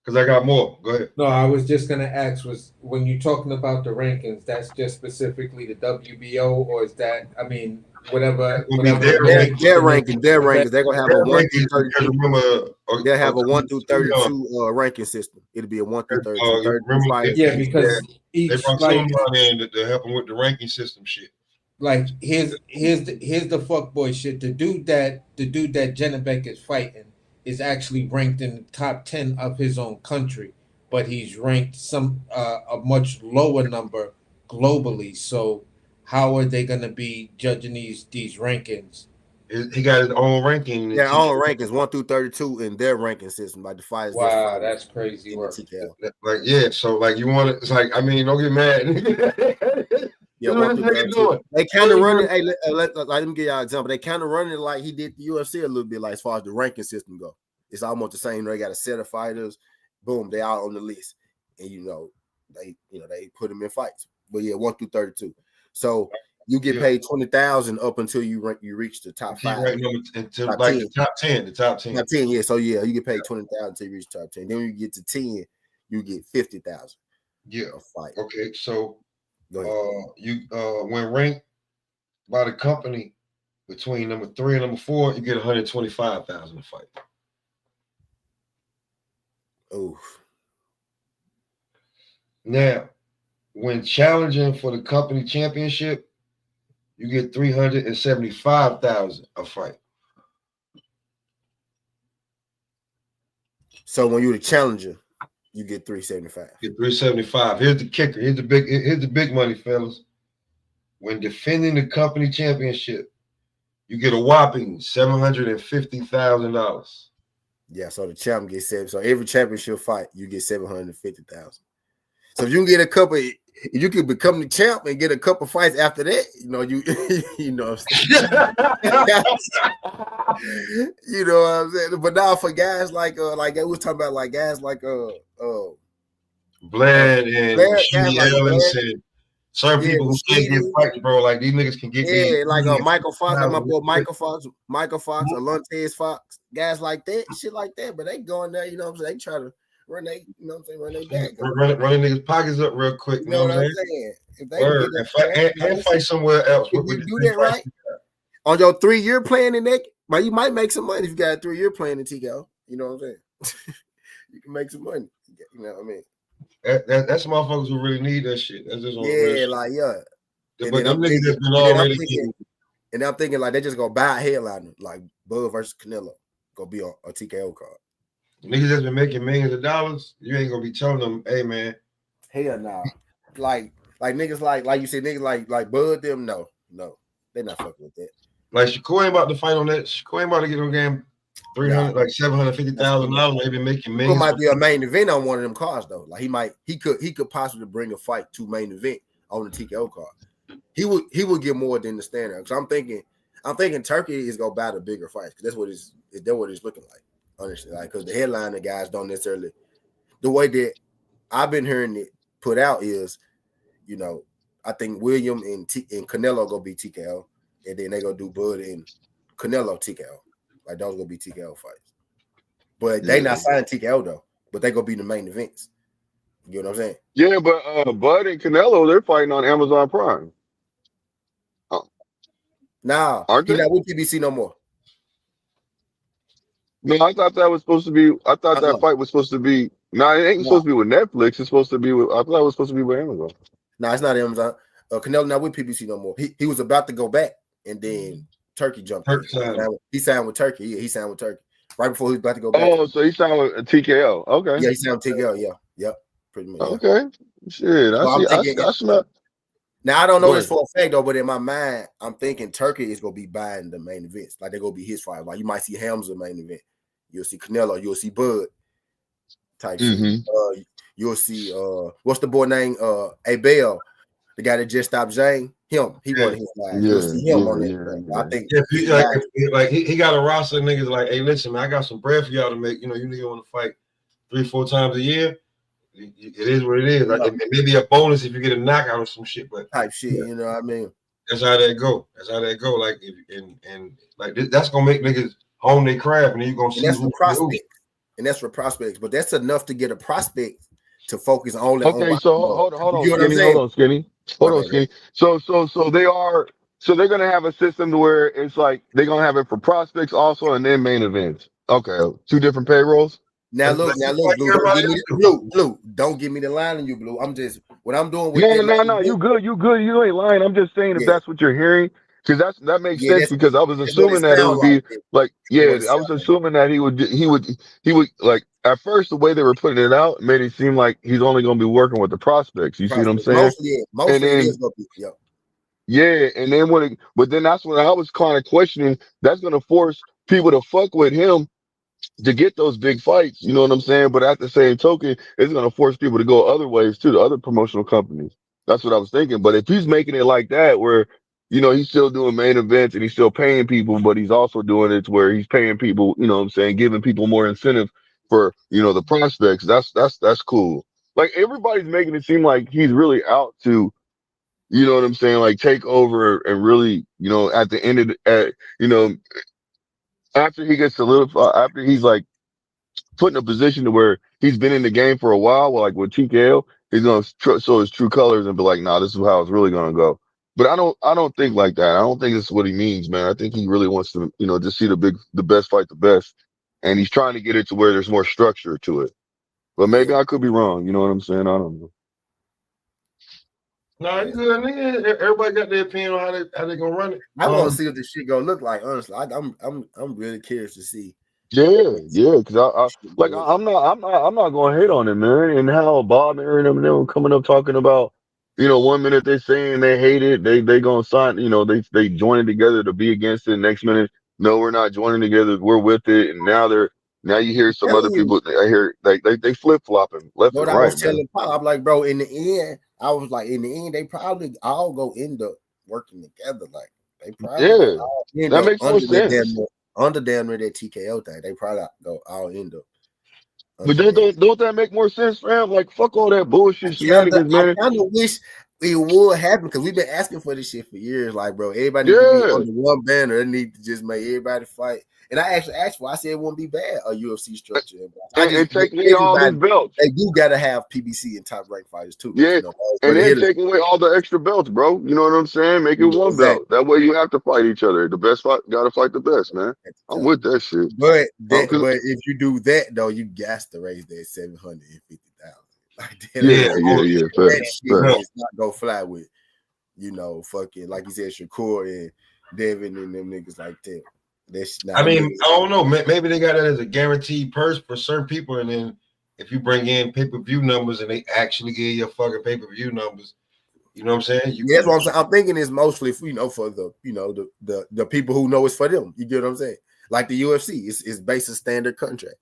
C: because I got more. Go ahead.
K: No, I was just gonna ask, was when you're talking about the rankings, that's just specifically the WBO, or is that, whatever
J: their rankings. They're gonna have a 1 through 32. They'll have a 1 through 32 ranking system. It'll be a 1 through 32.
K: Yeah, because each
C: they brought somebody in to help them with the ranking system shit.
K: Like here's the fuckboy shit. The dude that Janabek is fighting is actually ranked in the top 10 of his own country, but he's ranked a much lower number globally. So how are they going to be judging these rankings?
C: He got his own ranking.
J: Their own rankings, 1 through 32 in their ranking system. Like the fighters.
K: Wow, that's crazy work.
C: Like so like you want it. It's like don't get mad.
J: Yeah, 1 through 32. They kind of run it. Hey, let me give y'all an example. They kind of run it like he did the UFC a little bit, like as far as the ranking system go. It's almost the same. They got a set of fighters. Boom, they all on the list, and they put them in fights. But yeah, 1 through 32. So you get paid 20,000 up until you reach the top 5.
C: Until like 10. The top 10.
J: Top 10, yeah. So yeah, you get paid 20,000 until you reach top 10. Then when you get to 10, you get 50,000.
C: Yeah.
J: A fight.
C: Okay, so when ranked by the company between number 3 and number 4, you get 125,000 a fight.
J: Oof.
C: Now, when challenging for the company championship, you get 375,000 a fight.
J: So when you're the challenger, you get 375.
C: Get 375. Here's the kicker. Here's the big money, fellas. When defending the company championship, you get a whopping $750,000.
J: Yeah, so the champ gets 7. So every championship fight, you get 750,000. So if you can get if you can become the champ and get a couple fights after that, you know what I'm saying? You know what I'm saying? But now for guys like I was talking about, like guys like
C: Bled and Ellis and certain people who can't get fights, bro. Like these niggas can get
J: like Michael Fox, my boy Michael Fox, Alontaze Fox, guys like that, shit like that. But they going there, you know what I'm saying? They try to run they, run their bag.
C: Running niggas' pockets up real quick. You know what I'm saying?
J: If they
C: and fight somewhere else.
J: If you do that right on your 3-year plan in that, but you might make some money if you got a 3-year plan in TKO. You know what I'm saying? You can make some money. You know what I mean?
C: That's motherfuckers who really need that shit. That's just
J: But
C: them niggas that's been already
J: and I'm thinking like they just gonna buy a headliner like Bud versus Canelo, gonna be on a TKO card.
C: Niggas that's been making millions of dollars, you ain't gonna be telling them, hey man.
J: Hell nah. Like niggas like you said, niggas like Bud them, no, they're not fucking with that.
C: Like Shakur ain't about to fight on that. Shakur ain't about to get on game 300, like $750,000. Maybe making
J: It
C: millions.
J: might be a main event on one of them cards though. Like he could possibly bring a fight to main event on the TKO card. He would get more than the standard. Because I'm thinking Turkey is gonna battle bigger fights because that's what it's looking like. Honestly, like because the headliner guys don't necessarily the way that I've been hearing it put out is, you know, I think William and Canelo gonna be TKO, and then they gonna do Bud and Canelo TKO. Like those gonna be TKO fights. But they not signing TKO though. But they gonna be the main events. You know what I'm saying?
N: Yeah, but Bud and Canelo, they're fighting on Amazon Prime.
J: Nah,
N: Aren't
J: he
N: they?
J: not with PBC no more.
N: No, I thought that was supposed to be. I thought that fight was supposed to be. No, it ain't supposed to be with Netflix. It's supposed to be with. I thought it was supposed to be with Amazon.
J: No, it's not Amazon. Canelo not with PBC no more. He was about to go back, and then Turkey jumped in. He signed with Turkey. Yeah, he signed with Turkey right before he was about to go back.
N: Oh, so he signed with TKO. Okay.
J: Yeah, he signed with TKO. Yeah, yep, pretty much. Yeah.
N: Okay. Shit,
J: So
N: I smell.
J: Now I don't know this for a fact though, but in my mind, I'm thinking Turkey is gonna be buying the main events. Like they're gonna be his fight. Like you might see Hamza main event. You'll see Canelo. You'll see Bud type shit. You'll see what's the boy name? Abel, the guy that just stopped Zhang. Him. He one of his guys. You'll see him on that. I think
C: he got a roster of niggas like, hey, listen, man, I got some bread for y'all to make. You know, you niggas want to fight 3-4 times a year. It is what it is. Like, it may be a bonus if you get a knockout or some shit, but
J: type shit. You know what I mean?
C: That's how that go. Like, like that's gonna make niggas hone their craft, and then you gonna see
J: that's for prospects. And that's for prospects, but that's enough to get a prospect to focus only on.
N: Okay, so hold on, Skinny. So they're gonna have a system to where it's like they're gonna have it for prospects also, and then main events. Okay, 2 different payrolls.
J: Now look, Blue. Don't give me the line on you, Blue. I'm just what I'm doing with
N: No. You good. You ain't lying. I'm just saying if that's what you're hearing, because that makes sense. Because I was assuming that it would be like, I was assuming that he would like at first the way they were putting it out made it seem like he's only going to be working with the prospects. You see what I'm saying?
J: Mostly it is going to be.
N: Yeah, and then but then that's when I was kind of questioning. That's going to force people to fuck with him to get those big fights, you know what I'm saying? But at the same token, it's going to force people to go other ways too, to other promotional companies. That's what I was thinking. But if he's making it like that, where, you know, he's still doing main events and he's still paying people, but he's also doing it to where he's paying people, you know what I'm saying, giving people more incentive for, you know, the prospects. That's cool. Like everybody's making it seem like he's really out to, you know what I'm saying, like take over and really, you know, at the end of you know, after he gets solidified, after he's like put in a position to where he's been in the game for a while, like with TKO, he's gonna show his true colors and be like, "Nah, this is how it's really gonna go." But I don't think like that. I don't think this is what he means, man. I think he really wants to, you know, just see the best fight the best, and he's trying to get it to where there's more structure to it. But maybe I could be wrong. You know what I'm saying? I don't know.
C: No, it's good, nigga. Everybody got their opinion on how they gonna run it.
J: I want to see what this shit gonna look like. Honestly, I'm really curious to see.
N: Yeah, because I'm not gonna hate on it, man. And how Bob and them coming up talking about, you know, 1 minute they're saying they hate it, they gonna sign, you know, they joining together to be against it. Next minute, no, we're not joining together, we're with it. And now you hear some other people. I hear they flip flopping left and
J: I
N: right,
J: was telling Pop, I'm like, bro, in the end, they probably all go end up working together. Like they probably
N: that makes more sense.
J: Under damn near that TKO thing, they probably go all end up.
N: But don't that make more sense, fam? Like fuck all that bullshit shenanigans, man.
J: I kind of wish it would happen because we've been asking for this shit for years. Like, bro, everybody needs to be under one banner. They need to just make everybody fight. And I actually asked for. I said it wouldn't be bad a UFC structure.
N: And take away all these belts.
J: They do gotta have PBC and top ranked fighters too.
N: Yeah,
J: you know,
N: and then take away all the extra belts, bro. You know what I'm saying? Make it one belt. That way you have to fight each other. The best fight gotta fight the best, man. I'm with that shit.
J: But if you do that though, you got to raise that 750,000. Like that.
N: That
J: shit is not go fly with, you know, fucking like you said, Shakur and Devin and them niggas like that.
C: I mean, I don't know. Maybe they got that as a guaranteed purse for certain people, and then if you bring in pay-per-view numbers and they actually give you fucking pay-per-view numbers, You know what I'm saying?
J: Yeah, that's what I'm saying. I'm thinking it's mostly for the the people who know it's for them. You get what I'm saying? Like the UFC, it's based on standard contract.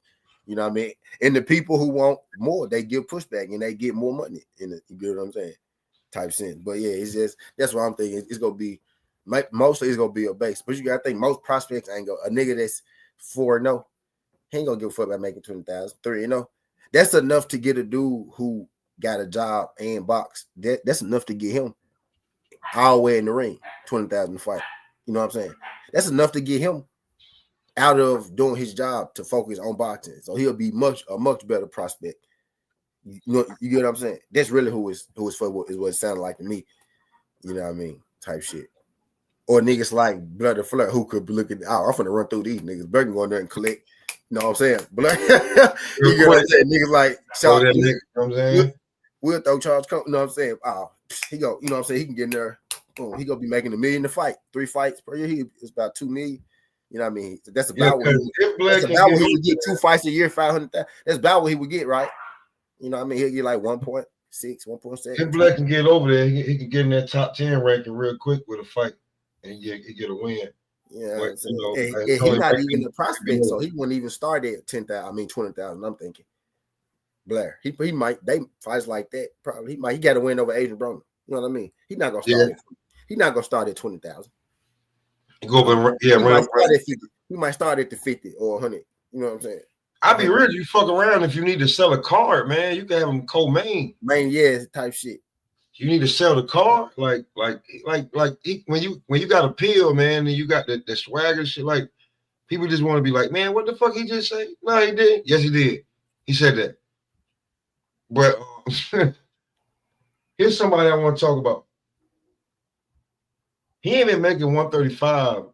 J: You know what I mean? And the people who want more, they give pushback and they get more money in it. You get what I'm saying? Type sense. But yeah, it's just that's what I'm thinking. It's gonna be mostly it's gonna be a base. But you gotta think most prospects ain't go a nigga that's 4-0, he ain't gonna give a fuck about making 20,000, 3-0. That's enough to get a dude who got a job and box. That's enough to get him all the way in the ring, 20,000 fight. You know what I'm saying? That's enough to get him out of doing his job to focus on boxing. So he'll be a much better prospect. You get what I'm saying? That's really who is for is what it sounded like to me. You know what I mean? Type shit. Or niggas like Blood and Flirt who could be looking. I'm finna run through these niggas. Blood can go in there and collect. You know what I'm saying? Blood. You get what I'm saying? Niggas like Charles.
C: That nigga, you know what I'm saying?
J: We'll throw Charles. You know what I'm saying? Oh, he go. You know what I'm saying? He can get in there. Boom. He gonna be making $1 million to fight. 3 fights per year. It's about $2 million. You know what I mean? That's about what he would get. 2 fights a year, 500,000. That's about what he would get, right? You know what I mean? He'll get like 1.6, 1.7.
C: If Black can get over there, he can get in that top 10 ranking real quick with a fight and get a win.
J: Yeah,
C: but,
J: he's not even a prospect, so he wouldn't even start at 10,000. I mean 20,000. I'm thinking Blair. He might they fights like that. Probably he got to win over Adrian Broner. You know what I mean? He's not gonna start. He's not gonna start at 20,000.
C: Go over, he
J: might start at the 50 or 100. You know what I'm saying?
C: I'll be real. You fuck around if you need to sell a card, man. You can have him co-main.
J: Type shit.
C: You need to sell the car, when you got a pill, man, and you got the swagger shit. Like people just want to be like, man, what the fuck he just say? No, he did. Yes, he did. He said that. But here's somebody I want to talk about. He ain't been making 135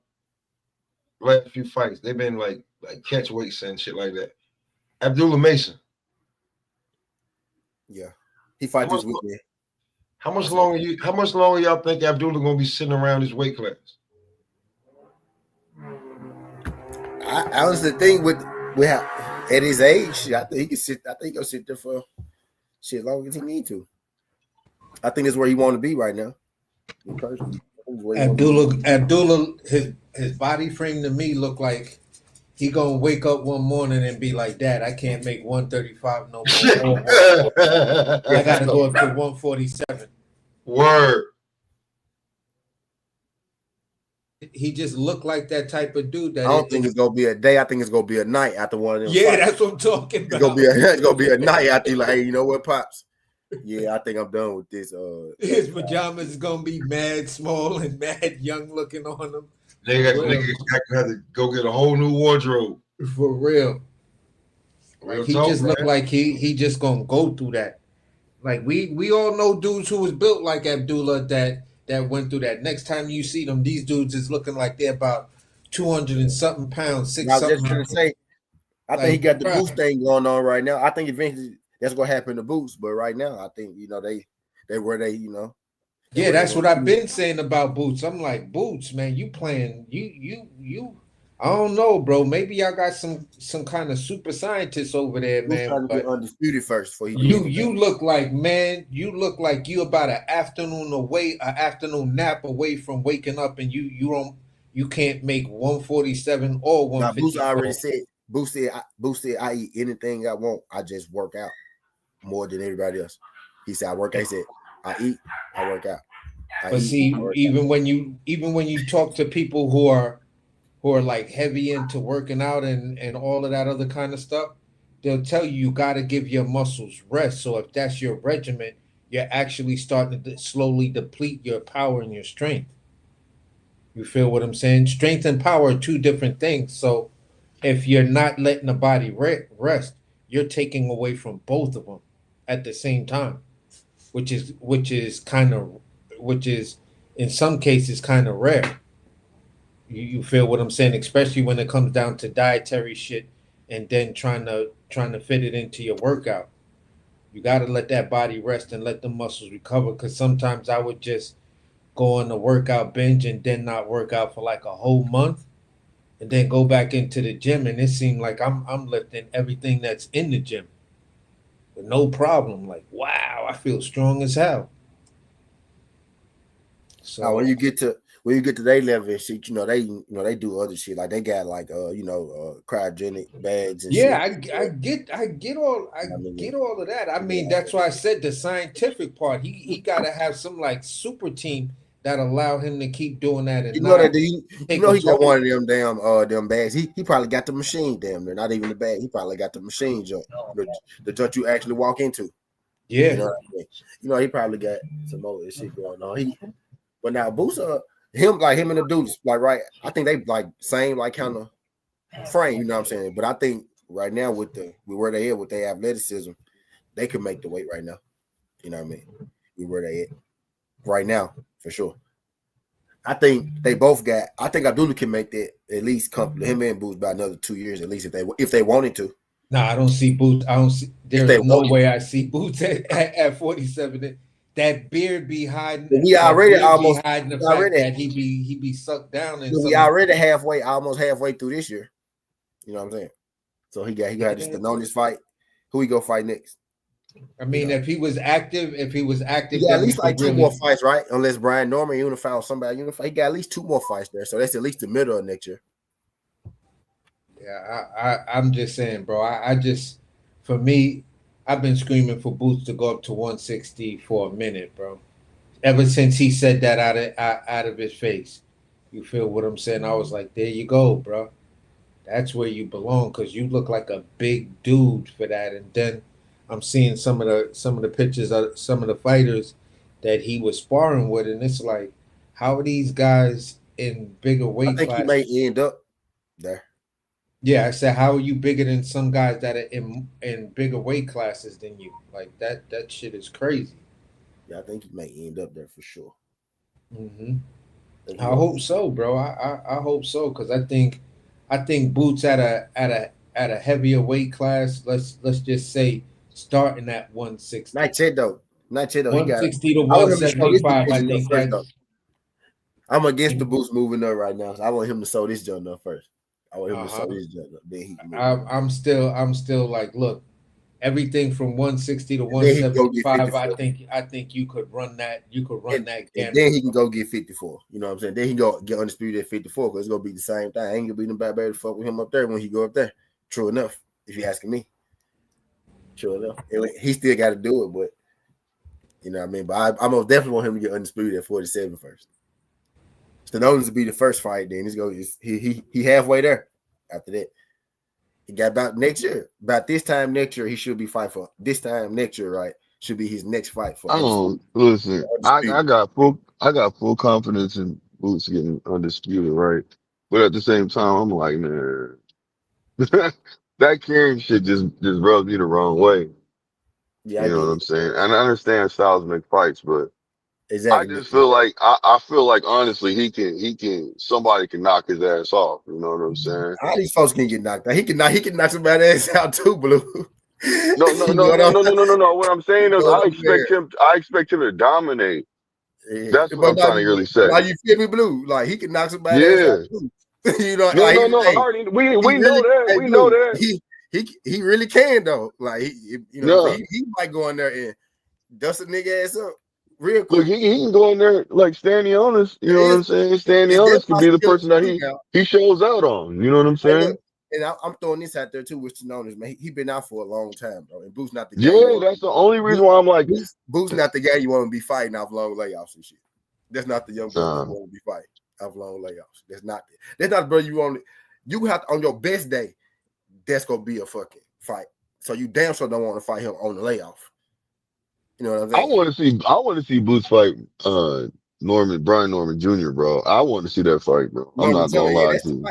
C: last few fights. They've been like catch weights and shit like that. Abdullah Mason.
J: Yeah, he fight this weekend.
C: How much longer y'all think Abdullah gonna be sitting around his weight class?
J: I honestly think with how at his age, I think he can sit. I think he'll sit there for shit as long as he need to. I think that's where he want to be right now.
K: Abdullah, his body frame to me look like he gonna wake up one morning and be like, "Dad, I can't make 135 no more. I gotta go up to 147."
C: Word.
K: He just looked like that type of dude. That
J: I don't think it's gonna be a day. I think it's gonna be a night after one of them.
K: Yeah, fights. That's what I'm talking about.
J: It's gonna be a night after you like, hey, you know what, Pops? Yeah, I think I'm done with this.
K: His pajamas is gonna be mad small and mad young looking on him.
C: Nigga have to go get a whole new wardrobe.
K: For real. Like he just looked like he just gonna go through that. Like we all know dudes who was built like Abdullah that went through that. Next time you see them, these dudes is looking like they're about 200 and something pounds,
J: I was just trying to say, I think he got the boost thing going on right now. I think eventually that's gonna happen to Boots, but right now I think they were they.
K: Yeah, that's what I've been saying about Boots. I'm like, Boots, man, you playing you. I don't know, bro. Maybe y'all got some kind of super scientists over there, man.
J: Trying to get undisputed first for
K: you look like, man. You look like you about an afternoon nap away from waking up, and you can't make 147 or 150.
J: Boots already said. Boots said I eat anything I want. I just work out more than everybody else. He said I work out. He said I eat, I work out.
K: Even when you talk to people who are like heavy into working out and all of that other kind of stuff, they'll tell you got to give your muscles rest. So if that's your regimen, you're actually starting to slowly deplete your power and your strength. You feel what I'm saying? Strength and power are two different things. So if you're not letting the body rest, you're taking away from both of them at the same time, which is in some cases kind of rare. You feel what I'm saying? Especially when it comes down to dietary shit and then trying to fit it into your workout. You got to let that body rest and let the muscles recover. Because sometimes I would just go on the workout binge and then not work out for like a whole month, and then go back into the gym, and it seemed like I'm lifting everything that's in the gym with no problem. Like, wow, I feel strong as hell. So
J: now when you get to their level and shit, they do other shit. Like they got like cryogenic bags and
K: yeah,
J: shit.
K: I get all of that. I mean, that's why I said the scientific part. He got to have some like super team that allow him to keep doing that and
J: You know
K: not
J: that he
K: take a
J: got
K: toll.
J: one of them bags. He probably got the machine damn near, not even the bag. He probably got the machine joint, the joint you actually walk into.
K: Yeah.
J: You know what I mean? He probably got some more of this shit going on. But now Boots him and the dudes, like right, I think they like same like kind of frame, you know what I'm saying? But I think right now with where they at with their athleticism, they could make the weight right now. You know what I mean? With where they at right now, for sure. I think they both got. I think Abdullah can make that at least comfortable. Him and Boots by another 2 years at least if they wanted to.
K: Nah, I don't see Boots. I don't see. There's no way I see Boots at 47. That beard be hiding.
J: We already almost
K: hiding the fact that he be sucked down. And
J: we already almost halfway through this year. You know what I'm saying? So he got this Stanionis fight. Who he go fight next?
K: I mean, if he was active,
J: he got at least like two more fights, right? Unless Brian Norman unified or somebody unified, he got at least 2 more fights there. So that's at least the middle of next year.
K: Yeah, I'm just saying, bro. I just, for me, I've been screaming for Boots to go up to 160 for a minute, bro. Ever since he said that out of his face, you feel what I'm saying? I was like, there you go, bro. That's where you belong, because you look like a big dude for that. And then I'm seeing some of the pictures of some of the fighters that he was sparring with, and it's like, how are these guys in bigger weight classes?
J: I think he may end up there.
K: Yeah, I said, how are you bigger than some guys that are in bigger weight classes than you? Like that shit is crazy.
J: Yeah, I think he may end up there for sure.
K: Mm-hmm. I hope so, bro. I hope so, because I think Boots at a heavier weight class. Let's just say starting at 160.
J: Not yet though.
K: 160 to 175. I think that.
J: I'm against the Boots moving up right now. So I want him to show this jump up first. I want him to show this jump up. Then he can move.
K: I'm still like, look, everything from 160 to 175. I think you could run that. You could run that gamut.
J: Then he can go get 54. You know what I'm saying? Then he can go get undisputed at 54 because it's gonna be the same thing. I ain't gonna be nobody to fuck with him up there when he go up there. True enough, if you're asking me. True enough. He still got to do it, but you know what I mean. But I'm gonna definitely want him to get undisputed at 47 first. Stanionis will be the first fight. Then he halfway there. After that, he got about next year. About this time next year, he should be fighting for. This time next year, right? Should be his next fight for.
N: Listen. I got full confidence in Boots getting undisputed, right? But at the same time, I'm like, man, that carrying shit just rubs me the wrong way.
J: Yeah,
N: you know what I'm saying? And I understand styles make fights, but
J: exactly.
N: I just feel like I feel like honestly somebody can knock his ass off. You know what I'm saying?
J: All these folks can get knocked out. He can knock somebody's ass out too, Blue.
N: No. What I'm saying is I expect him to dominate.
J: Yeah.
N: That's what I'm trying to really say.
J: Why you feel me, Blue? Like he can knock somebody's ass out too. You know,
N: no. We know that.
J: Hey,
N: we
J: Blue,
N: know that.
J: He really can though. Like he might go in there and dust a nigga ass up real quick.
N: Look, he can go in there like Stanionis. You know what I'm saying? Stanionis could be the person that he shows out on. You know what I'm saying?
J: Hey, look, and I'm throwing this out there too with Stanionis, man. He been out for a long time, bro. And Boots not the guy.
N: Yeah, that's the only reason why I'm like
J: Boots not the guy you want to be fighting off long layoffs and shit. That's not the young brother you want to be fighting off long layoffs. That's not the brother you want. You have to, on your best day, that's gonna be a fucking fight. So you damn sure don't want to fight him on the layoff. You know what I'm saying?
N: I want to see Boots fight Brian Norman Jr., bro. I want to see that fight, bro. I'm not gonna lie to you.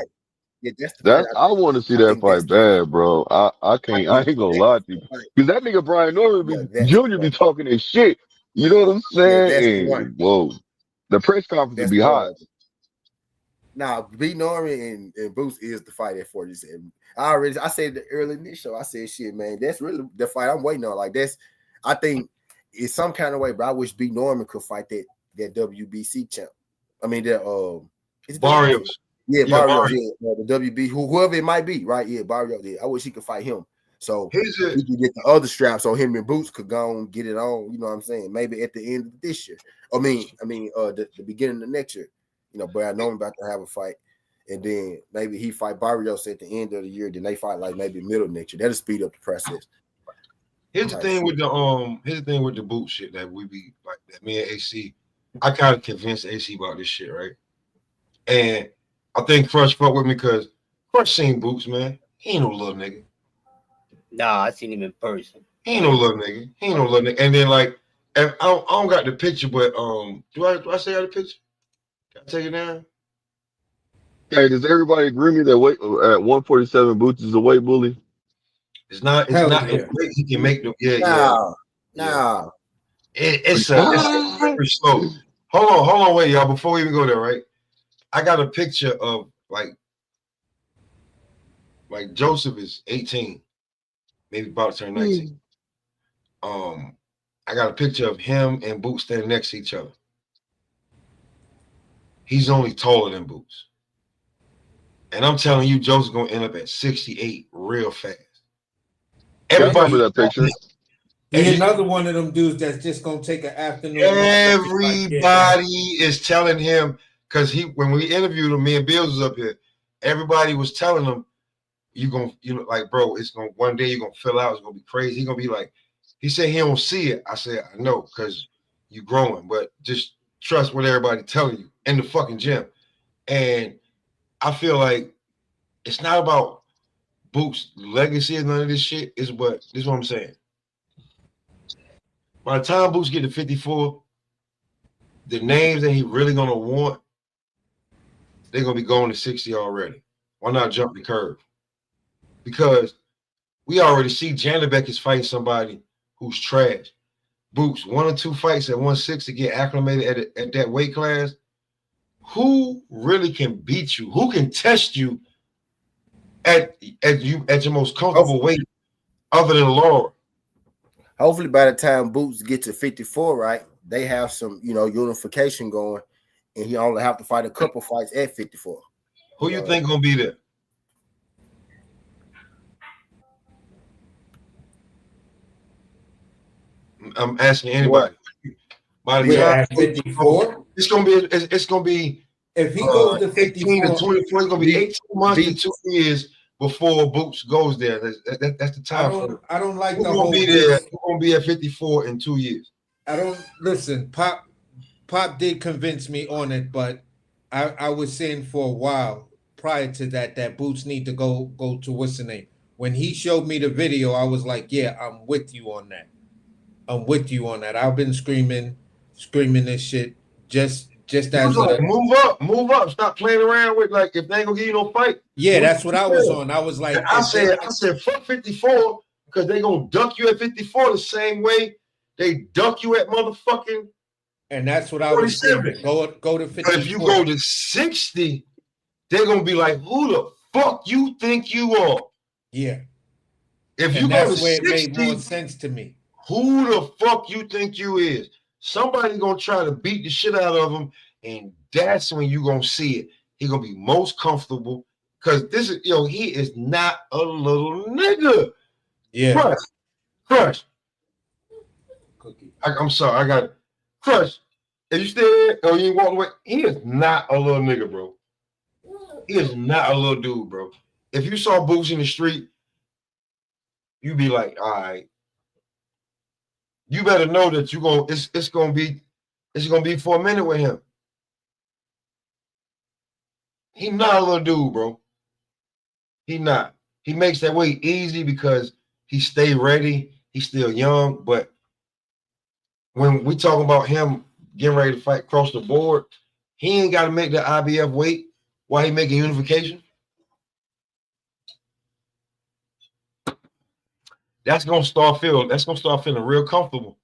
J: Yeah, that's the fight.
N: I want to see that fight bad, bro. I ain't gonna lie to you. Because that nigga Brian Norman Jr. be talking his shit. You know what I'm saying? And, whoa. The press conference would be hot.
J: Now, B Norman and Boots is the fight at 47. I said early in this show, I said, shit, man, that's really the fight I'm waiting on. Like, I think it's some kind of way, but I wish B Norman could fight that WBC champ. I mean,
C: Barrios.
J: Yeah, Barrios. Yeah, the WB, whoever it might be, right? Yeah, Barrios. Yeah, I wish he could fight him So
C: Here's
J: he
C: it.
J: can get the other strap so him and Boots could go and get it on. You know what I'm saying? Maybe at the end of this year. The beginning of next year. You know, but I know I'm about to have a fight. And then maybe he fight Barrios at the end of the year. Then they fight like maybe middle of next year. That'll speed up the process.
C: Here's the thing with the boot shit that we be like that. Me and AC, I kind of convinced AC about this shit, right? And I think Crush fucked with me because Crush seen Boots, man. He ain't no little nigga.
M: Nah, I seen him in person.
C: He ain't no little nigga. He ain't no little nigga. And then like, I don't got the picture, but do I say I have the picture? Can I take it down?
N: Hey, does everybody agree with me that weight at 147 Boots is a weight bully?
C: It's not. It's
K: Hell
C: not.
K: yeah.
C: He can make them. Yeah,
J: Nah.
C: It's very slow. Hold on, wait, y'all. Before we even go there, right? I got a picture of like Joseph is 18, maybe about to turn 19. I got a picture of him and Boots standing next to each other. He's only taller than Boots. And I'm telling you, Joseph's gonna end up at 68 real fast.
N: Everybody remember that picture.
K: He's another one of them dudes that's just gonna take an afternoon.
C: Everybody is telling him, because when we interviewed him, me and Bills was up here. Everybody was telling him, like, bro, it's gonna one day you're gonna fill out. It's gonna be crazy. He's gonna be like, he said he don't see it. I said, I know, because you're growing, but just trust what everybody telling you in the fucking gym. And I feel like it's not about Boots' legacy and none of this shit. This is what I'm saying. By the time Boots get to 54, the names that he really gonna want, they're gonna be going to 60 already. Why not jump the curve? Because we already see Janabek is fighting somebody who's trash. Boots, 1 or 2 fights at 160 to get acclimated at that weight class. Who really can beat you? Who can test you at your most comfortable weight other than Laura?
J: Hopefully by the time Boots get to 54, right, they have some, unification going, and he only have to fight a couple fights at 54.
C: Who you think gonna be there? I'm asking anybody. By the time
K: at 54,
C: it's gonna be
K: if he goes to 54
C: 18 to 24, it's gonna be 18 months to 2 years before Boots goes there. That's the time.
K: I don't like
C: Who's
K: the
C: gonna
K: whole.
C: be there? Who's gonna be at 54 in 2 years?
K: I don't listen. Pop did convince me on it, but I was saying for a while prior to that Boots need to go to what's the name. When he showed me the video, I was like, yeah, I'm with you on that. I'm with you on that. I've been screaming this shit just as
C: move up. Stop playing around with like if they ain't gonna give you no fight.
K: Yeah, that's what I was on. I was like,
C: I said fuck 54 because they gonna duck you at 54 the same way they duck you at motherfucking.
K: And that's what I was saying. Go to 54.
C: But if you go to 60, they're gonna be like, who the fuck you think you are?
K: Yeah.
C: If you go to 60,
K: it made more sense to me.
C: Who the fuck you think you is? Somebody gonna try to beat the shit out of him, and that's when you gonna see it. He gonna be most comfortable because this is he is not a little nigga.
K: Yeah.
C: Crush. I'm sorry, I got it. Crush. Are you still there? Oh, you ain't walking away? He is not a little nigga, bro. He is not a little dude, bro. If you saw Boots in the street, you'd be like, all right. You better know that it's gonna be for a minute with him. He not a little dude, bro. He not. He makes that weight easy because he stay ready. He's still young, but when we talking about him getting ready to fight across the board, he ain't got to make the IBF weight while he making unification. That's gonna start feeling real comfortable.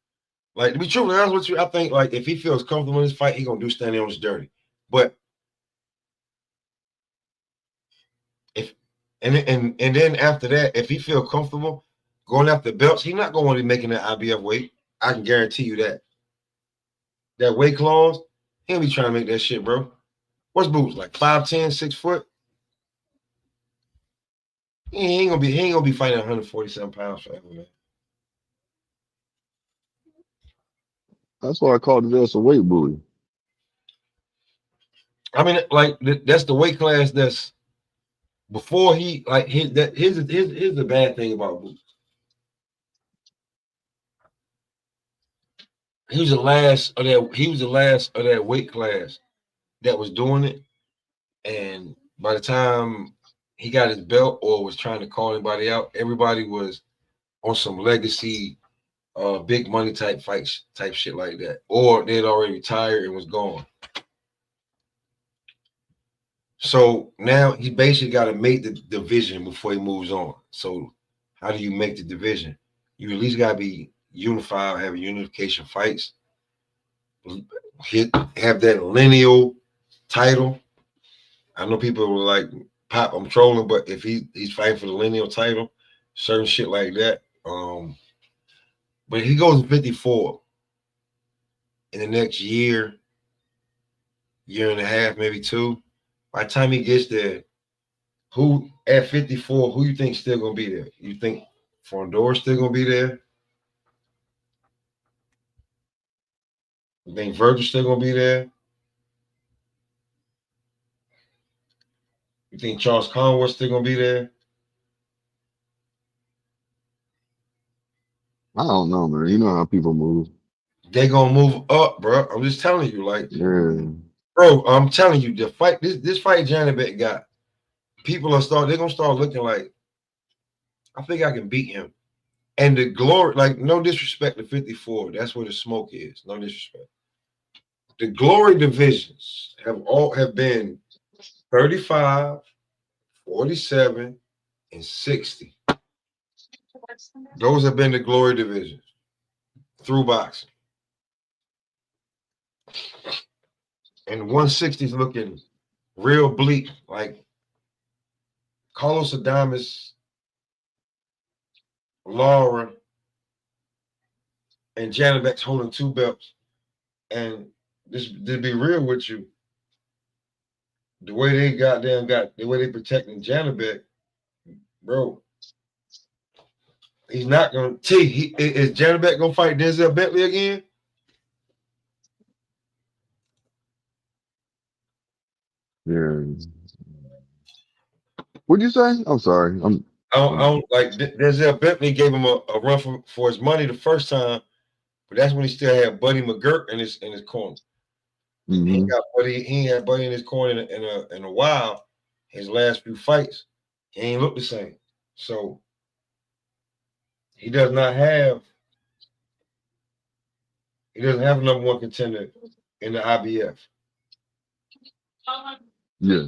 C: Like, to be truthfully honest with you, I think like if he feels comfortable in this fight, he gonna do Stanionis dirty. But and then after that, if he feel comfortable going after belts, he's not gonna want to be making that IBF weight. I can guarantee you that. That weight clause, he'll be trying to make that shit, bro. What's Boots like 5'10", 6 foot? He ain't gonna be fighting 147 pounds forever, man.
N: That's why I called his ass a weight bully.
C: I mean, like that's the weight class that's before he like here's the bad thing about Boots. He was the last of that weight class that was doing it. And by the time he got his belt or was trying to call anybody out, everybody was on some legacy big money type fights type shit like that. Or they'd already retired and was gone. So now he basically got to make the division before he moves on. So how do you make the division? You at least got to be unified, have unification fights, have that lineal title. I know people were like, "Pop, I'm trolling," but if he's fighting for the lineal title, certain shit like that. But he goes 54 in the next year and a half, maybe two. By the time he gets there, who at 54, who you think still gonna be there? You think Fondor's still gonna be there? You think Virgil's still gonna be there? You think Charles Conway's still gonna be there?
N: I don't know, man. You know how people move.
C: They gonna move up, bro. I'm just telling you, like,
N: Yeah.
C: bro. I'm telling you, the fight, this fight, Janibek got people they're gonna start looking like, I think I can beat him. And the glory, like, no disrespect to 54, that's where the smoke is. No disrespect. The glory divisions have been 35, 47, and 60. Those have been the glory divisions through boxing. And 160 is looking real bleak. Like Carlos Adames, Laura, and Janibek's holding two belts. And this to be real with you, the way they the way they protecting Janibek, bro. He's not gonna is Janibek gonna fight Denzel Bentley again?
N: Yeah. What'd you say? I'm sorry.
C: I don't like Denzel Bentley gave him a run for his money the first time, but that's when he still had Buddy McGirt in his corner.
N: Mm-hmm.
C: He ain't had Buddy in his corner in a while. His last few fights, he ain't looked the same. So he doesn't have a number one contender in the IBF.
N: Yeah.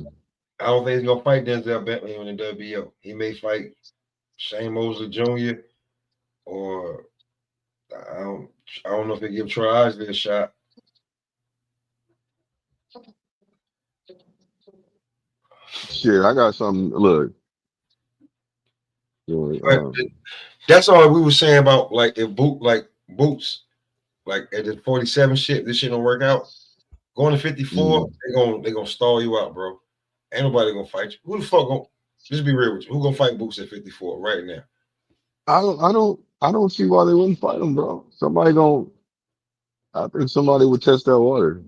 C: I don't think he's gonna fight Denzel Bentley in the WBO. He may fight Shane Mosley Jr. or I don't know if they give Troy Isley a shot.
N: Shit, I got something. Look.
C: That's all we were saying about like if Boots, like at the 47 shit, this shit don't work out. Going to 54, they gonna stall you out, bro. Ain't nobody gonna fight you. Who the fuck gonna just be real with you? Who gonna fight Boots at 54 right now?
N: I don't see why they wouldn't fight him, bro. I think somebody would test that water.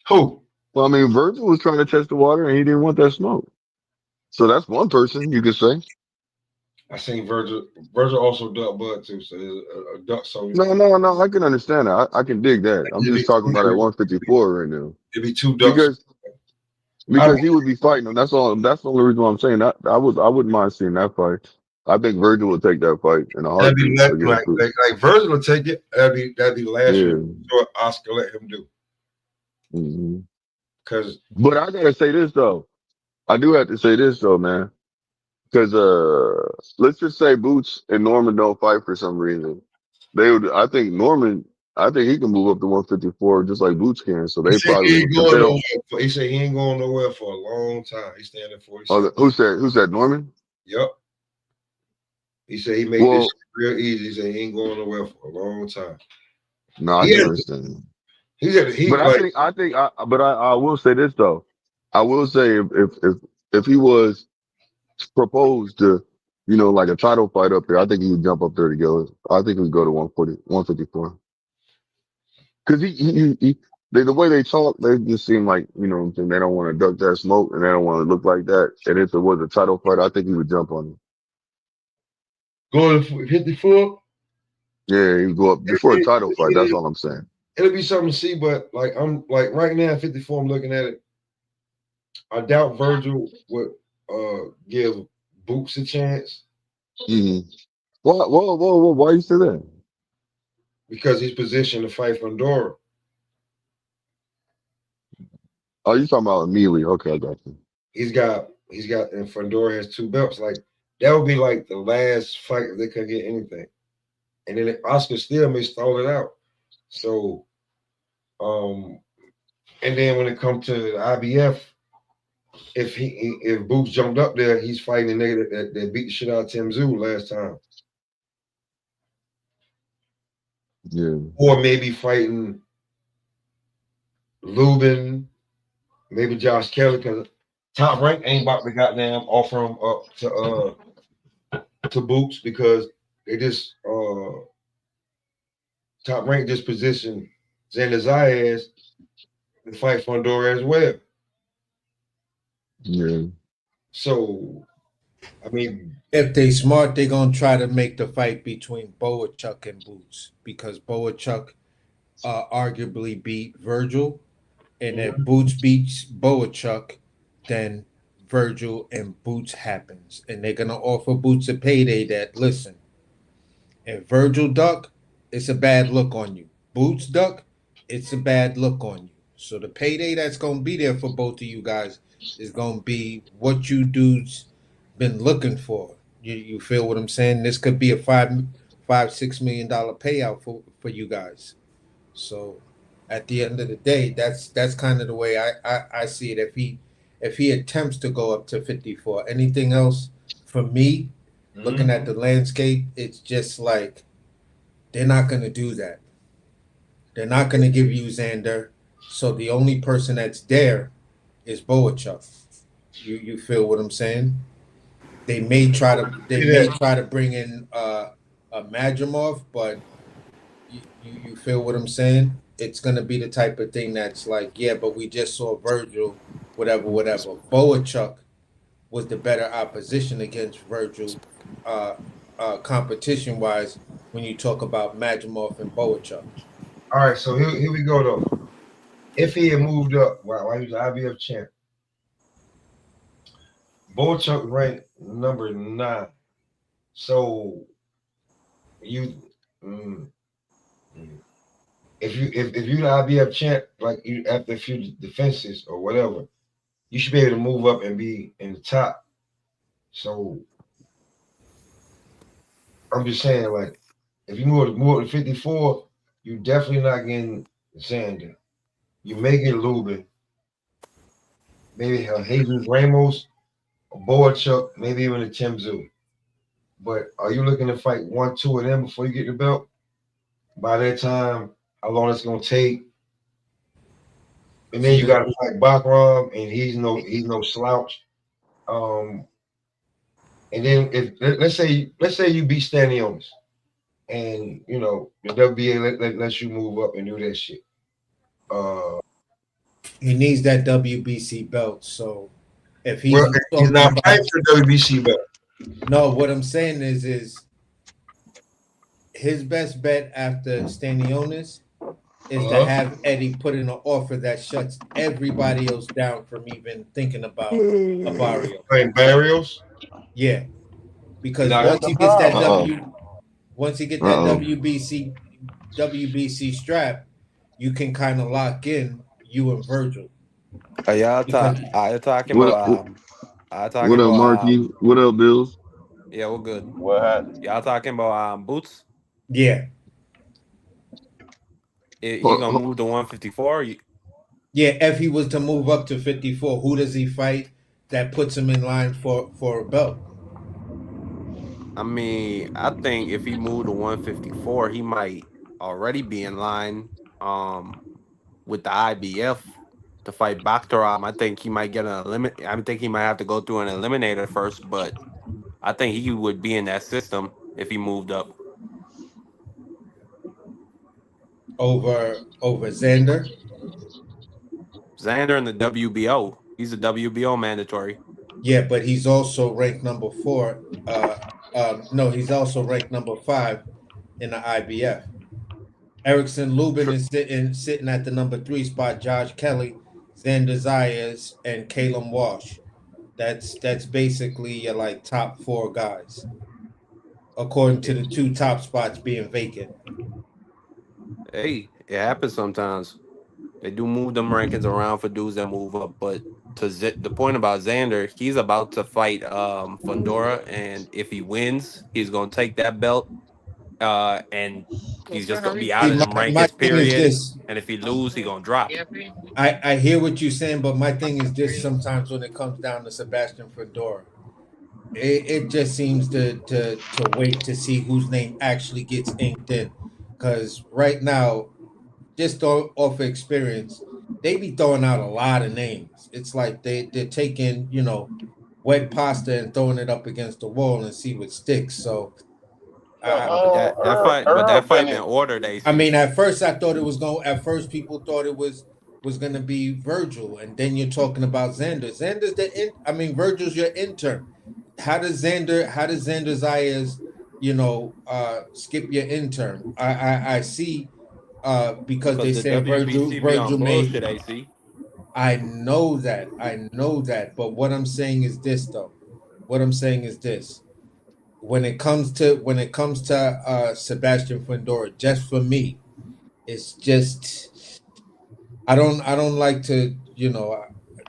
C: Who?
N: Well, I mean, Virgil was trying to test the water and he didn't want that smoke. So that's one person you could say.
C: I seen Virgil. Virgil also duck Bud too. So there's a duck. So
N: No. I can understand that. I can dig that. I'm just talking about at 154 right now.
C: It'd be two ducks.
N: Because he would be fighting him. That's all. That's the only reason why I'm saying that. I wouldn't mind seeing that fight. I think Virgil would take that fight in a heartbeat.
C: Like Virgil will take it. That'd be the last short Oscar let him do.
N: Mm-hmm.
C: Because,
N: but I gotta say this though. I do have to say this though, man. Because let's just say Boots and Norman don't fight for some reason. I think he can move up to 154 just like Boots can. So they probably
C: he said he ain't going nowhere for a long time. He's staying at 47.
N: Oh, who said Norman?
C: Yep. He said he made this real easy. He said he ain't going nowhere for a long time.
N: No, I can understand. But I will say this though. I will say if he was proposed to, like a title fight up there, I think he would jump up there to go. I think he would go to 140, 154. Because the way they talk, they just seem like, what I'm saying, they don't want to duck that smoke and they don't want to look like that. And if it was a title fight, I think he would jump on him.
C: Going to 54?
N: Yeah, he would go up before a title fight. That's all I'm saying.
C: It'll be something to see, but I'm right now, 54, I'm looking at it. I doubt Virgil would give Boots a chance.
N: Mm-hmm. Why you say that?
C: Because he's positioned to fight Fundora.
N: Oh, you talking about Amelia? Okay, I got you.
C: He's got, and Fundora has 2 belts. Like that would be like the last fight if they couldn't get anything, and then Oscar still may stall it out. So, and then when it comes to the IBF, if Boots jumped up there, he's fighting the nigga that beat the shit out of Tim Tszyu last time.
N: Yeah.
C: Or maybe fighting Lubin, maybe Josh Kelly, because Top Rank ain't about to goddamn offer him up to Boots because they just Top Rank just positioned Xander Zayas to fight Fundora as well.
N: Yeah.
C: So, I mean,
K: if they smart, they're gonna try to make the fight between Boachuk and Boots because Boachuk arguably beat Virgil, and if Boots beats Boachuk, then Virgil and Boots happens, and they're gonna offer Boots a payday. That listen, if Virgil duck, it's a bad look on you. Boots duck, it's a bad look on you. So the payday that's gonna be there for both of you guys is gonna be what you dudes been looking for. You feel what I'm saying? This could be a $5-6 million payout for you guys. So at the end of the day, that's kind of the way I see it. If he attempts to go up to 54, anything else for me, looking at the landscape, it's just like they're not gonna do that. They're not gonna give you Xander. So the only person that's there is Boachuk. You feel what I'm saying? They may try to bring in a Madrimov, but you feel what I'm saying? It's gonna be the type of thing that's like, yeah, but we just saw Virgil, whatever. Boachuk was the better opposition against Virgil, competition wise. When you talk about Madrimov and Boachuk.
C: all right. So here we go though. If he had moved up, wow, he was the IBF champ. Boachuk ranked number 9. So you, if you the IBF champ, like you after a few defenses or whatever, you should be able to move up and be in the top. So I'm just saying, like, if you move to 54, you definitely not getting Xander. You may get Lubin, maybe Jesus Ramos, or Boachuk, maybe even a Tim Tszyu. But are you looking to fight 1-2 of them before you get the belt? By that time, how long it's gonna take? And then you got to fight Bakram, and he's no slouch. And then if let's say you beat Stanionis, and the WBA lets you move up and do that shit.
K: He needs that WBC belt. So if he's
C: not fighting for the WBC belt.
K: No, what I'm saying is his best bet after Stanionis is to have Eddie put in an offer that shuts everybody else down from even thinking about a Barrios.
C: Barrios?
K: Yeah. Because once he gets that WBC strap, you can kind of lock in you and Virgil.
O: Are y'all talking about
N: What up, Marky? What up, Bills?
O: Yeah, we're good.
L: What happened?
O: Y'all talking about Boots?
K: Yeah.
O: He gonna move to 154?
K: Yeah, if he was to move up to 54, who does he fight that puts him in line for a belt?
O: I mean, I think if he moved to 154, he might already be in line with the IBF to fight Bakhtaram. I think he might get I think he might have to go through an eliminator first, but I think he would be in that system if he moved up.
K: Over Xander.
O: Xander in the WBO. He's a WBO mandatory.
K: Yeah, but he's also ranked number 4. No, he's also ranked number 5 in the IBF. Erickson Lubin is sitting at the number 3 spot. Josh Kelly, Xander Zayas, and Caleb Walsh. That's basically your like top 4 guys, according to the 2 top spots being vacant.
O: Hey, it happens sometimes. They do move them rankings around for dudes that move up, but the point about Xander, he's about to fight Fundora, and if he wins, he's gonna take that belt, and he's just gonna be out of them
K: My
O: rankings.
K: thing is
O: Period.
K: this.
O: And if he lose, he gonna drop.
K: I hear what you're saying, but my thing is this: sometimes when it comes down to Sebastian Fedora, it just seems to wait to see whose name actually gets inked in, because right now, just off experience, they be throwing out a lot of names. It's like they're taking wet pasta and throwing it up against the wall and see what sticks. So.
O: But that fight been ordered, AC.
K: I mean, at first I thought it was going. At first, people thought it was going to be Virgil, and then you're talking about Xander. Virgil's your intern. How does Xander Zayas, skip your intern? I see, because they said Virgil made.
O: AC.
K: I know that, but what I'm saying is this, though. What I'm saying is this. When it comes to Sebastian Fundora, just for me, it's just I don't like to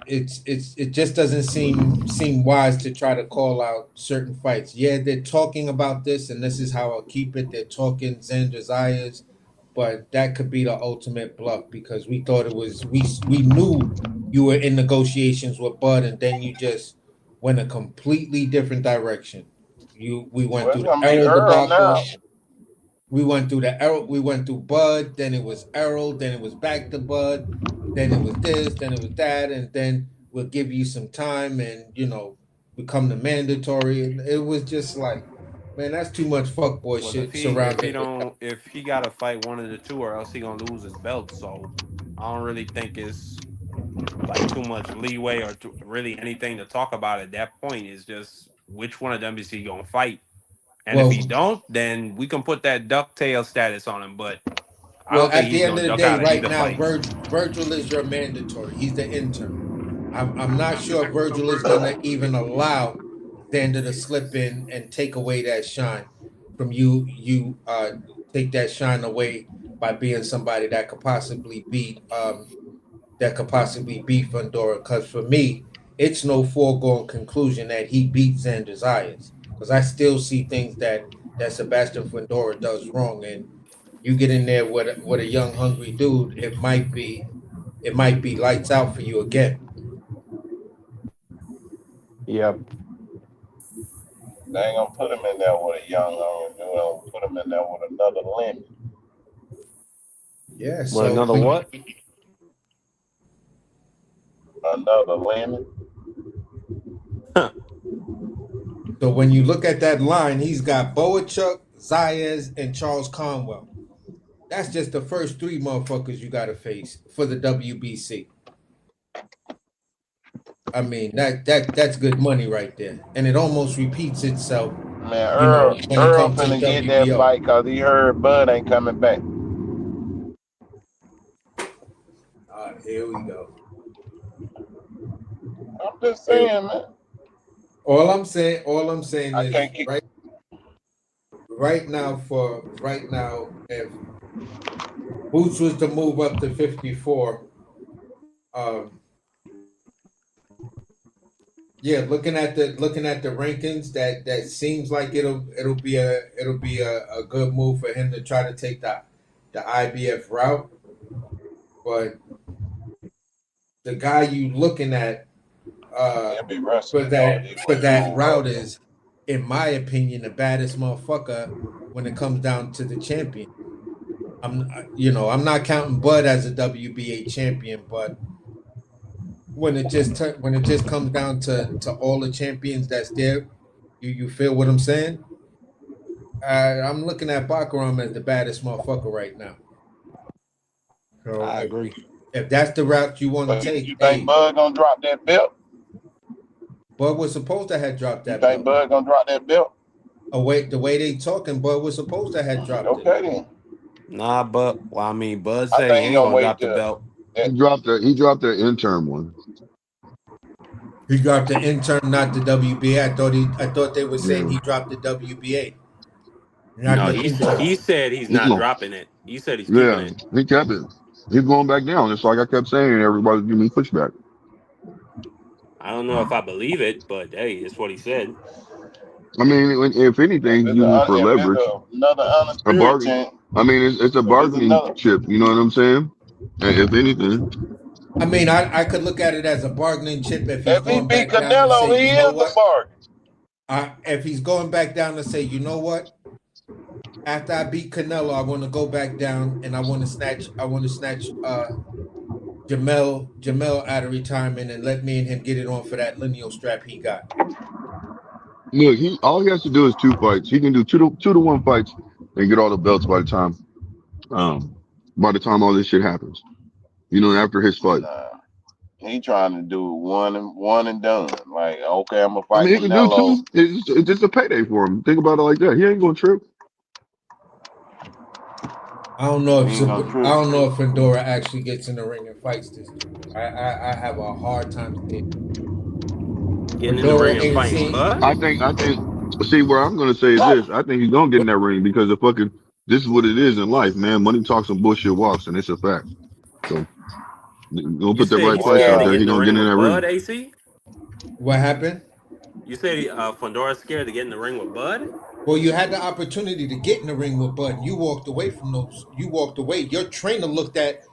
K: it just doesn't seem wise to try to call out certain fights. Yeah, they're talking about this, and this is how I'll keep it. They're talking Xander Zayas, but that could be the ultimate bluff, because we thought it was we knew you were in negotiations with Bud, and then you just went a completely different direction. We went through the Errol debacle. We went through Bud, then it was Errol, then it was back to Bud, then it was this, then it was that, and then we'll give you some time and become the mandatory. And it was just like, man, that's too much fuckboy shit surrounding.
O: If he gotta fight one of the two, or else he gonna lose his belt. So I don't really think it's like too much leeway or really anything to talk about at that point. Is just which one of them is he gonna fight, and if he don't, then we can put that ducktail status on him. But I don't think
K: at
O: he's
K: the end
O: gonna
K: of the
O: duck
K: day,
O: out of
K: right
O: either
K: now,
O: fight.
K: Virgil is your mandatory. He's the intern. I'm not sure Virgil is gonna even allow Xander to slip in and take away that shine from you. Take that shine away by being somebody that could possibly beat Fundora. Because for me, it's no foregone conclusion that he beat Xander Zayas, because I still see things that Sebastian Fundora does wrong, and you get in there with a young hungry dude, it might be lights out for you again.
O: Yep.
L: They ain't gonna put him in there with a young dude. They're gonna put him in there with another limit.
K: Yeah.
O: So another what?
L: Another limit.
K: So when you look at that line, he's got Boachuk, Zayas, and Charles Conwell. That's just the first 3 motherfuckers you got to face for the WBC. I mean, that's good money right there, and it almost repeats itself.
L: Man, Earl finna get that fight because he heard Bud ain't coming back.
K: All right, here we go.
L: I'm just saying, man.
K: All I'm saying is right now, if Boots was to move up to 54, looking at the rankings, that seems like it'll be a good move for him to try to take the IBF route. But the guy you looking at for that route is, in my opinion, the baddest motherfucker when it comes down to the champion. I'm not counting Bud as a WBA champion, but when it just comes down to all the champions that's there, you feel what I'm saying? I'm looking at Bakaram as the baddest motherfucker right now. So
O: I agree.
K: If that's the route you want to
L: But
K: take,
L: you think Bud gonna drop that belt?
K: Bud was supposed to have dropped that
L: You think
K: belt.
L: Bud gonna drop that belt?
K: The way they talking, Bud was supposed to have dropped it.
L: Okay then.
O: Nah, but well, I mean, Bud
L: I
O: said he
L: think he
O: ain't
L: gonna
O: gonna
L: wait
O: drop the
L: till
O: belt.
N: He dropped the interim one.
K: He dropped the intern, not the WBA. I thought they were saying
N: Yeah.
K: he dropped the WBA, not
O: No,
K: the intern.
O: he said he's not
N: No.
O: dropping it. He said he's keeping
N: Yeah,
O: it.
N: he kept it. He's going back down. It's like I kept saying, everybody's giving me pushback.
O: I don't know if I believe it, but hey, it's what he said.
N: I mean, if anything, he uses it for
L: if it's
N: leverage.
L: another
N: A
L: undisputed
N: bargain.
L: champ,
N: I mean, it's a
L: if it's
N: bargaining
L: another,
N: chip. You know what I'm saying? And if anything,
K: I mean, I could look at it as a bargaining chip if he's
L: if he
K: going
L: beat
K: back down and say,
L: Canelo, he
K: you know
L: is the
K: what?
L: bargain.
K: If he's going back down and say, you know what? After I beat Canelo, I want to go back down and I want to snatch Jamel out of retirement and let me and him get it on for that lineal strap he got.
N: look, all he has to do is 2 fights. He can do 2-1 fights and get all the belts by the time all this shit happens. You know, after his fight.
L: Nah, he trying to do one and done. Like, okay, I'm gonna
N: I
L: fight
N: mean, he can do
L: Canelo.
N: 2. It's just a payday for him. Think about it like that. He ain't gonna trip.
K: I don't know
L: He ain't gonna trip.
K: if Fedora actually gets in the ring and fights this dude. I have a hard time seeing
O: Getting in the ring and fighting
K: seen.
O: Bud.
N: I think. See, where I'm gonna say is this. I think he's gonna get in that ring because this is what it is in life, man. Money talks and bullshit walks, and it's a fact. So, gonna
O: You
N: put the
O: said
N: right
O: he's
N: price
O: scared
N: out
O: to
N: there.
O: get
N: He
O: in the
N: gonna get
O: ring
N: in
O: with
N: that
O: Bud,
N: ring.
O: AC?
K: What happened?
O: You said Fondora's scared to get in the ring with Bud?
K: Well, you had the opportunity to get in the ring with Bud. You walked away from those. You walked away. Your trainer looked at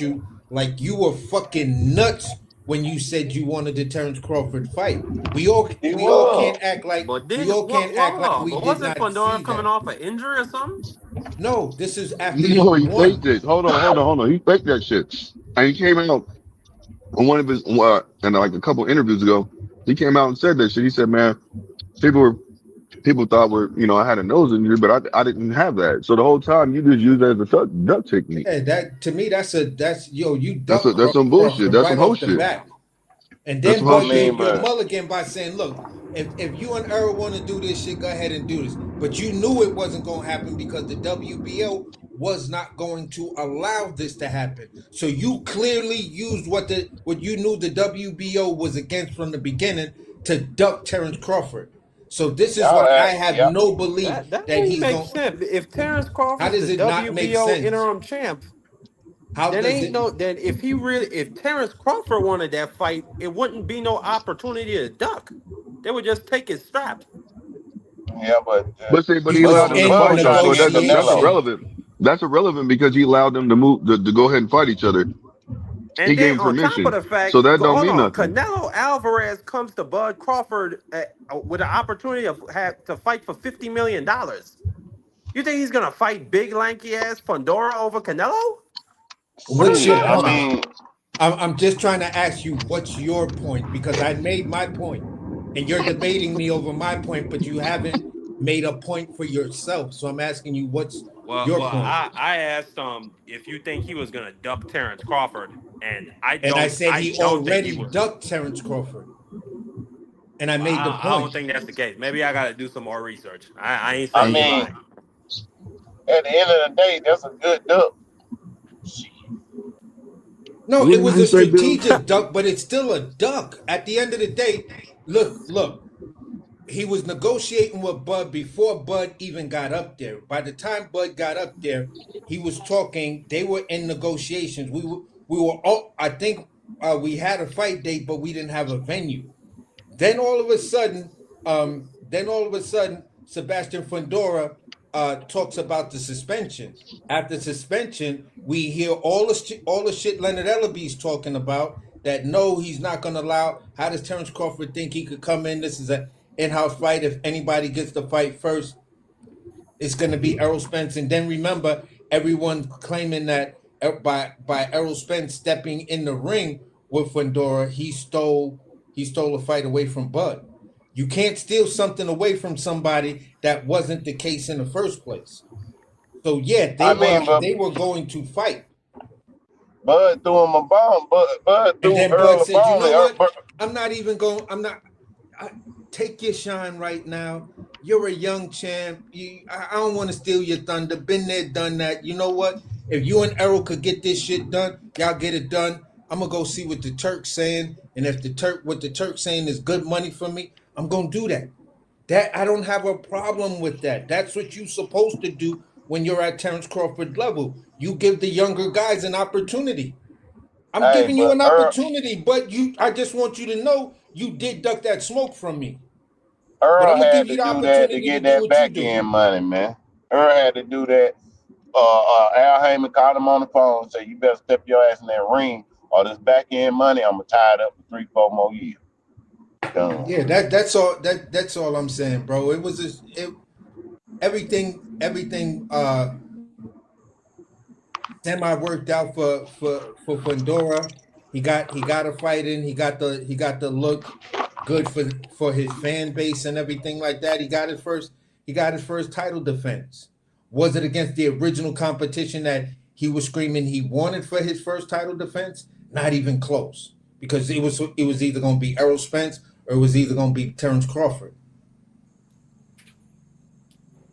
K: you like you were fucking nuts when you said you wanted the Terrence Crawford fight. We all can't act like
O: But
K: act
O: hold
K: like
O: on.
K: we
O: But
K: did
O: wasn't
K: not see
O: Fondora coming
K: that.
O: off an injury or something?
K: No, this is after he
N: No, he
K: won.
N: faked it. Hold on. He faked that shit. And he came out on one of his, and like a couple interviews ago, he came out and said that shit. He said, man, people thought I had a nose injury, but I didn't have that. So the whole time you just used it as a duck technique.
K: Yeah, that to me, you
N: That's
K: duck
N: some bullshit.
K: Crawford
N: That's
K: right
N: some hoe
K: off the
N: shit.
K: bat. And
N: That's
K: then
N: some hoe
K: Bud
N: shit.
K: gave you a mulligan by saying, look, if you and Earl want to do this shit, go ahead and do this. But you knew it wasn't going to happen because the WBO was not going to allow this to happen. So you clearly used what you knew the WBO was against from the beginning to duck Terrence Crawford. So this is why I have no belief
O: That
K: that
O: ain't
K: he's
O: make
K: going.
O: sense. If Terrence
K: How
O: Crawford's
K: does
O: the
K: it not make
O: WBO
K: sense?
O: interim champ,
K: How does it?
O: then if Terrence Crawford wanted that fight, it wouldn't be no opportunity to duck. They would just take his strap.
L: Yeah, but
N: But he
K: He was
N: allowed them to
K: in
N: fight though, so that's
K: negotiation.
N: irrelevant. That's irrelevant because he allowed them to move to go ahead and fight each other. He
O: And
N: gave
O: then
N: him
O: on top of
N: permission,
O: the fact,
N: so that don't
O: hold
N: mean
O: on,
N: nothing.
O: Canelo Alvarez comes to Bud Crawford with an opportunity of to fight for $50 million. You think he's gonna fight big lanky ass Fondora over Canelo?
K: What's your
L: I
K: point?
L: mean,
K: I'm just trying to ask you, what's your point? Because I made my point, and you're debating me over my point, but you haven't made a point for yourself. So I'm asking you, what's
O: Well,
K: your
O: well,
K: point?
O: I asked if you think he was gonna duck Terrence Crawford, and
K: And I said
O: I
K: he
O: don't think he
K: already
O: would.
K: ducked Terrence Crawford, and I
O: Well,
K: made the
O: I don't
K: point.
O: think that's the case. Maybe I got to do some more research. I ain't
L: I
O: saying you
L: mean,
O: lying.
L: at the end of the day, that's a good duck.
K: No, it
N: What did
K: was
N: you
K: a
N: say, Bill?
K: strategic duck, but it's still a duck. At the end of the day, look. He was negotiating with Bud before Bud even got up there. By the time Bud got up there, he was talking. They were in negotiations. We were all. I think we had a fight date, but we didn't have a venue. Then all of a sudden, Sebastian Fundora talks about the suspension. After suspension, we hear all the shit Leonard Ellaby's talking about. That no, he's not going to allow. How does Terrence Crawford think he could come in? This is an in-house fight. If anybody gets the fight first, it's going to be Errol Spence. And then remember, everyone claiming that by Errol Spence stepping in the ring with Fundora, he stole a fight away from Bud. You can't steal something away from somebody that wasn't the case in the first place. So yeah,
L: I mean, but
K: they were going to fight.
L: Bud threw him a bomb. Bud
K: And
L: threw
K: then Bud
L: Earl a
K: said, "You
L: bomb.
K: know what? I'm not even going. Take your shine right now. You're a young champ. I don't want to steal your thunder. Been there, done that. You know what? If you and Errol could get this shit done, y'all get it done. I'm gonna go see what the Turk's saying, and if what the Turk's saying is good money for me, I'm gonna do that. That I don't have a problem with that. That's what you're supposed to do when you're at Terrence Crawford level. You give the younger guys an opportunity. I'm
L: Hey,
K: giving you
L: but
K: an opportunity, but I just want you to know you did duck that smoke from me. But
L: Earl
K: I'm gonna give
L: had
K: you
L: to
K: the
L: do that to
K: opportunity to
L: get
K: do
L: that
K: what you
L: back
K: do.
L: end money, man. Earl had to do that. Al Heyman called him on the phone and said, "You better step your ass in that ring, or this back end money, I'm gonna tie it up for 3-4 more years." Done.
K: Yeah, that's all. That's all I'm saying, bro. It was everything semi worked out for Fundora. He got a fight in. He got the look good for his fan base and everything like that. He got his first title defense. Was it against the original competition that he was screaming he wanted for his first title defense? Not even close. Because it was either going to be Errol Spence or it was either going to be Terrence Crawford.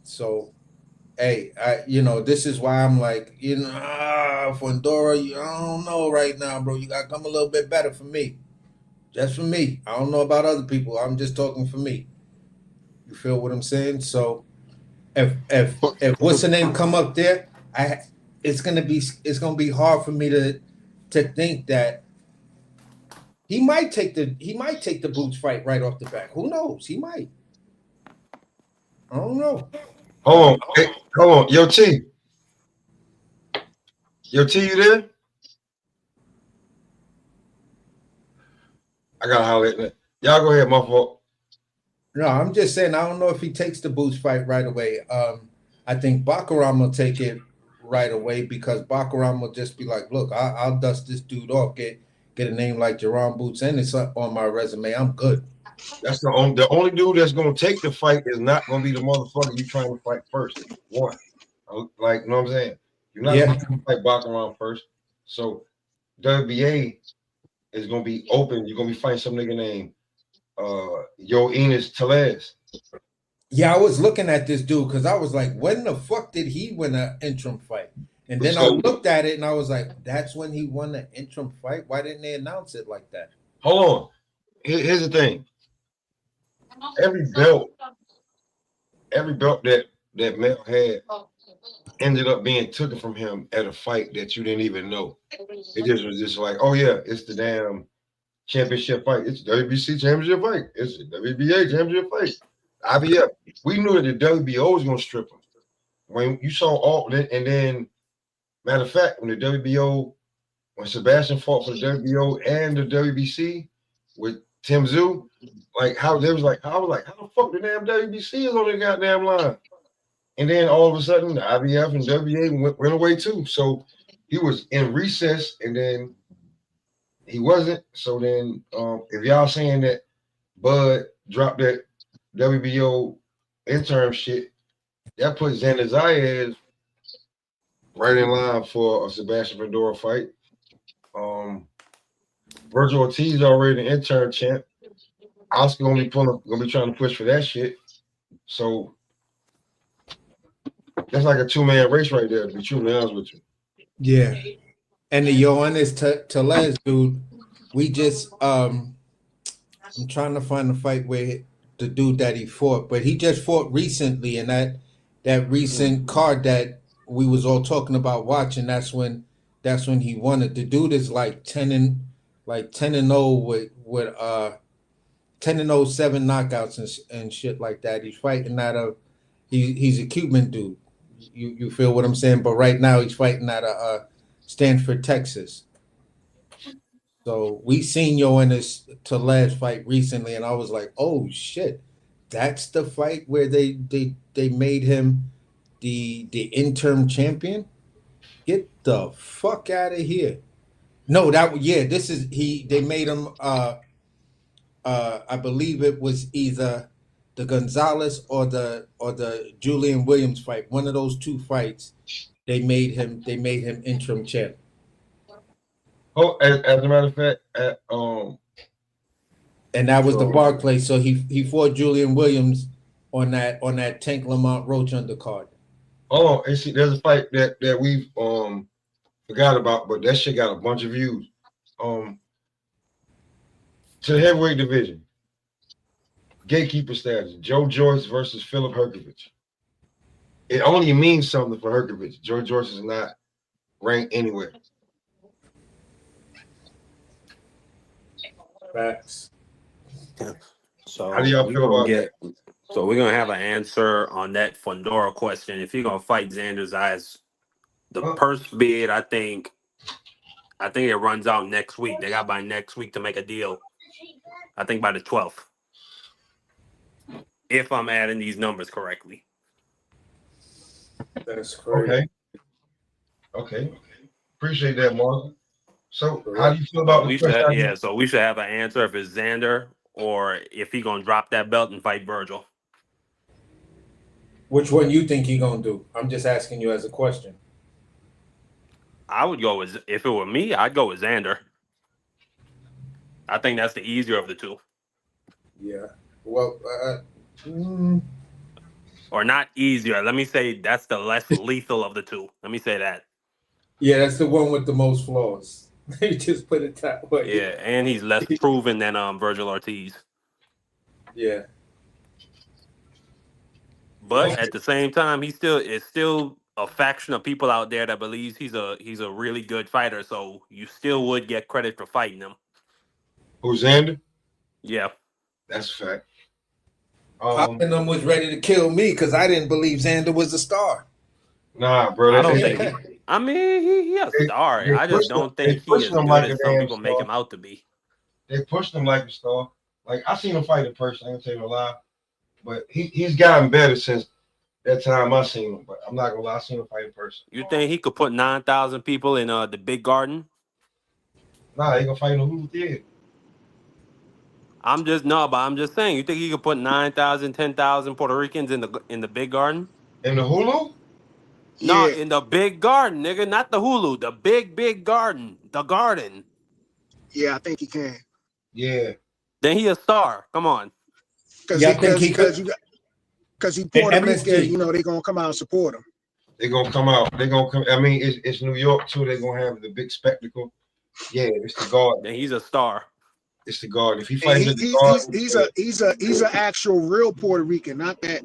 K: So hey, this is why I'm like, Fundora, I don't know right now, bro. You gotta come a little bit better for me. Just for me. I don't know about other people. I'm just talking for me. You feel what I'm saying? So if what's the name come up there, it's gonna be hard for me to think that he might take the Boots fight right off the back. Who knows? He might. I don't know.
C: Hold on. Hey, hold on. Yo, T, you there? I gotta holler at that. Y'all go ahead, my fault.
K: No, I'm just saying I don't know if he takes the Boots fight right away. I think Bakaram will take it right away because Bakaram will just be like, "Look, I'll dust this dude off, get a name like Jerome Boots, and it's on my resume. I'm good."
C: That's the only dude that's gonna take the fight is not gonna be the motherfucker you trying to fight first. One, like, you know what I'm saying? You're not gonna fight Bakaram first. So WBA is gonna be open. You're gonna be fighting some nigga named Enos Telez.
K: Yeah, I was looking at this dude because I was like, when the fuck did he win an interim fight? And then I looked at it and I was like, that's when he won the interim fight? Why didn't they announce it like that?
C: Hold on. Here's the thing. Every belt that Mel had ended up being taken from him at a fight that you didn't even know. It just was just like, oh yeah, it's the damn championship fight. It's WBC championship fight. It's the WBA championship fight. IBF. We knew that the WBO was gonna strip him. When you saw all, and then matter of fact, when the WBO, when Sebastian fought for the WBO and the WBC with Tim Zoo, like how they was like, I was like, how the fuck the damn WBC is on the goddamn line? And then all of a sudden, the IBF and WBA went away too. So he was in recess, and then he wasn't. So then, if y'all saying that Bud dropped that WBO interim shit, that puts Xander Zayas right in line for a Sebastian Fundora fight. Virgil Ortiz already the intern champ. Oscar gonna be trying to push for that shit. So that's like a 2-man race right there, to be truly honest with you.
K: Yeah. And the Ioannis Telez dude, we just I'm trying to find the fight where the dude that he fought, but he just fought recently, and that recent card that we was all talking about watching, that's when he won it. The dude is like 10 and 0 with 10 and 0, 7 knockouts and shit like that. He's fighting out of he's a Cuban dude. You feel what I'm saying? But right now he's fighting out of Stanford, Texas. So we seen Ioannis Telez fight recently, and I was like, "Oh shit, that's the fight where they made him the interim champion." Get the fuck out of here! No, this is they made him I believe it was either the Gonzalez or the Julian Williams fight. One of those two fights, they made him interim champ.
C: Oh, as a matter of fact,
K: and that was the Barclay. So he fought Julian Williams on that Tank Lamont Roach undercard.
C: Oh, and see, there's a fight that we've forgot about, but that shit got a bunch of views. To the heavyweight division, gatekeeper status: Joe Joyce versus Philip Herkovich. It only means something for Herkovich. Joe Joyce is not ranked anywhere.
K: Facts.
O: So
C: how do y'all feel about that?
O: So we're gonna have an answer on that Fundora question. If you're gonna fight Xander Zayas, the purse bid, I think it runs out next week. They got by next week to make a deal. I think by the 12th. If I'm adding these numbers correctly.
K: That's crazy.
C: Okay. Appreciate that, Mark. So how do you feel about
O: we should, so we should have an answer if it's Xander or if he gonna drop that belt and fight Virgil.
K: Which one you think he gonna do? I'm just asking you as a question.
O: I would go with, if it were me, I'd go with Xander. I think that's the easier of the two.
K: Yeah. Well,
O: or not easier. Let me say that's the less lethal of the two. Let me say that.
K: Yeah, that's the one with the most flaws. You just put it that way.
O: Yeah, and he's less proven than Virgil Ortiz.
K: Yeah.
O: But at the same time, it's still a faction of people out there that believes he's a really good fighter. So you still would get credit for fighting him.
C: Who's Xander?
O: Yeah,
C: that's a fact.
K: Them was ready to kill me because I didn't believe Xander was a star.
C: Nah, bro.
O: I don't think. I mean, he a star. I just don't think he is good as some people make him out to be.
C: They pushed him like a star. Like I seen him fight in person. I ain't gonna tell you no lie, but he's gotten better since that time I seen him. But I'm not gonna lie, I seen him fight in person.
O: You think he could put 9,000 people in the big garden?
C: Nah, he gonna fight in the Hulu Theater.
O: I'm just saying. You think he could put 9,000, 10,000 Puerto Ricans in the big garden?
C: In the Hulu?
O: No, in the big garden, nigga, not the Hulu. The big garden, the garden.
H: Yeah, I think he can.
C: Yeah.
O: Then he a star. Come on.
H: Because he Puerto Rican, you know, they're gonna come out and support him.
C: They're gonna come out. They're gonna come. I mean, it's New York too. They're gonna have the big spectacle. Yeah, it's the garden.
O: Then he's a star.
C: It's the garden. If he fights at the garden,
H: he's an actual real Puerto Rican, not that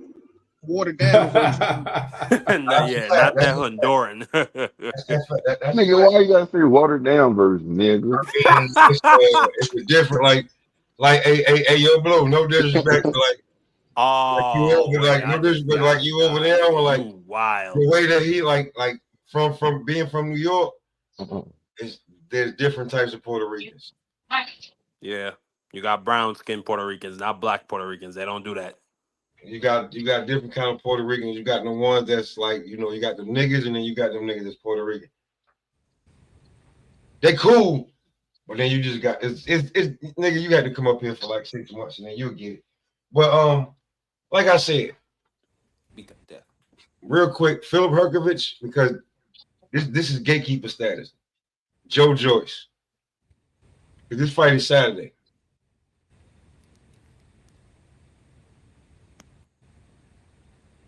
H: watered down version.
O: not that Honduran.
N: Nigga, why you gotta say watered down version, nigga?
C: It's a different, like, hey, yo, Blue, no disrespect, like, no disrespect, like you over there, or like
O: wild.
C: the way that he like from being from New York, there's different types of Puerto Ricans.
O: Yeah, you got brown skinned Puerto Ricans, not black Puerto Ricans. They don't do that.
C: You got different kind of Puerto Ricans. You got the ones that's like, you know, you got the niggas, and then you got them niggas that's Puerto Rican. They cool, but then you just got it's nigga. You got to come up here for like 6 months, and then you'll get it. But like I said, real quick, Philip Herkovich, because this is gatekeeper status. Joe Joyce, because this fight is Saturday.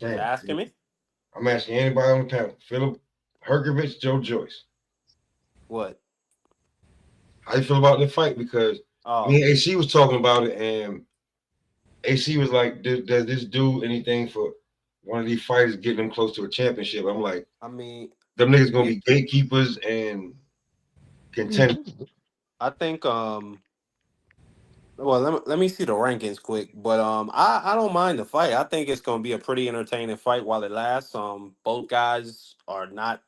O: You asking me?
C: I'm asking anybody on the panel. Philip Herkovich, Joe Joyce.
O: What?
C: How you feel about the fight? Because me and AC was talking about it, and AC was like, does this do anything for one of these fighters getting them close to a championship? I'm like,
O: I mean,
C: them niggas gonna be gatekeepers and contenders.
O: I think well, let me see the rankings quick, but I don't mind the fight. I think it's gonna be a pretty entertaining fight while it lasts. Both guys are not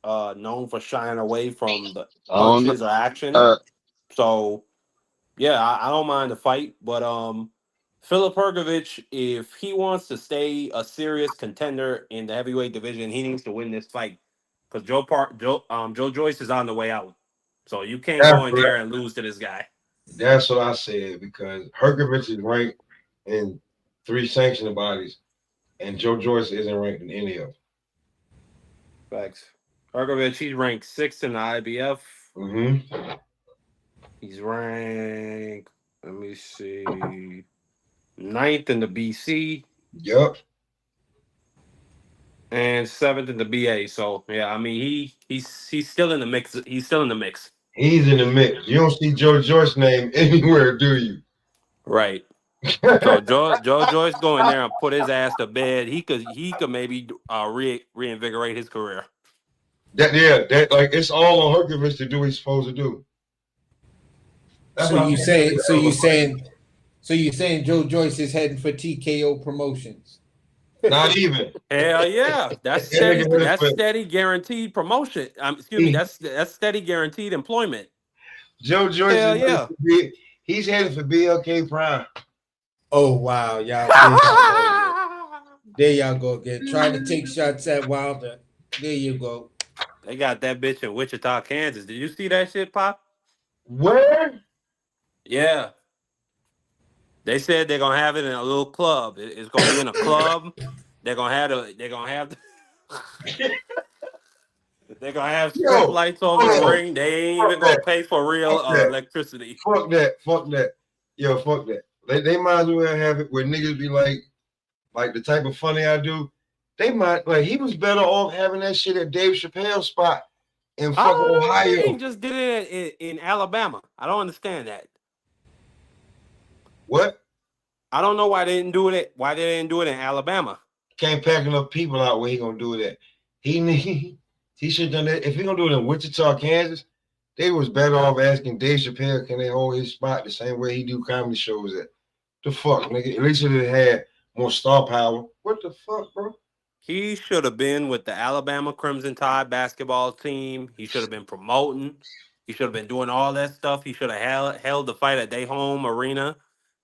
O: known for shying away from the punches or action. So yeah, I don't mind the fight, but Philip Herkovich, if he wants to stay a serious contender in the heavyweight division, he needs to win this fight because Joe Joyce is on the way out. So you can't go in there and lose to this guy.
C: That's what I said, because Herkovich is ranked in 3 sanctioned bodies, and Joe Joyce isn't ranked in any of them.
O: Facts. Herkovich, he's ranked 6th in the IBF.
C: Mm-hmm.
O: He's ranked, let me see, 9th in the BC.
C: Yep.
O: And 7th in the BA. So yeah, I mean he's still in the mix. He's still in the mix.
C: He's in the mix. You don't see Joe Joyce's name anywhere, do you?
O: Right. So Joe Joyce go in there and put his ass to bed. He could maybe reinvigorate his career.
C: That like it's all on Herkovich to do what he's supposed to do. That's
K: So you saying Joe Joyce is heading for TKO Promotions?
C: Not even.
O: Hell yeah, that's steady. That's steady guaranteed promotion. Excuse me, that's steady guaranteed employment.
C: Joe Joyce
O: Hell yeah.
C: He's headed for BLK Prime.
K: Oh wow, y'all. There y'all go again. Trying to take shots at Wilder. There you go.
O: They got that bitch in Wichita, Kansas. Did you see that shit, Pop?
C: Where?
O: Yeah. They said they're gonna have it in a little club. It's gonna be in a club. They're gonna have strip lights over the ring. They ain't even gonna pay for real electricity.
C: Fuck that. Yo, fuck that. They might as well have it where niggas be like the type of funny I do. They might he was better off having that shit at Dave Chappelle's spot in fucking Ohio.
O: They just did it in Alabama. I don't understand that.
C: What?
O: I don't know why they didn't do it. Why they didn't do it in Alabama?
C: Can't pack enough people out where he gonna do it at. He should have done that. If he gonna do it in Wichita, Kansas, they was better off asking Dave Chappelle, can they hold his spot the same way he do comedy shows at? The fuck, nigga. At least it had more star power. What the fuck, bro?
O: He should have been with the Alabama Crimson Tide basketball team. He should have been promoting. He should have been doing all that stuff. He should have held the fight at their home arena.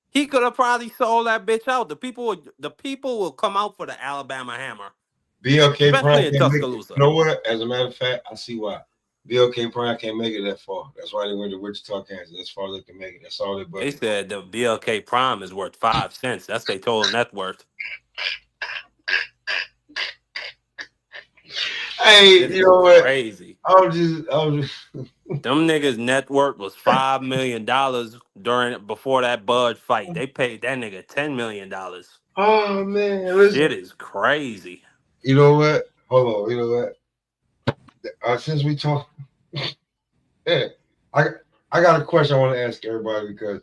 O: He could have probably sold that bitch out. The people will come out for the Alabama Hammer.
C: BLK
O: Especially
C: Prime
O: in
C: can't make it.
O: Tuscaloosa.
C: You know what? As a matter of fact, I see why. BLK Prime can't make it that far. That's why they went to Wichita, Kansas. As far as they can make it. That's all they budget.
O: They said the BLK Prime is worth 5 cents. That's their total net worth.
C: Hey, you know what?
O: Crazy.
C: I was just
O: Them niggas' net worth was $5 million before that Bud fight. They paid that nigga $10 million.
C: Oh man, listen.
O: Shit is crazy.
C: You know what? Hold on. You know what? Since we talk, yeah, I got a question I want to ask everybody, because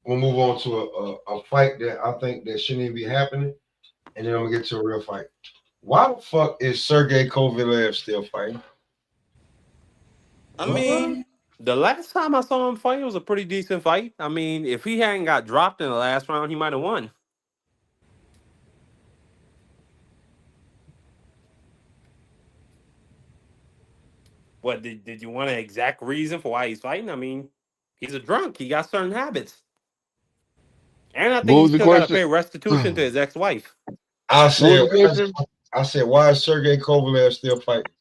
C: we'll move on to a fight that I think that shouldn't even be happening, and then we'll get to a real fight. Why the fuck is Sergey Kovalev still fighting?
O: I mean, the last time I saw him fight, it was a pretty decent fight. I mean, if he hadn't got dropped in the last round, he might have won. What, did you want an exact reason for why he's fighting? I mean, he's a drunk. He got certain habits. And I think he still got to pay restitution to his ex-wife.
C: I said, why is Sergey Kovalev still fighting?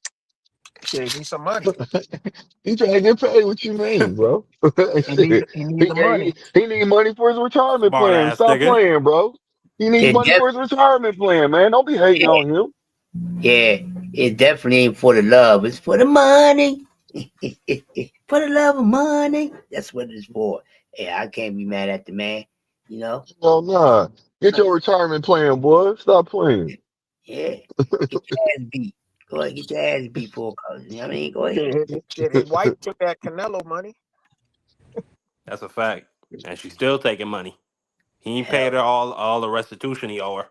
P: Yeah, he need some money.
N: He trying to get paid. What you mean, bro?
P: he need the money.
N: He need money for his retirement plan. Stop playing, bro. He needs money for his retirement plan, man. Don't be hating on him.
M: Yeah, it definitely ain't for the love. It's for the money. For the love of money. That's what it's for. Yeah, I can't be mad at the man, you know?
N: No, nah. Get your retirement plan, boy. Stop playing.
M: Yeah. Get your ass beat. Go ahead, get your ass beat for a you know what I mean? Go ahead.
P: His wife took that Canelo money.
O: That's a fact. And she's still taking money. He ain't paid her all the restitution he owe her.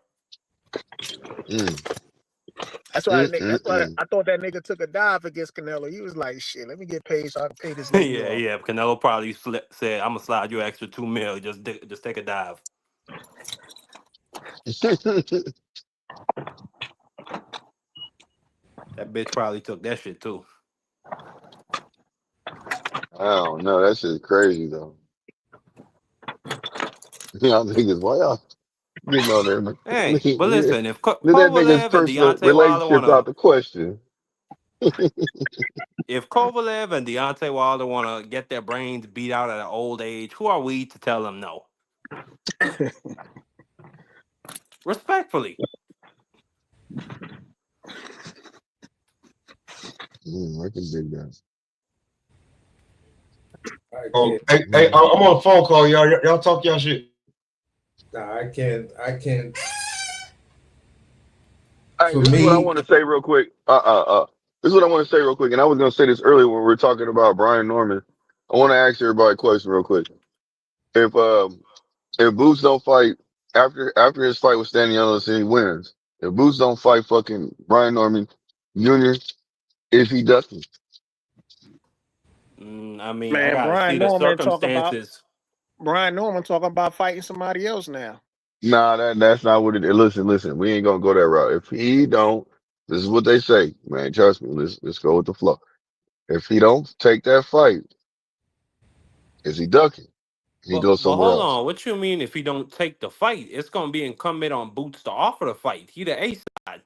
P: That's why I thought that nigga took a dive against Canelo. He was like, shit, let me get paid so I can pay this nigga.
O: Yeah. Canelo probably said, I'm gonna slide you an extra $2 million. Just take a dive. That bitch probably took that shit too.
N: I don't know. That shit's crazy though. Y'all niggas, why y'all getting on there, man?
O: Hey, but listen, if
N: that nigga's personal relationships out the question.
O: If Kovalev and Deontay Wilder want to get their brains beat out at an old age, who are we to tell them no? Respectfully.
N: I can dig that.
C: Hey, I'm on a phone call, y'all. Y'all talk y'all shit.
K: Nah, I can't.
N: Hey,
K: For
N: this is what I
K: me,
N: want to say real quick. This is what I want to say real quick. And I was going to say this earlier when we were talking about Brian Norman. I want to ask everybody a question real quick. If Boots don't fight after his fight with Stanionis and he wins, if Boots don't fight fucking Brian Norman Jr., is he dusty?
O: I mean, I
P: Man,
O: gotta see the circumstances.
P: Brian Norman talking about fighting somebody else now.
N: Nah, that's not what it is. Listen, we ain't gonna go that route. If he don't, this is what they say, man. Trust me. Let's go with the flow. If he don't take that fight, is he ducking? He goes
O: But
N: somewhere
O: hold
N: else.
O: on, what you mean if he don't take the fight? It's gonna be incumbent on Boots to offer the fight. He the A side.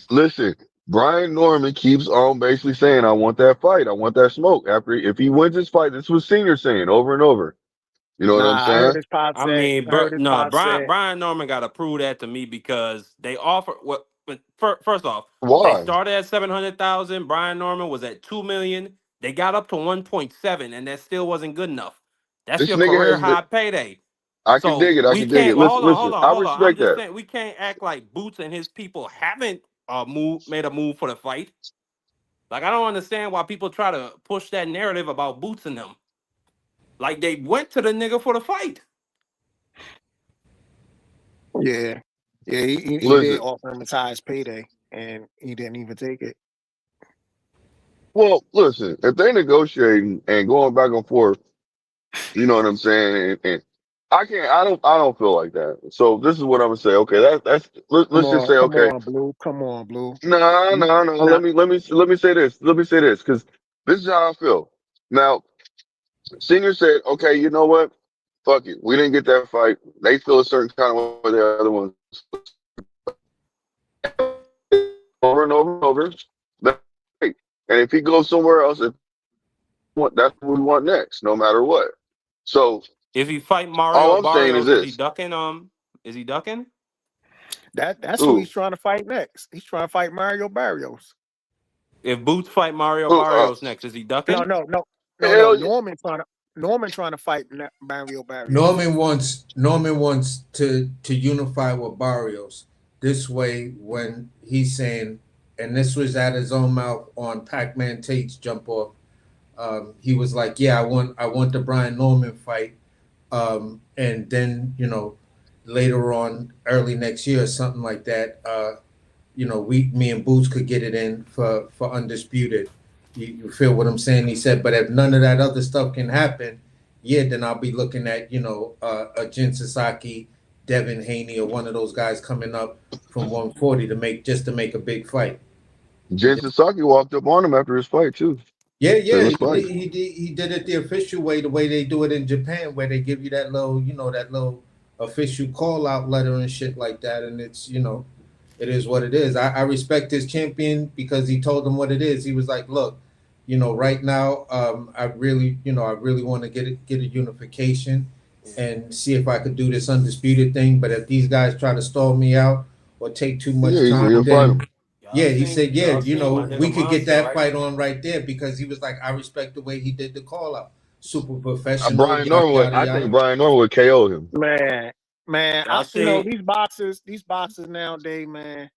N: Listen, Brian Norman keeps on basically saying, I want that fight. I want that smoke. If he wins this fight, this was Senior saying over and over. You know what I'm
P: Nah, I heard
N: saying?
P: his pop
O: I
P: say.
O: mean,
P: I heard his pop say.
O: Brian Norman got to prove that to me because they offer what. First off, they
N: Why?
O: started at 700,000. Brian Norman was at 2 million. They got up to 1.7, and that still wasn't good enough. That's
N: This
O: your
N: nigga
O: career
N: has been,
O: high payday.
N: I can
O: So
N: dig it. I
O: we
N: can dig
O: can't.
N: it.
O: Well,
N: Listen,
O: hold on, hold
N: listen.
O: on,
N: I
O: hold on. I'm
N: respect
O: just
N: that.
O: saying we can't act like Boots and his people haven't made a move for the fight. Like I don't understand why people try to push that narrative about Boots and them. Like they went to the nigga for the fight.
P: Yeah, yeah, he did
N: Listen.
P: offer him his highest payday, and he didn't even take it.
N: Well, listen, if they negotiating and going back and forth, you know what I'm saying? And I don't feel like that. So this is what I'm gonna say. Okay, let's just say,
P: Come
N: okay,
P: on, Blue. Come on, Blue.
N: no, no, no.
P: Nah,
N: Let me say this. Let me say this because this is how I feel. Now, Senior said, okay, you know what? Fuck it. We didn't get that fight. They feel a certain kind of way the other ones over and over and over. That's great. And if he goes somewhere else, that's what we want next, no matter what. So
O: If he fight
N: all
O: Mario
N: I'm saying is
O: Barrios, is he
N: this.
O: ducking? Is he ducking?
P: that's who
N: Ooh,
P: he's trying to fight next. He's trying to fight Mario Barrios.
O: If Boots fight Mario
N: ooh,
O: Barrios next, is he
P: No,
O: ducking?
P: no, no, no, no.
N: hell yeah.
P: Norman trying to fight Mario Barrios.
K: Norman wants to unify with Barrios. This way, when he's saying, and this was at his own mouth on Pac-Man Tate's jump off, he was like, "Yeah, I want the Brian Norman fight," and then later on, early next year, or something like that. Me and Boots could get it in for undisputed. You feel what I'm saying? He said, but if none of that other stuff can happen, yeah, then I'll be looking at a Jin Sasaki, Devin Haney, or one of those guys coming up from 140 to make a big fight.
N: Jen Sasaki walked up on him after his fight too.
K: Yeah,
N: Famous
K: he
N: fight.
K: did it the official way, the way they do it in Japan, where they give you that little official call out letter and shit like that, and it's it is what it is. I respect this champion because he told them what it is. He was like, look, right now, I really want to get a unification and see if I could do this undisputed thing. But if these guys try to stall me out or take too
N: Yeah,
K: much
N: he'll
K: time,
N: fight
K: then
N: him.
K: he said,
O: Y'all seen my
K: we
O: nigga
K: could get
O: Monster,
K: that
O: right?
K: fight on right there because he was like, I respect the way he did the call out. Super professional,
N: Brian
K: yada,
N: Norman,
K: yada,
N: I think
K: yada.
N: Brian Norman would KO him.
P: Man,
O: Y'all seen
P: these boxers nowadays, man.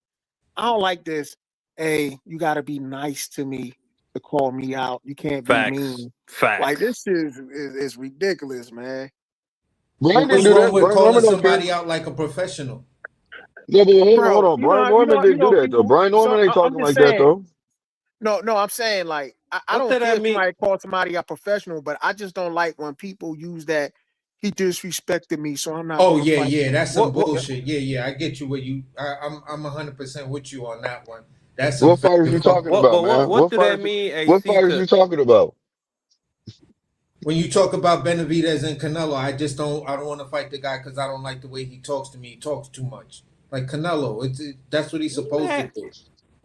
P: I don't like this. Hey, you got to be nice to me to call me out. You can't be
O: facts,
P: mean. Like
O: facts.
P: this is ridiculous, man.
K: Well,
N: Brian didn't
K: what's
N: do
K: wrong
N: that.
K: with
N: Brian
K: calling
N: Norman don't care.
K: somebody out like a professional?
N: No, but hold
P: Bro,
N: on. Brian Norman didn't do that though.
P: people.
N: Brian
P: So
N: Norman ain't
P: I'm
N: talking
P: just
N: like that
P: saying.
N: though.
P: No, I'm saying like I
O: What
P: don't
O: did
P: care
O: that
P: if
O: mean?
P: somebody calls somebody a professional, but I just don't like when people use that he disrespected me, so I'm not
K: Oh
P: gonna
K: yeah,
P: fight
K: yeah,
P: him.
K: that's some
O: What?
K: bullshit. Yeah, I get you. I'm 100% with you on that one. That's a
N: What fighters
K: very
N: you
K: fuck.
N: talking about, man?
O: What do that mean,
N: What
O: AC?
N: fighters you talking about?
K: When you talk about Benavidez and Canelo, I don't want to fight the guy because I don't like the way he talks to me. He talks too much, like Canelo. That's what he's supposed to
O: Man,
K: do.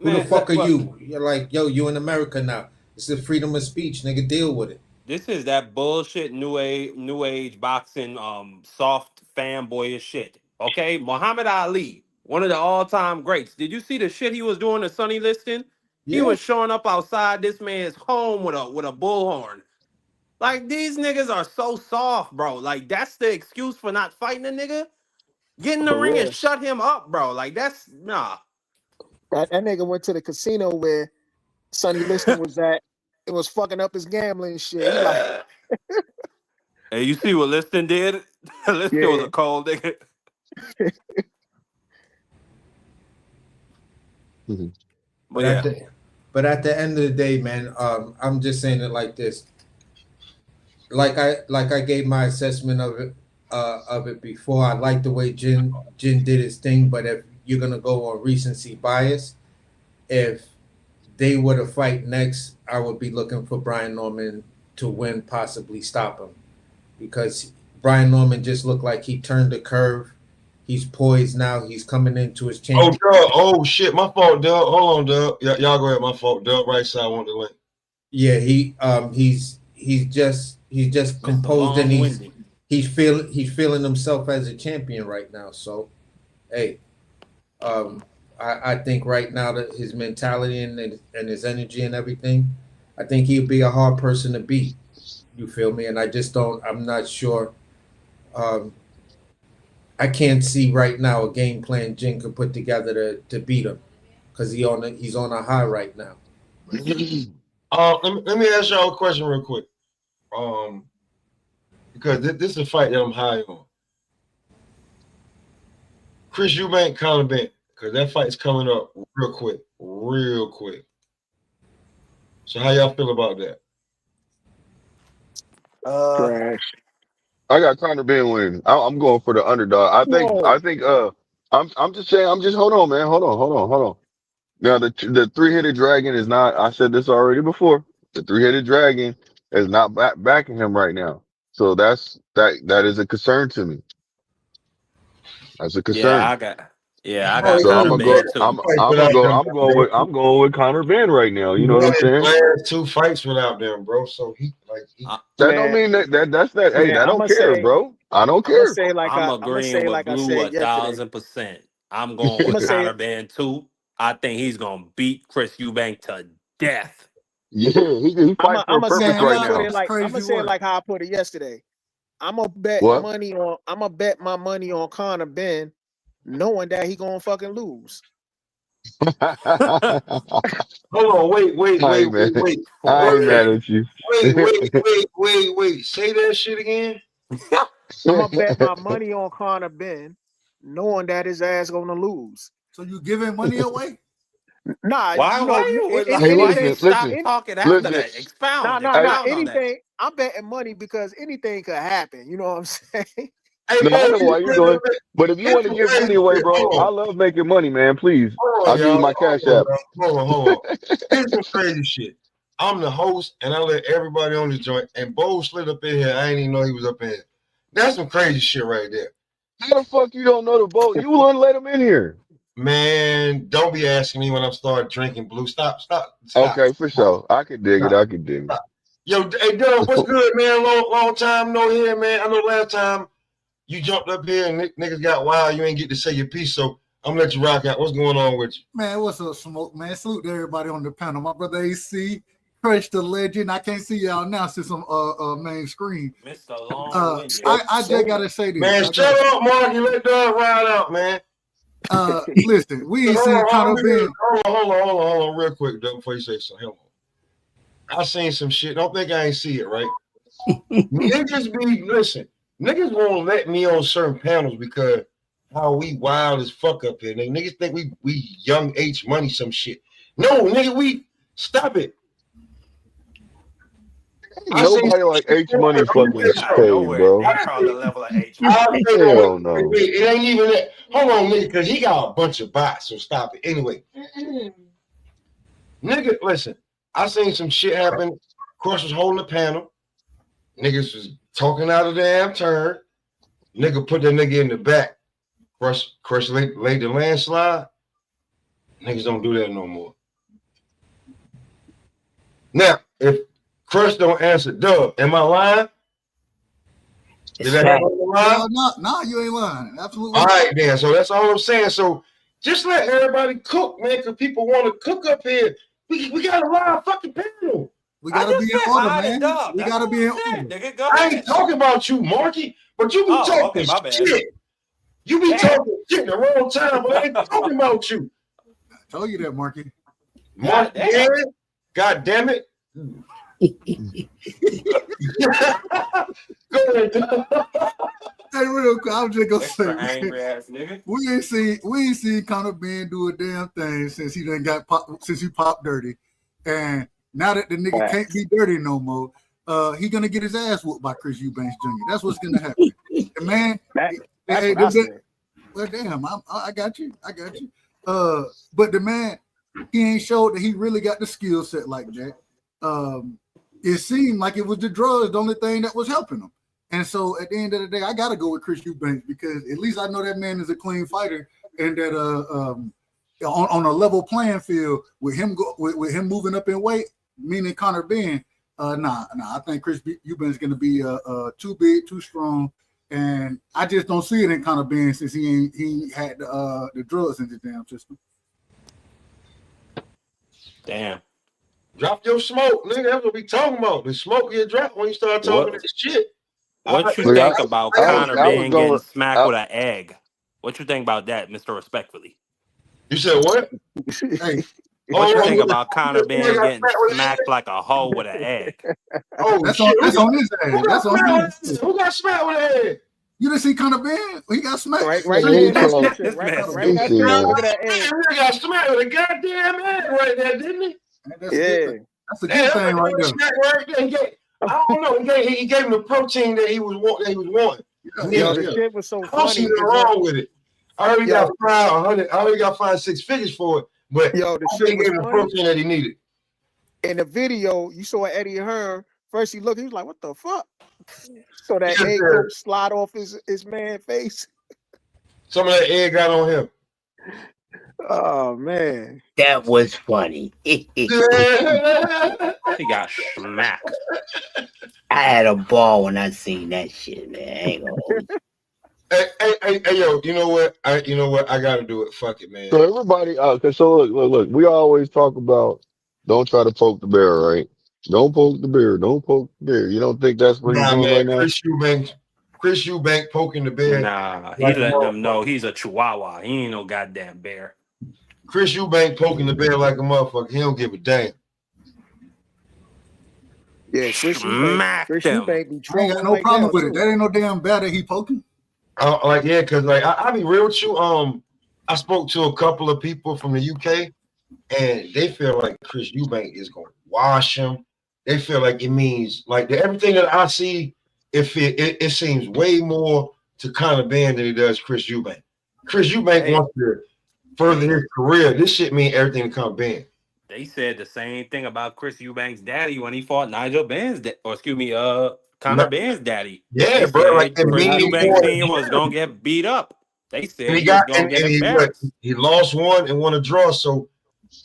K: Who the
O: Man,
K: fuck are
O: well,
K: you? You're like, yo, you in America now. It's the freedom of speech, nigga. Deal with it.
O: this is that bullshit new age boxing soft fanboyish shit. Okay, Muhammad Ali, one of the all-time greats. Did you see the shit he was doing to Sonny Liston? He
K: Yeah.
O: was showing up outside this man's home with a bullhorn. Like these niggas are so soft, bro. Like that's the excuse for not fighting a nigga. Get in the
P: For
O: ring and
P: real.
O: shut him up, bro. Like that's nah.
P: That nigga went to the casino where Sonny Liston was at. It was fucking up his gambling shit. He like,
O: Hey, you see what Liston did? Liston was
P: yeah.
O: a cold nigga. But
K: But
O: yeah,
K: at the end of the day, man, I'm just saying it like this. Like I gave my assessment of it before. I like the way Jin did his thing, but if you're gonna go on recency bias, if they were to fight next, I would be looking for Brian Norman to win, possibly stop him, because Brian Norman just looked like he turned the curve. He's poised now. He's coming into his
C: Oh,
K: championship.
C: Doug. Oh shit, my fault, Doug. Hold on, Doug. Y'all go ahead. My fault, Doug. Right side, I want the link.
K: Yeah, he's just
O: Mr.
K: composed, and
O: Long-winded.
K: he's feeling himself as a champion right now. So, hey, I think right now that his mentality and his energy and everything, I think he'd be a hard person to beat. You feel me? And I just don't. I'm not sure. I can't see right now a game plan Jin could put together to beat him, because he's on a high right now.
C: Let me ask y'all a question real quick. Because this is a fight that I'm high on. Chris Eubank, Conor Benn, because that fight's coming up real quick. So how y'all feel about that?
P: Trash.
N: I got Conor Benn winning. I'm going for the underdog. I think I'm just saying, hold on, man. Hold on. Now the three-headed dragon is not, I said this already before. The three-headed dragon is not backing him right now. So that is a concern to me. That's a
O: Yeah,
N: concern.
O: I
C: Oh,
O: got
N: So I'm
O: Conor
N: gonna go.
O: Benn too.
N: I'm going with Conor Benn right now. You know what I'm saying?
C: Last 2 fights without them, bro. So he
N: That don't mean that's that. Hey,
P: Man,
N: I don't care, bro. I don't care.
O: I'm
P: I'm gonna
O: agreeing
P: say
O: with
P: like I
O: Blue
P: said yesterday.
O: 1,000%. I'm going
P: I'm
O: with
P: gonna say
O: Conor Benn too. I think he's gonna beat Chris Eubank to death.
N: Yeah, he fighting for a
P: I'm gonna say
N: purpose right now.
P: I'm gonna say it like how I put it yesterday. I'm gonna bet
N: What?
P: my money on Conor Benn, knowing that he gonna fucking lose.
C: Hold on, wait.
N: I ain't mad at you.
C: Wait. Say that shit again.
P: I'm gonna bet my money on Conor Benn, knowing that his ass gonna lose.
Q: So you giving money away?
P: Nah,
O: Why
P: you know,
O: why you
P: anything.
O: stop talking after that? Expound on that.
P: Anything. I'm betting money because anything could happen. You know what I'm saying?
C: Hey,
N: No, I
C: man,
N: know why you're doing. But if you want to give money away, bro, I love making money, man. Please, I'll give you my cash app.
C: Hold on. Here's some crazy shit. I'm the host, and I let everybody on the joint, and Bo slid up in here. I didn't even know he was up in here. That's some crazy shit right there.
N: How the fuck you don't know the boat? You wouldn't let him in here.
C: Man, don't be asking me when I'm starting drinking blue. Stop.
N: Okay, for sure. I could dig it.
C: Yo, hey, Doug, what's good, man? Long time no here, man. I know last time you jumped up here and niggas got wild. You ain't get to say your piece, so I'm gonna let you rock out. What's going on with you?
Q: Man, what's up, Smoke, man? Salute to everybody on the panel. My brother AC, Crush the Legend. I can't see y'all now since I'm main screen.
O: Mr. Long-winded.
Q: I just gotta say this.
C: Man, shut up, Mark. You let Doug ride out, man.
Q: Listen, we ain't seen Conor Benn.
C: Hold on, real quick, Doug, before you say something. Hold on. I seen some shit. Don't think I ain't see it, right? Niggas won't let me on certain panels because how we wild as fuck up here. Niggas think we young H money some shit. No, nigga, we stop it.
N: Nobody like H Money fucking paid, bro.
O: Near the level of H.
N: Hell no.
C: Wait, it ain't even that. Hold on, nigga, because he got a bunch of bots, so stop it. Anyway, nigga, listen, I seen some shit happen. Crush was holding the panel. Niggas was talking out of the damn turn. Nigga put that nigga in the back. Crush laid the landslide. Niggas don't do that no more. Now, if Crush don't answer, Dub, am I lying? Did I have a lie?
Q: No, you ain't lying. Absolutely.
C: All right, then. So that's all I'm saying. So just let everybody cook, man, because people want to cook up here. We got a live fucking panel.
Q: We gotta be in order, man. We gotta be in order.
O: Nigga, go
C: I
O: ahead.
C: ain't talking about you, Marky, but you be talking
O: my bad.
C: shit. You be talking shit in the wrong time, but I ain't talking about you.
Q: I told you that, Marky.
C: Marky, yeah. God damn it. Go ahead.
Q: Hey, real quick, I'm just gonna say,
O: angry ass nigga.
Q: we ain't seen Conor Ben do a damn thing since he popped dirty, and now that the nigga can't be dirty no more, he gonna get his ass whooped by Chris Eubanks Jr. That's what's gonna happen. And man, well, damn, I got you. But the man, he ain't showed that he really got the skill set like that. It seemed like it was the drugs the only thing that was helping him. And so at the end of the day, I got to go with Chris Eubanks because at least I know that man is a clean fighter and that on a level playing field with him with him moving up in weight, meaning Conor Ben, I think Chris Eubanks is going to be too big, too strong. And I just don't see it in Conor Ben since he had the drugs in his damn system.
O: Damn.
C: Drop your smoke, nigga. That's what we talking about. The smoke you drop when you start talking this shit.
O: What you think about Conor Ben getting smacked with an egg? What you think about that, Mr. Respectfully?
C: You said what?
Q: Hey.
O: What you think about Conor Ben getting smacked like a hoe with an egg?
C: Oh,
Q: that's on his ass. That's on his.
C: Who got smacked with an egg?
Q: You didn't see Conor Ben? He got smacked.
P: Right there in that picture. Right there. Look at that egg.
C: He got smacked with a goddamn egg right there, didn't he?
Q: That's a good thing right there.
C: I don't know. He gave him the protein that he was wanting.
P: The shit was so
C: I don't see
P: funny.
C: nothing wrong with it. I already got fined 6 figures for it, but
P: the
C: he
P: shit
C: gave him the
P: was
C: protein that he needed.
P: In the video, you saw Eddie Hearn. First, he was like, "What the fuck?" So that egg slide off his man's face.
C: Some of that egg got on him.
P: Oh man,
M: that was funny.
O: He got smacked.
M: I had a ball when I seen that shit, man. I ain't gonna hold you.
C: Hey, yo, you know what? I gotta do it. Fuck it, man.
N: So everybody, so look. We always talk about don't try to poke the bear, right? Don't poke the bear. Don't poke the bear. You don't think that's what he's doing right now?
C: Chris Eubanks poking the bear.
O: Nah, he letting them know he's a chihuahua. He ain't no goddamn bear.
C: Chris Eubanks poking the bear like a motherfucker. He don't give a damn.
P: Yeah, Chris Eubanks be
Q: I ain't got no problem with it. That ain't no damn bear that he poking.
C: Because I'll be real with you. I spoke to a couple of people from the UK, and they feel like Chris Eubanks is gonna wash him. They feel like it means like everything that I see. It seems way more to Conor Ben than it does Chris Eubanks. Chris Eubanks wants to further his career. This shit mean everything to Conor Ben.
O: They said the same thing about Chris Eubanks' daddy when he fought Conor Ben's daddy.
C: Yeah,
O: they
C: bro.
O: Chris Eubanks Sr. was gonna get beat up. They said he was gonna get embarrassed.
C: He lost one and won a draw. So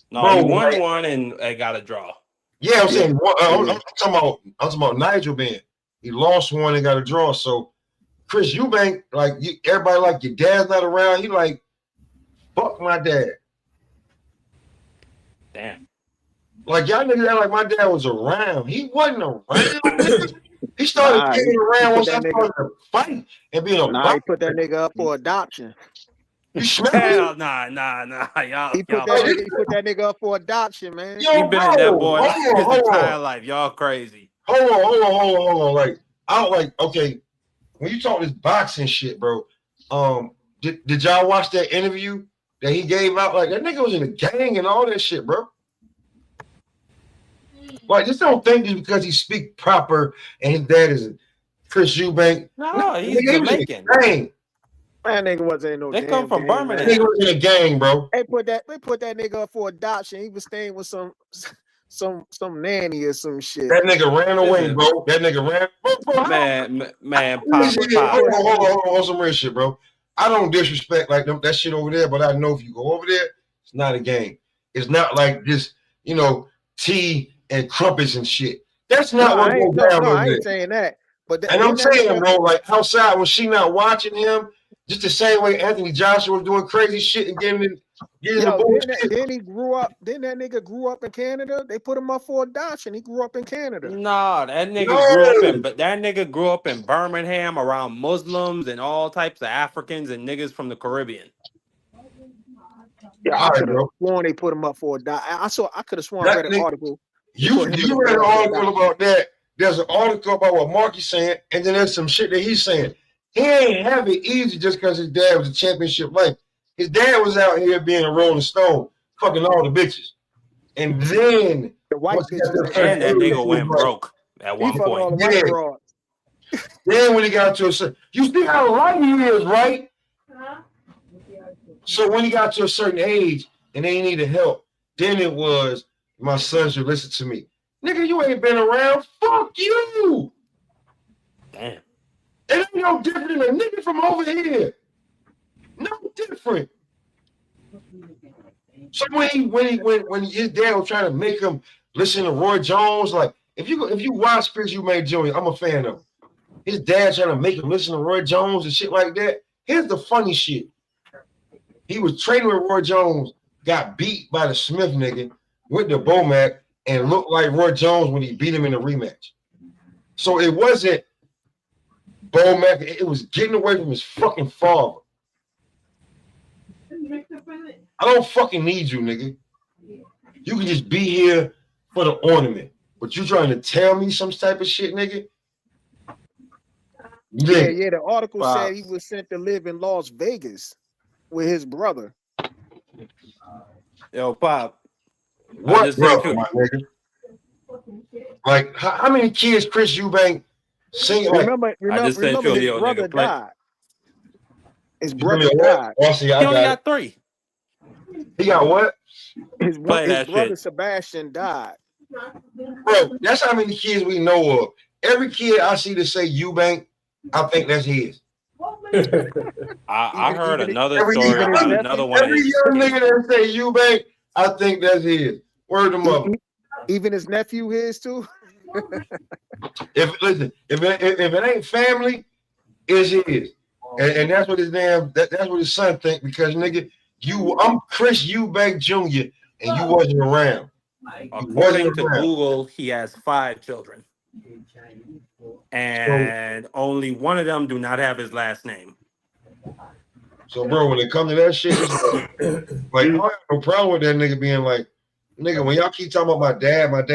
O: he won one and got a draw.
C: Yeah, I'm saying I'm talking about Nigel Ben. He lost one and got a draw. So Chris Eubanks, everybody like your dad's not around. He like, fuck my dad.
O: Damn.
C: Like y'all niggas act like my dad was around. He wasn't around. He started getting around once I started to fight and being a
P: he put that nigga up for adoption.
O: Hell nah. Y'all,
P: he put that nigga up for adoption, man.
O: He been in that boy his entire life. Y'all crazy.
C: Hold on. Like, I don't like, okay, when you talk this boxing shit, bro, did y'all watch that interview that he gave out? Like, that nigga was in a gang and all that shit, bro. Like, just don't think just because he speak proper and his dad is Chris Eubanks.
O: No, he's Jamaican.
P: Man, nigga wasn't in no
O: They come from Birmingham.
C: That nigga was in a gang, bro.
P: They put that nigga up for adoption. He was staying with some nanny or some shit.
C: That nigga ran away, bro. That nigga ran.
O: Man,
C: Hold on, some real shit, bro. I don't disrespect like that shit over there, but I know if you go over there, It's not a game. It's not like this, tea and crumpets and shit. That's not what goes down over
P: I
C: there.
P: ain't saying that. But
C: And I'm
P: didn't that
C: saying,
P: nigga,
C: bro, like outside, was she not watching him? Just the same way Anthony Joshua was doing crazy shit and getting the bullshit.
P: then he grew up. Then that nigga grew up in Canada. They put him up for adoption. He grew up in Canada.
O: Nah, that nigga grew up in Birmingham around Muslims and all types of Africans and niggas from the Caribbean.
P: Yeah, I could have sworn they put him up for adoption. I could have sworn I read an article.
C: You read an article about that. There's an article about what Marky's saying, and then there's some shit that he's saying. He ain't have it easy just because his dad was a championship life. His dad was out here being a Rolling Stone, fucking all the bitches. And then
P: the white bitches,
O: and that nigga went broke at one point.
C: Then when he got to a certain, you see how light he is, right? So when he got to a certain age and they needed help, then it was, my son should listen to me. Nigga, you ain't been around. Fuck you.
O: Damn.
C: It ain't no different than a nigga from over here. No different. So when his dad was trying to make him listen to Roy Jones, like if you watch Chris Eubank Jr., I'm a fan of him. His dad trying to make him listen to Roy Jones and shit like that. Here's the funny shit. He was training with Roy Jones, got beat by the Smith nigga, went to Bomac, and looked like Roy Jones when he beat him in the rematch. So it wasn't Bomac, it was getting away from his fucking father. I don't fucking need you, nigga. You can just be here for the ornament. But you trying to tell me some type of shit, nigga?
P: Yeah. The article said he was sent to live in Las Vegas with his brother.
O: Yo, Pop.
C: What brother, my nigga? Like, how many kids Chris Eubank sing?
P: Remember his brother died. His brother died.
C: He only
O: got 3.
C: He got what?
P: His brother Sebastian died.
C: Bro, that's how many kids we know of. Every kid I see that say Eubank, I think that's his.
O: I heard another story about another one of
C: Every
O: his
C: young nigga that say Eubank, I think that's his. Word to mother.
P: Even his nephew his too.
C: If it ain't family, it's his. And that's what his that's what his son think, because nigga, I'm Chris Eubank Jr. and you wasn't around.
O: According to Google, he has 5 children. And only one of them do not have his last name.
C: So, bro, when it comes to that shit, it's like I have no problem with that nigga being like, nigga, when y'all keep talking about my dad, what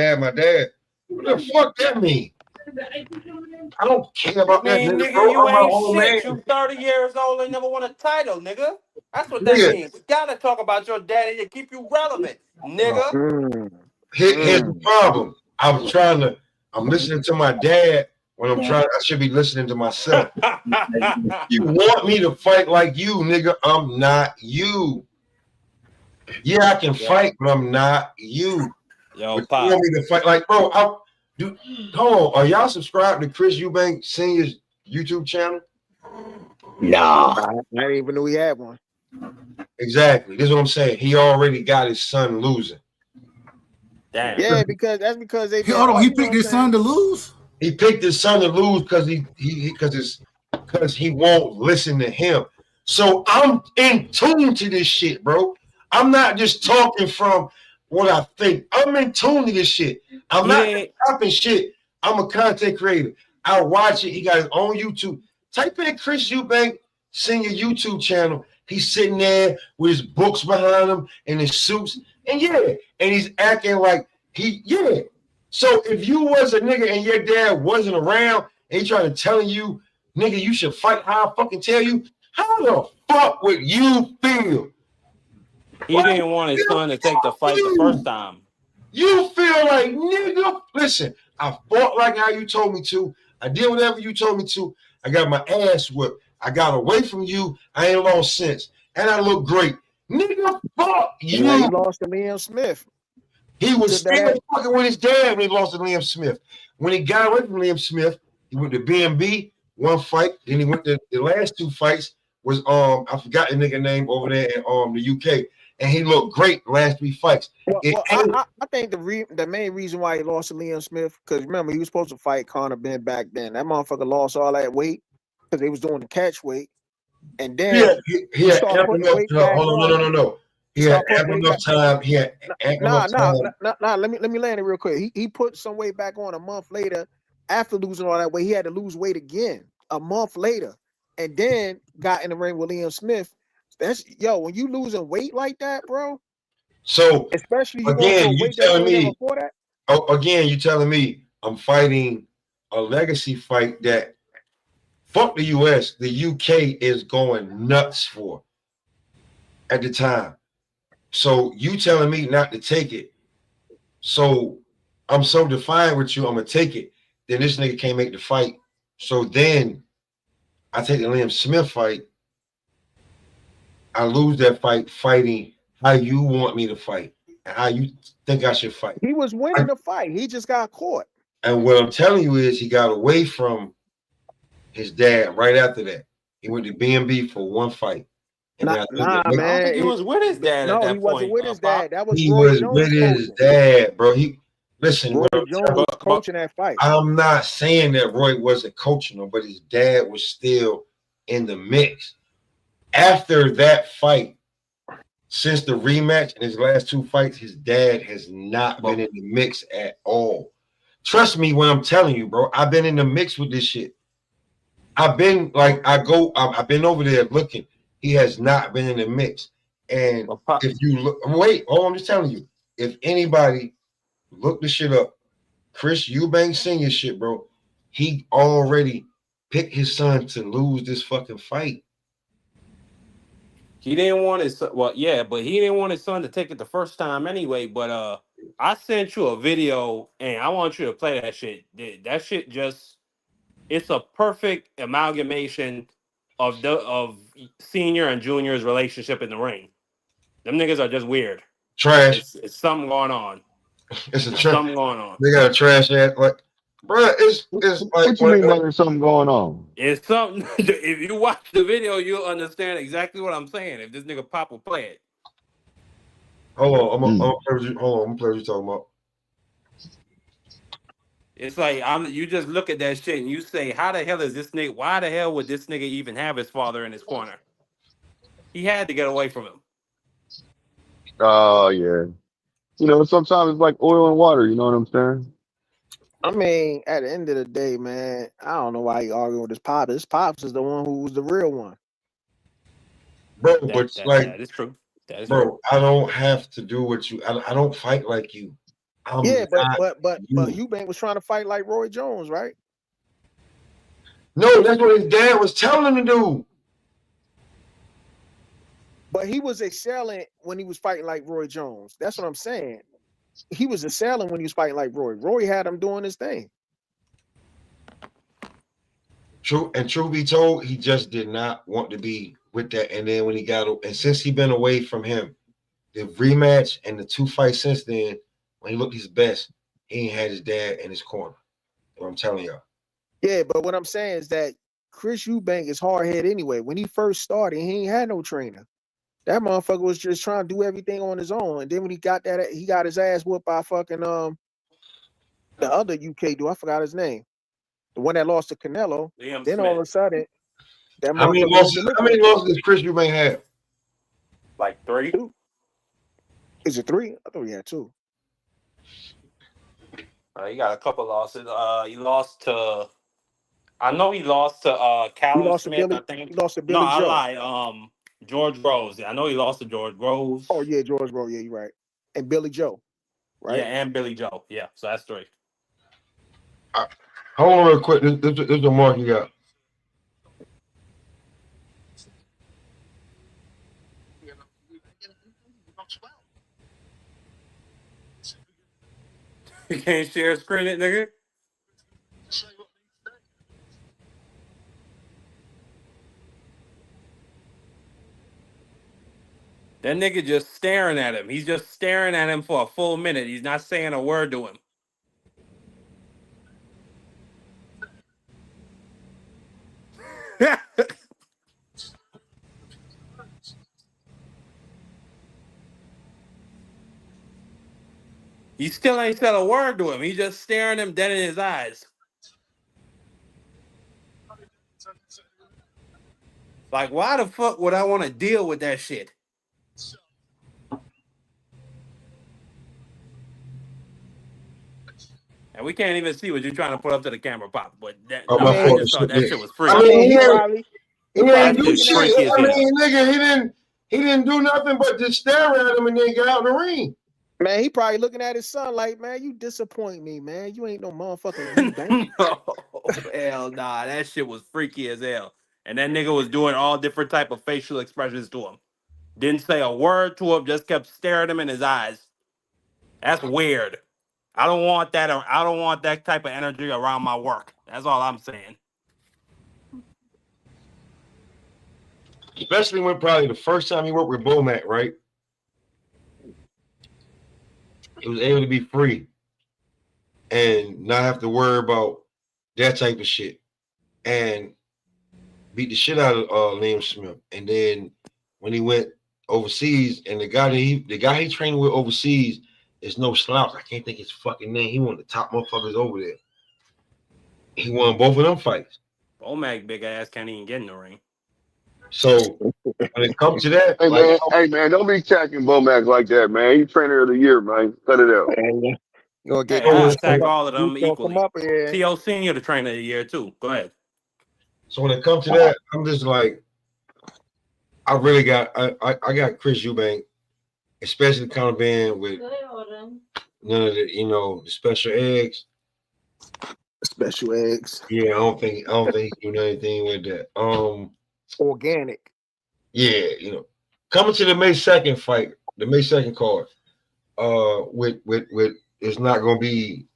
C: the fuck that mean? I don't care about that nigga.
O: Nigga,
C: Bro,
O: you
C: I'm my
O: ain't
C: own
O: shit.
C: man.
O: You 30 years old and never won a title, nigga. That's what that means. We gotta talk about your daddy to keep you relevant, nigga.
C: Here's the problem. I'm listening to my dad when I should be listening to myself. You want me to fight like you, nigga? I'm not you. Yeah, I can fight, but I'm not you.
O: Yo,
C: Pop. You want me to fight like, bro? Hold on. Are y'all subscribed to Chris Eubank Senior's YouTube channel?
P: No. I didn't even know he had one.
C: Exactly. This is what I'm saying. He already got his son losing.
O: Damn.
P: Yeah, because they.
Q: Hold on, he picked his son to lose.
C: He picked his son to lose because he won't listen to him. So I'm in tune to this shit, bro. I'm not just talking from what I think. I'm in tune to this shit. I'm not copying shit. I'm a content creator. I watch it. He got his own YouTube. Type in Chris Eubank Senior YouTube channel. He's sitting there with his books behind him and his suits. And he's acting like So if you was a nigga and your dad wasn't around and he trying to tell you, nigga, you should fight how I fucking tell you, how the fuck would you feel?
O: He didn't want his son to take the fight the first time.
C: You feel like, nigga, listen, I fought like how you told me to. I did whatever you told me to. I got my ass whipped. I got away from you. I ain't lost sense. And I look great. Nigga, fuck you.
P: Yeah, he lost to Liam Smith.
C: He was still fucking with his dad when he lost to Liam Smith. When he got away from Liam Smith, he went to BMB, one fight. Then he went to the last 2 fights was I forgot the nigga name over there in the UK. and he looked great the last 3 fights.
P: Well, I think the main reason why he lost to Liam Smith, because remember, he was supposed to fight Conor Ben back then. That motherfucker lost all that weight because they was doing the catch weight. And then
C: he had
P: start
C: ample
P: putting
C: enough.
P: weight
C: No,
P: back
C: hold on, no. He had ample enough time. He had ample enough time.
P: Nah. Let me land it real quick. He put some weight back on a month later after losing all that weight. He had to lose weight again a month later, and then got in the ring with Liam Smith. That's when you losing weight like that, bro.
C: So
P: especially you going for
C: again,
P: a
C: you
P: weight that you
C: telling
P: ain't never
C: me?
P: fought at.
C: Oh, again, you telling me I'm fighting a legacy fight that fuck the US, the UK is going nuts for at the time. So you telling me not to take it. So I'm so defiant with you, I'm gonna take it. Then this nigga can't make the fight. So then I take the Liam Smith fight. I lose that fight fighting how you want me to fight and how you think I should fight.
P: He was winning the fight. He just got caught.
C: And what I'm telling you is he got away from his dad right after that. He went to B&B for 1 fight. And
P: Nah, man.
O: I don't think he was with his dad at that
P: he wasn't
O: point.
P: with his dad. That was
C: he
P: Roy
C: was
P: Jones
C: with his
P: coaching.
C: dad, bro. Listen,
P: Roy
C: what I'm
P: Jones was coaching that fight.
C: I'm not saying that Roy wasn't coaching him, but his dad was still in the mix. After that fight, since the rematch in his last 2 fights, his dad has not been in the mix at all. Trust me when I'm telling you, bro. I've been in the mix with this shit. I've been I've been over there looking. He has not been in the mix. And if you look, I'm just telling you, if anybody look the shit up, Chris Eubank Senior shit, bro, he already picked his son to lose this fucking fight.
O: He didn't want his son, but he didn't want his son to take it the first time anyway. But I sent you a video and I want you to play that shit. That shit it's a perfect amalgamation of senior and junior's relationship in the ring. Them niggas are just weird.
C: Trash.
O: It's something going on.
C: It's a
O: something going on.
C: They got a trash ass bro. It's like
N: what you mean by there's something going on?
O: It's something. If you watch the video, you'll understand exactly what I'm saying. If this nigga Pop will play it.
C: Hold on, I'm gonna play what you're talking about.
O: It's like you just look at that shit and you say, how the hell is this nigga? Why the hell would this nigga even have his father in his corner? He had to get away from him.
N: Oh yeah. Sometimes it's like oil and water, you know what I'm saying?
P: I mean, at the end of the day, man, I don't know why he arguing with his pops. His pops is the one who was the real one.
C: Bro,
O: that is true. That is
C: bro,
O: true.
C: I don't have to do what you. I don't fight like you.
P: But Eubank was trying to fight like Roy Jones, right?
C: No, that's what his dad was telling him to do.
P: But he was excelling when he was fighting like Roy Jones. That's what I'm saying. He was excelling when he was fighting like Roy. Roy had him doing his thing.
C: True be told, he just did not want to be with that. And then when he got, and since he been away from him, the rematch and the 2 fights since then, when he looked his best, he ain't had his dad in his corner. What I'm telling y'all.
P: Yeah, but what I'm saying is that Chris Eubank is hard head anyway. When he first started, he ain't had no trainer. That motherfucker was just trying to do everything on his own. And then when he got his ass whooped by fucking the other UK dude. I forgot his name. The one that lost to Canelo.
O: Liam
P: then
O: Smith.
P: all of a sudden, that
C: How many losses does Chris Eubank have?
O: Like 3.
P: Is it 3? I thought he had 2.
O: He got a couple losses. He lost to. I know he lost to Callum Smith. I think
P: he lost to Billy
O: No,
P: Joe.
O: I lied. George Rose. I know he lost to George Rose.
P: Oh yeah, George Rose. Yeah, you're right. And Billy Joe. Right?
O: Yeah, and Billy Joe. Yeah, so that's 3.
C: Hold on real quick. This is the mark you got.
O: You can't share a screen, it nigga. That nigga just staring at him. He's just staring at him for a full minute. He's not saying a word to him. He still ain't said a word to him. He just staring him dead in his eyes. Like, why the fuck would I want to deal with that shit? And we can't even see what you're trying to put up to the camera, Pop. But
C: Oh,
O: no,
C: my
O: I
C: fault.
O: just thought that shit was
C: I
O: freaky.
C: mean,
P: he
C: he
P: probably
C: ain't do
O: That shit's
C: shit.
O: freaky as
C: I
O: hell.
C: mean, nigga, he didn't do nothing but just stare at him and then get out in the ring.
P: Man, he probably looking at his son like, man, you disappoint me, man. You ain't no motherfucking Eubank.
O: No, hell nah. That shit was freaky as hell. And that nigga was doing all different type of facial expressions to him. Didn't say a word to him, just kept staring him in his eyes. That's weird. I don't want that. I don't want that type of energy around my work. That's all I'm saying.
C: Especially when probably the first time he worked with Bomac, right? He was able to be free and not have to worry about that type of shit. And beat the shit out of Liam Smith. And then when he went overseas, and the guy he trained with overseas is no slouch. I can't think his fucking name. He one of the top motherfuckers over there. He won both of them fights.
O: Bomac big ass can't even get in the ring.
C: So when it comes to that,
N: hey man, don't be attacking Bomac like that, man. He trainer of the year, man. Cut it out.
P: Gonna get
O: Hey, I
P: Goose
O: attack
P: come up.
O: all of them
P: Goose gonna come
O: equally.
P: up here.
O: T.O. Senior, the trainer of the year too. Go ahead.
C: So when it comes to that, I'm just like, I really got I got Chris Eubank, especially kind of being with none of the the special eggs.
P: Special eggs.
C: Yeah, I don't think he can do anything with that.
P: Organic.
C: Yeah, coming to the May 2nd fight, the May 2nd card, with it's not gonna be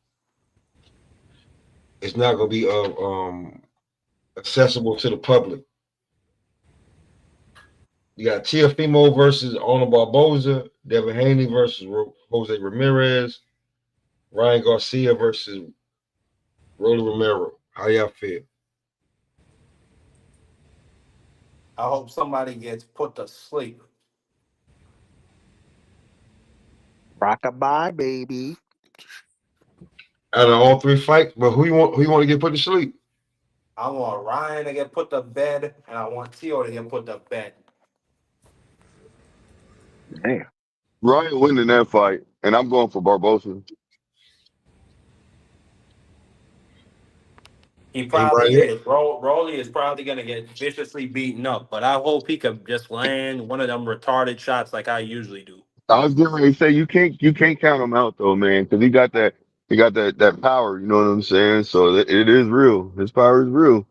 C: accessible to the public. You got Teofimo versus Arnold Barboza, Devin Haney versus Jose Ramirez, Ryan Garcia versus Rolly Romero. How y'all feel?
O: I hope somebody gets put to sleep.
P: Rockabye, baby.
C: Out of all three fights, but who you want to get put to sleep?
O: I want Ryan to get put to bed, and I want T.O. to get put to bed.
P: Damn.
N: Ryan winning that fight, and I'm going for Barbosa.
O: He
C: Anybody
O: probably
C: else?
O: is. Rolly is probably going to get viciously beaten up, but I hope he could just land one of them retarded shots like I usually do.
N: I was getting ready to say you can't count him out though, man, because he got that power. You know what I'm saying? So it is real. His power is real.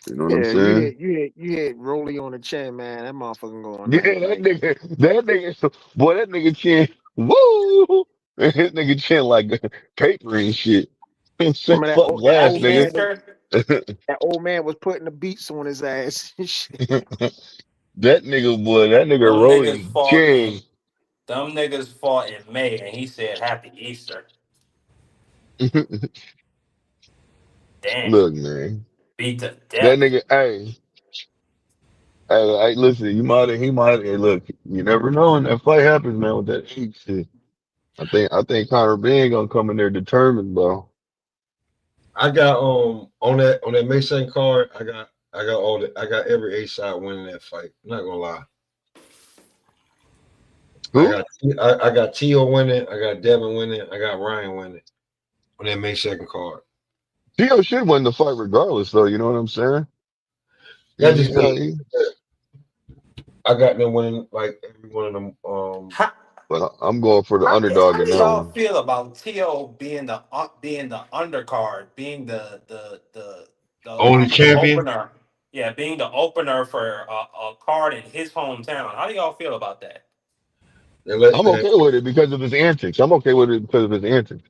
N: You know what I'm
P: Yeah, you
N: saying?
P: hit Rolly on the chin, man. That motherfucker going
N: Yeah,
P: night
N: that
P: night.
N: nigga, boy, that nigga chin, woo, his nigga chin like paper and shit.
P: Remember
N: Fuck
O: Yeah,
N: glass,
O: Happy
N: nigga.
O: Easter.
P: that old man was putting the beats on his ass and shit.
N: That nigga
O: Them niggas
N: rolling
O: fought
N: chin.
O: in them niggas fought in May, and he said Happy Easter. Damn,
N: Look, man,
O: beat to
N: that
O: death.
N: nigga, hey, listen, he might, hey, look, you never know when that fight happens, man, with that age shit. I think Conor Ben gonna come in there determined, bro.
C: I got on that May 2nd card. I got every A side winning that fight. I'm not gonna lie.
N: Who?
C: I got Tio winning. I got Devin winning. I got Ryan winning on that May 2nd card.
N: Theo should win the fight regardless, though. You know what I'm saying?
C: That
N: He
C: just
N: got,
C: means I got them winning like every one of them.
N: but I'm going for the
O: How
N: underdog
O: do
N: in that
O: y'all
N: one.
O: feel about T.O. being the undercard, being
C: Only
O: the
C: champion.
O: opener? Yeah, being the opener for a card in his hometown. How do y'all feel about that?
N: I'm okay with it because of his antics. I'm okay with it because of his antics.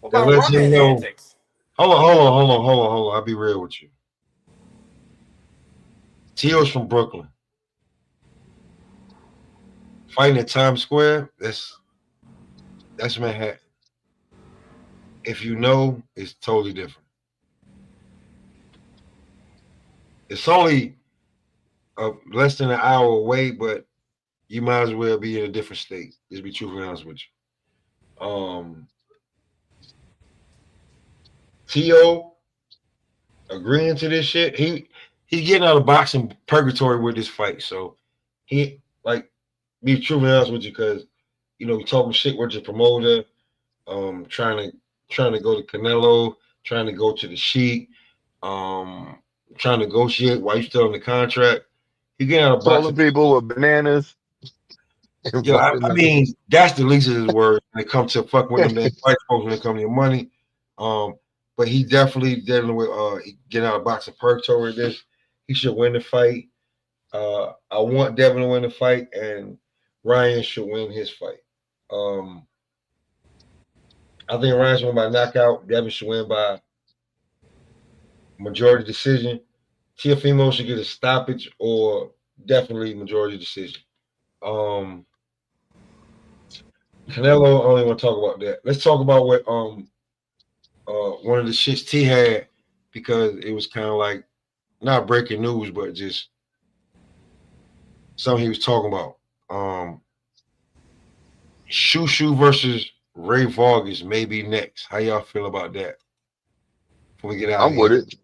O: What
C: That
O: about
C: lets him
O: Ryan
C: know.
O: antics?
C: Hold on. I'll be real with you. Tio's from Brooklyn. Fighting at Times Square, that's Manhattan. If you know, it's totally different. It's only less than an hour away, but you might as well be in a different state. Just be truthfully honest with T.O. agreeing to this shit. He's getting out of boxing purgatory with this fight. So he like be truly honest with you, because you talking shit with your promoter, trying to go to Canelo, trying to go to the Sheik, trying to negotiate while you still on the contract. He getting out of
N: Calling
C: boxing.
N: people with bananas. And
C: Yeah, I,
N: fucking
C: I mean that's the least of his words when it comes to fucking with them damn white folks when it comes to your money. But he definitely dealing with getting out of boxing purgatory. This he should win the fight. I want Devin to win the fight, and Ryan should win his fight. I think Ryan should win by knockout. Devin should win by majority decision. Teofimo should get a stoppage or definitely majority decision. Canelo, I only want to talk about that. Let's talk about what one of the shits T had, because it was kind of like not breaking news, but just something he was talking about. Shushu versus Ray Vargas may be next. How y'all feel about that? Before we get out
N: I'm
C: of
N: with
C: here.
N: it.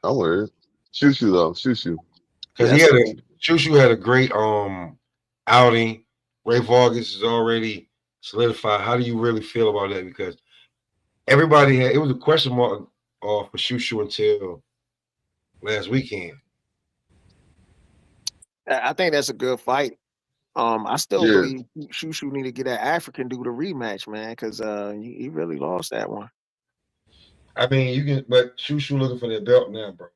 N: I'm with it. Shushu though. Shushu.
C: Because Shushu had a great outing. Ray Vargas is already solidified. How do you really feel about that? Because everybody it was a question mark for Shushu until last weekend.
P: I think that's a good fight. I still
N: Yeah.
P: believe Shushu need to get that African dude a rematch, man, because he really lost that one.
C: I mean, but Shushu looking for their belt now, bro.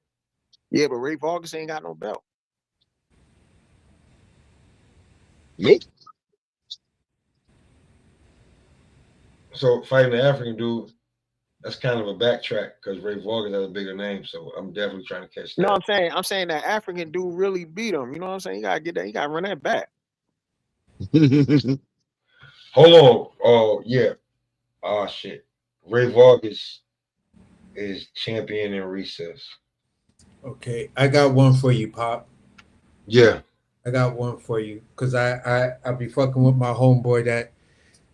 P: Yeah, but Ray Vargas ain't got no belt.
N: Nope.
C: So fighting the African dude, that's kind of a backtrack because Ray Vargas has a bigger name. So I'm definitely trying to catch that.
P: No, I'm saying that African dude really beat him. You know what I'm saying? You gotta get that. You gotta run that back.
C: Hold on. Oh yeah. Oh shit. Ray Vargas is champion in recess.
K: Okay, I got one for you, Pop.
C: Yeah.
K: I got one for you because I be fucking with my homeboy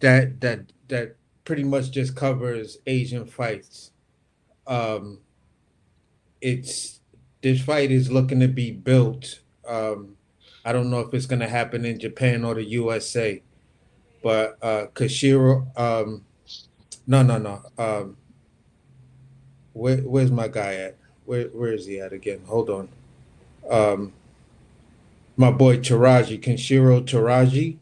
K: that pretty much just covers Asian fights. It's this fight is looking to be built. I don't know if it's gonna happen in Japan or the USA, but Kashiro, no. Where's my guy at? Where is he at again? Hold on. My boy Taraji, Kenshiro Taraji,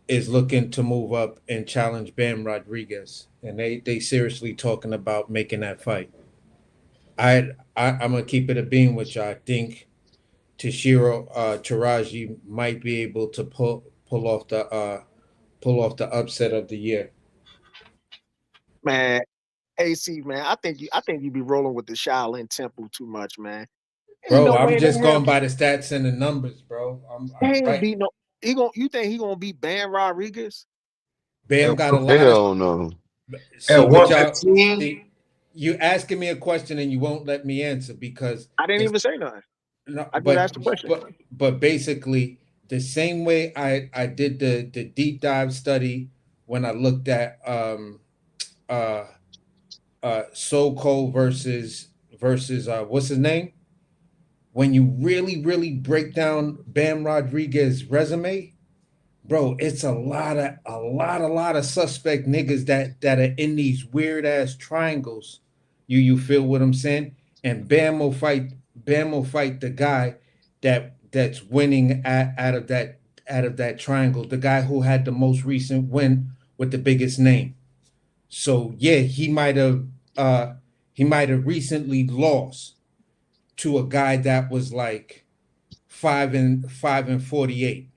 K: is looking to move up and challenge Bam Rodriguez, and they seriously talking about making that fight. I'm gonna keep it a beam with you. I think Taraji might be able to pull off the upset of the year.
P: Man, AC, man, I think you be rolling with the Shaolin Temple too much, man. Ain't
K: Bro,
P: no way
K: I'm
P: in
K: just
P: hell
K: going by the stats and the numbers, bro. I'm
P: ain't
K: right.
P: beat no. You think he gonna beat Bam Rodriguez?
K: Bam got a lot
N: Hell
K: of.
N: no.
K: See what y'all.
C: 115.
K: See, you asking me a question and you won't let me answer because
P: I didn't even say nothing.
K: no,
P: I just asked the question.
K: but basically the same way I did the deep dive study when I looked at So versus what's his name? When you really break down Bam Rodriguez's resume, bro, it's a lot of suspect niggas that are in these weird ass triangles. You feel what I'm saying? And Bam will fight the guy that's winning out of that triangle, the guy who had the most recent win with the biggest name. So yeah, he might have recently lost to a guy that was like 5-48.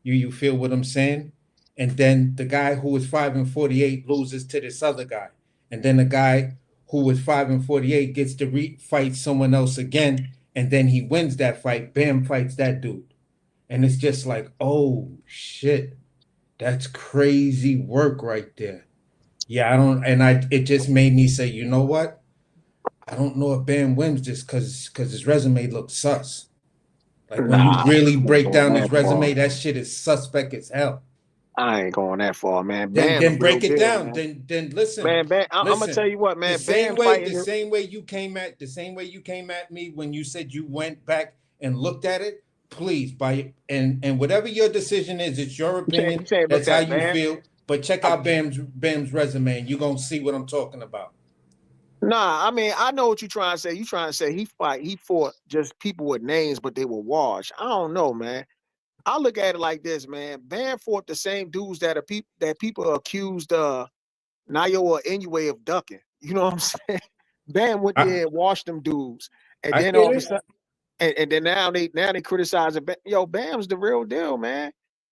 K: You feel what I'm saying? And then the guy who was 5-48 loses to this other guy. And then the guy who was 5-48 gets to fight someone else again. And then he wins that fight. Bam fights that dude. And it's just like, oh shit. That's crazy work right there. Yeah, it just made me say, you know what? I don't know if Bam wins just because his resume looks sus. Like when you
P: Nah,
K: really
P: ain't
K: break
P: gonna
K: down his
P: happen,
K: resume,
P: bro.
K: that shit is suspect as hell.
P: I ain't going that far, man.
K: Then
P: Bam, the real
K: break it
P: deal,
K: down.
P: man.
K: Then listen.
P: Man, Bam, I'm gonna
K: Listen.
P: tell you what, man.
K: The same
P: Bam
K: way
P: fighting.
K: you came at me when you said you went back and looked at it, please and whatever your decision is, it's your opinion.
P: You can't look
K: That's how
P: at
K: you
P: Bam.
K: feel. But check out Bam's resume and you're gonna see what I'm talking about.
P: Nah, I mean, I know what you're trying to say. You trying to say he fought just people with names, but they were washed. I don't know, man. I look at it like this, man. Bam fought the same dudes that people accused Nayo or Inoue of ducking. You know what I'm saying? Bam went there and washed them dudes, and then all of a sudden, and then now they criticize it. Yo, Bam's the real deal, man.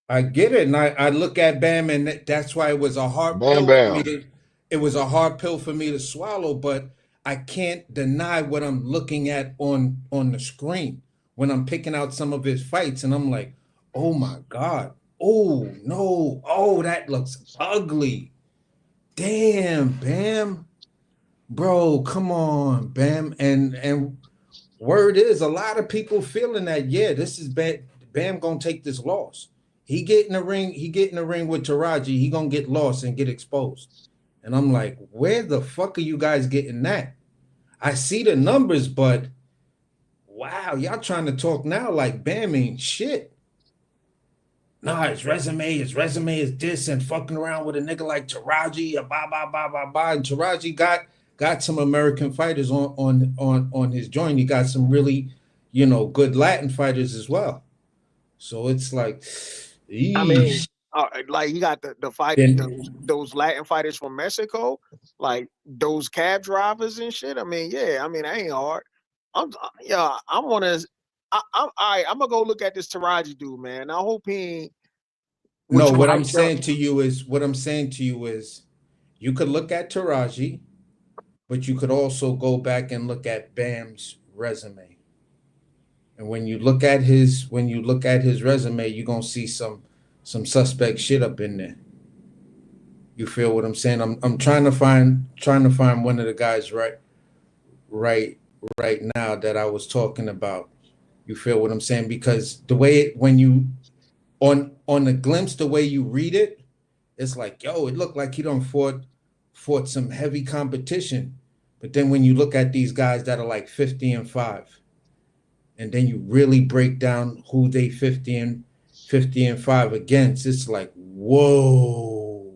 K: I get it, and I look at Bam, and that's why it was a hard
L: Bam
K: pill for me
L: Bam.
K: it was a hard pill for me to swallow. But I can't deny what I'm looking at on the screen when I'm picking out some of his fights, and I'm like, oh my god, oh no, oh that looks ugly. Damn, Bam, bro, come on, Bam, and word is a lot of people feeling that this is bad. Bam gonna take this loss. He get in the ring with Taraji, he gonna get lost and get exposed. And I'm like, where the fuck are you guys getting that? I see the numbers, but wow, y'all trying to talk now like Bam ain't shit. Nah, his resume is this and fucking around with a nigga like Taraji, and Taraji got some American fighters on his joint. He got some really, good Latin fighters as well. So it's like,
P: I mean, like you got the fight those Latin fighters from Mexico, like those cab drivers and shit. I mean, yeah, I mean, that ain't hard. I'm all right. I'm gonna go look at this Taraji dude, man. I hope he ain't.
K: No, what I'm saying to you is, you could look at Taraji, but you could also go back and look at Bam's resume. And when you look at his resume, you're gonna see some suspect shit up in there. You feel what I'm saying? I'm trying to find one of the guys right now that I was talking about. You feel what I'm saying? Because the way when you on the glimpse, the way you read it, it's like, yo, it looked like he done fought some heavy competition. But then when you look at these guys that are like 50-5, and then you really break down who they 50-5 against, it's like, whoa.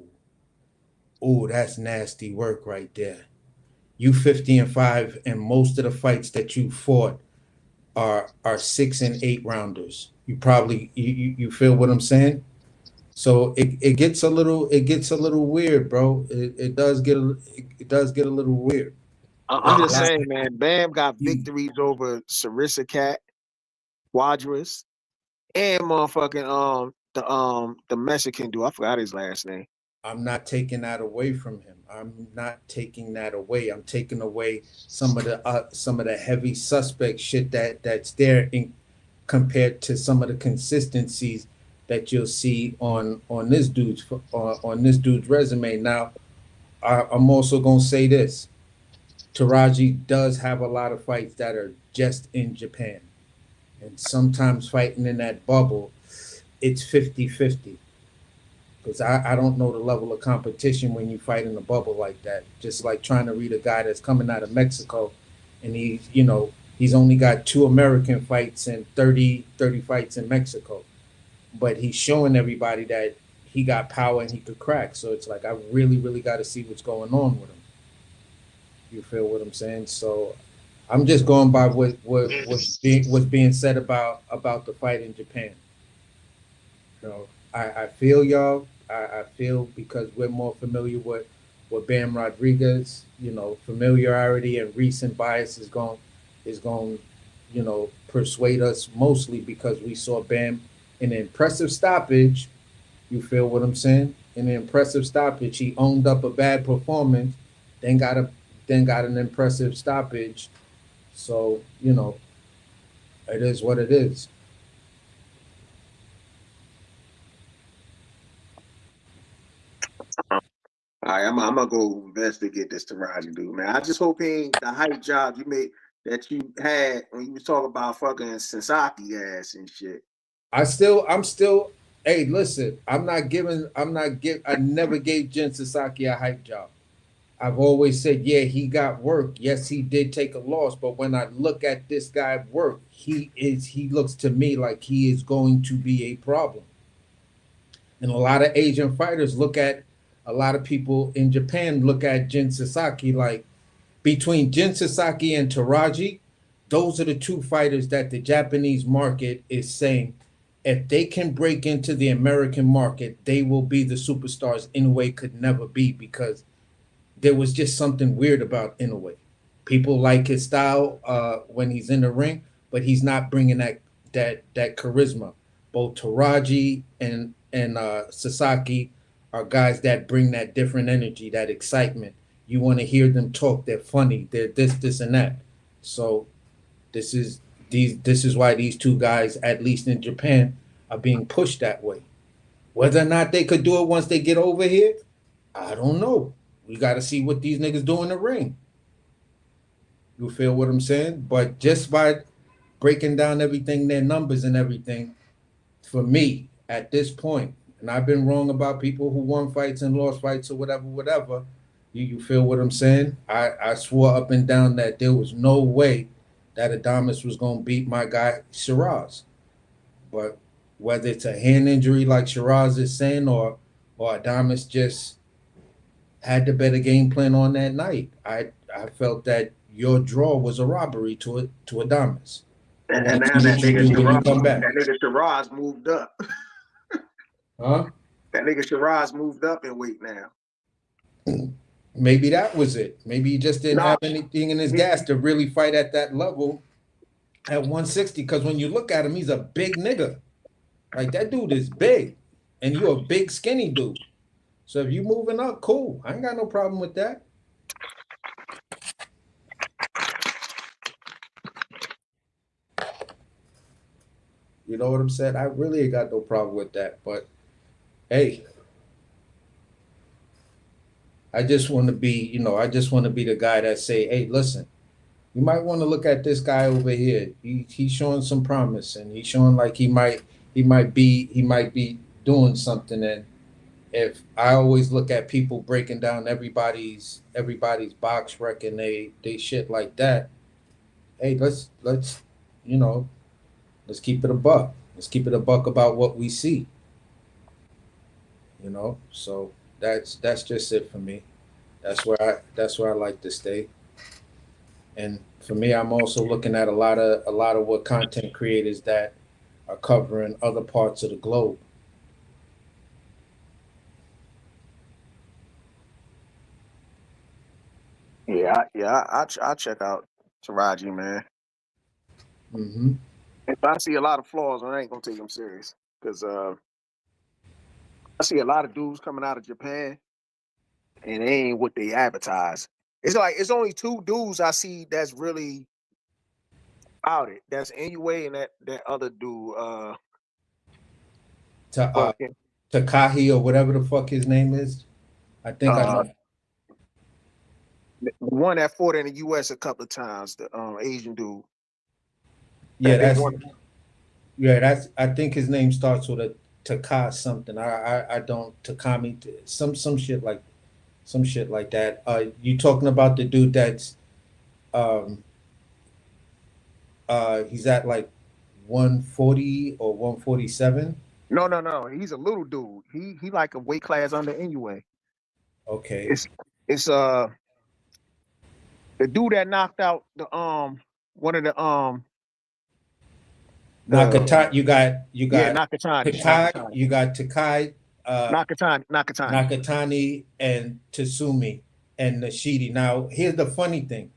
K: Oh, that's nasty work right there. You 50-5, and most of the fights that you fought are 6 and 8 rounders. You probably you feel what I'm saying? So it gets a little weird, bro. It does get a little weird.
P: I'm just saying, man. Bam got victories over Sarissa Cat, Wadras, and motherfucking the Mexican dude. I forgot his last name.
K: I'm not taking that away from him. I'm not taking that away. I'm taking away some of the heavy suspect shit that's there compared to some of the consistencies that you'll see on this dude's resume. Now, I'm also gonna say this: Taraji does have a lot of fights that are just in Japan, and sometimes fighting in that bubble, it's 50-50. Because I don't know the level of competition when you fight in a bubble like that. Just like trying to read a guy that's coming out of Mexico, and he's only got 2 American fights and 30 fights in Mexico. But he's showing everybody that he got power and he could crack. So it's like, I really, really got to see what's going on with him. You feel what I'm saying? So I'm just going by what's being said about the fight in Japan. So I feel y'all. I feel because we're more familiar with Bam Rodriguez, familiarity and recent bias is going persuade us, mostly because we saw Bam in an impressive stoppage. You feel what I'm saying? In an impressive stoppage, he owned up a bad performance, then got an impressive stoppage. So, it is what it is.
P: All right, I'm gonna go investigate this Taraji dude, man. I just hope he ain't the hype job that you had when you was talking about fucking Sasaki ass and shit.
K: I'm still Hey, listen, I never gave Jen Sasaki a hype job. I've always said, yeah, he got work. Yes, he did take a loss, but when I look at this guy work, he looks to me like he is going to be a problem. And a lot of Asian fighters a lot of people in Japan look at Jin Sasaki like, between Jin Sasaki and Taraji, those are the two fighters that the Japanese market is saying, if they can break into the American market, they will be the superstars Inoue could never be, because there was just something weird about Inoue. People like his style when he's in the ring, but he's not bringing that charisma. Both Taraji and Sasaki are guys that bring that different energy, that excitement. You want to hear them talk. They're funny. They're this, and that. So this is why these two guys, at least in Japan, are being pushed that way. Whether or not they could do it once they get over here, I don't know. We got to see what these niggas do in the ring. You feel what I'm saying? But just by breaking down everything, their numbers and everything, for me, at this point, and I've been wrong about people who won fights and lost fights or whatever. You feel what I'm saying? I swore up and down that there was no way that Adames was going to beat my guy, Shiraz. But whether it's a hand injury like Shiraz is saying, or Adames just had the better game plan on that night, I felt that your draw was a robbery to Adames.
P: And now that nigga Shiraz moved up.
K: Huh?
P: That nigga Shiraz moved up in weight now.
K: Maybe that was it. Maybe he just didn't have anything in his gas to really fight at that level at 160. Because when you look at him, he's a big nigga. Like, that dude is big. And you're a big, skinny dude. So if you moving up, cool. I ain't got no problem with that. You know what I'm saying? I really ain't got no problem with that. But hey, I just want to be the guy that say, hey, listen, you might want to look at this guy over here. He's showing some promise, and he's showing like he might be doing something. And if I always look at people breaking down everybody's box rec and they shit like that, hey, let's keep it a buck. Let's keep it a buck about what we see. So that's just it for me. That's where I like to stay. And for me, I'm also looking at a lot of what content creators that are covering other parts of the globe.
P: I'll check out Taraji, man.
K: Mm-hmm.
P: If I see a lot of flaws, I ain't gonna take him serious, because I see a lot of dudes coming out of Japan, and they ain't what they advertise. It's like it's only two dudes I see that's really out it. That's Inoue and that other dude.
K: Takahi or whatever the fuck his name is. I think
P: the one that fought in the U.S. a couple of times, the Asian dude.
K: Yeah, I think his name starts with a Taka something. I don't Takami some shit like that. You talking about the dude that's he's at like 140 or 147?
P: No. He's a little dude. He like a weight class under Inoue.
K: Okay.
P: It's the dude that knocked out the one of the
K: Nakatani, you got
P: Nakatani.
K: Takai, you got Takai,
P: Nakatani,
K: and Tatsumi and Nishidi. Now, here's the funny thing: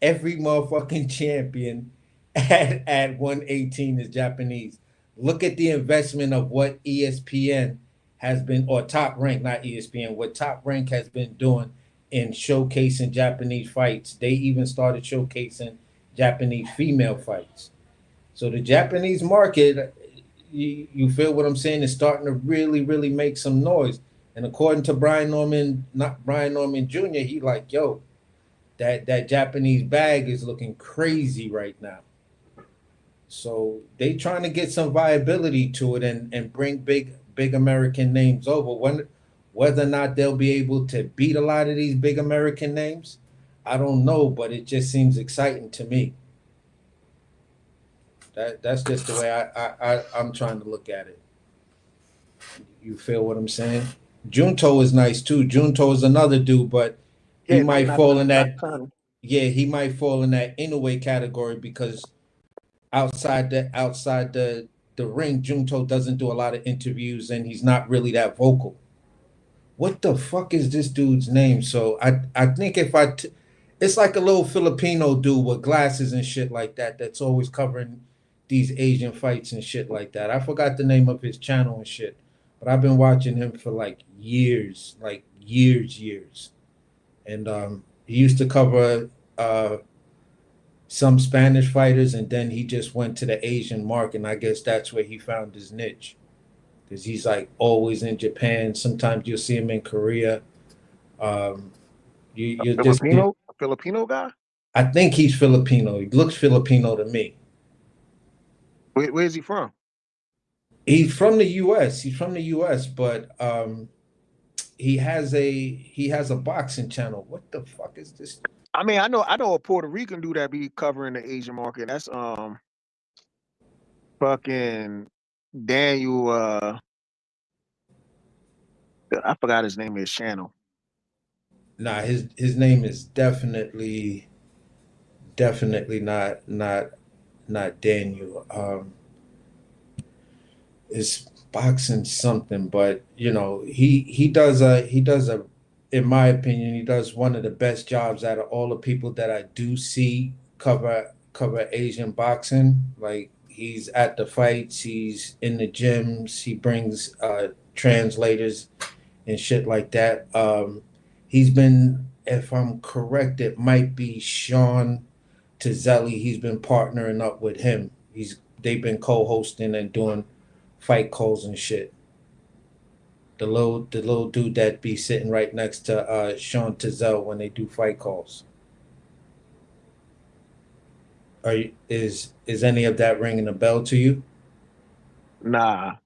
K: every motherfucking champion at 118 is Japanese. Look at the investment of what ESPN has been, or Top Rank, not ESPN, what Top Rank has been doing in showcasing Japanese fights. They even started showcasing Japanese female fights. So the Japanese market, you feel what I'm saying, is starting to really, really make some noise. And according to Brian Norman Jr., he like, yo, that Japanese bag is looking crazy right now. So they trying to get some viability to it and bring big American names over. Whether or not they'll be able to beat a lot of these big American names, I don't know, but it just seems exciting to me. That's just the way I'm trying to look at it. You feel what I'm saying? Junto is nice too. Junto is another dude, but he
P: Yeah,
K: might fall in that.
P: Nocturnal.
K: Yeah, he might fall in that Inoue category because outside the ring, Junto doesn't do a lot of interviews and he's not really that vocal. What the fuck is this dude's name? So I think it's like a little Filipino dude with glasses and shit like that that's always covering these Asian fights and shit like that. I forgot the name of his channel and shit, but I've been watching him for like years. And he used to cover some Spanish fighters, and then he just went to the Asian market, and I guess that's where he found his niche. Because he's like always in Japan. Sometimes you'll see him in Korea. You just
P: Filipino guy?
K: I think he's Filipino. He looks Filipino to me.
P: Where's he from?
K: He's from the U.S. He's from the U.S., but he has a boxing channel. What the fuck is this?
P: I mean, I know a Puerto Rican dude that be covering the Asian market. That's fucking Daniel. I forgot his name. His channel.
K: Nah, his name is definitely not Daniel. It's boxing something, but you know, he does a in my opinion, he does one of the best jobs out of all the people that I do see cover Asian boxing. Like he's at the fights, he's in the gyms, he brings translators and shit like that. He's been, if I'm correct, it might be Sean Tizelli. He's been partnering up with him. They've been co-hosting and doing fight calls and shit. The little dude that be sitting right next to Sean Tizel when they do fight calls. Is any of that ringing a bell to you?
P: Nah.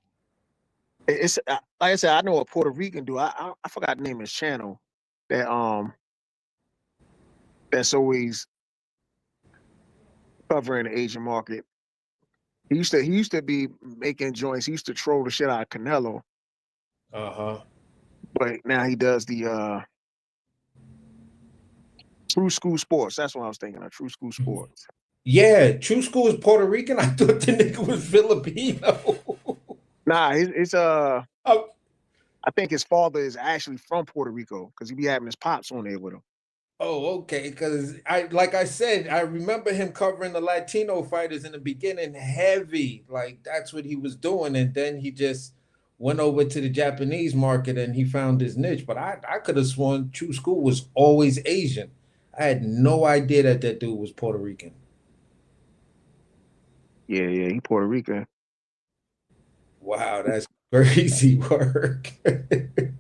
P: It's like I said, I know a Puerto Rican dude. I forgot the name of his channel. That's always covering the Asian market. He used to be making joints. He used to troll the shit out of Canelo. But now he does the True School Sports. That's what I was thinking of. True School Sports.
K: Yeah, True School is Puerto Rican. I thought the nigga was Filipino.
P: Nah, it's I think his father is actually from Puerto Rico because he be having his pops on there with him.
K: Oh, okay. Because like I said, I remember him covering the Latino fighters in the beginning heavy. Like that's what he was doing, and then he just went over to the Japanese market and he found his niche. But I could have sworn True School was always Asian. I had no idea that dude was Puerto Rican.
P: Yeah, he Puerto Rican.
K: Wow, that's crazy work. For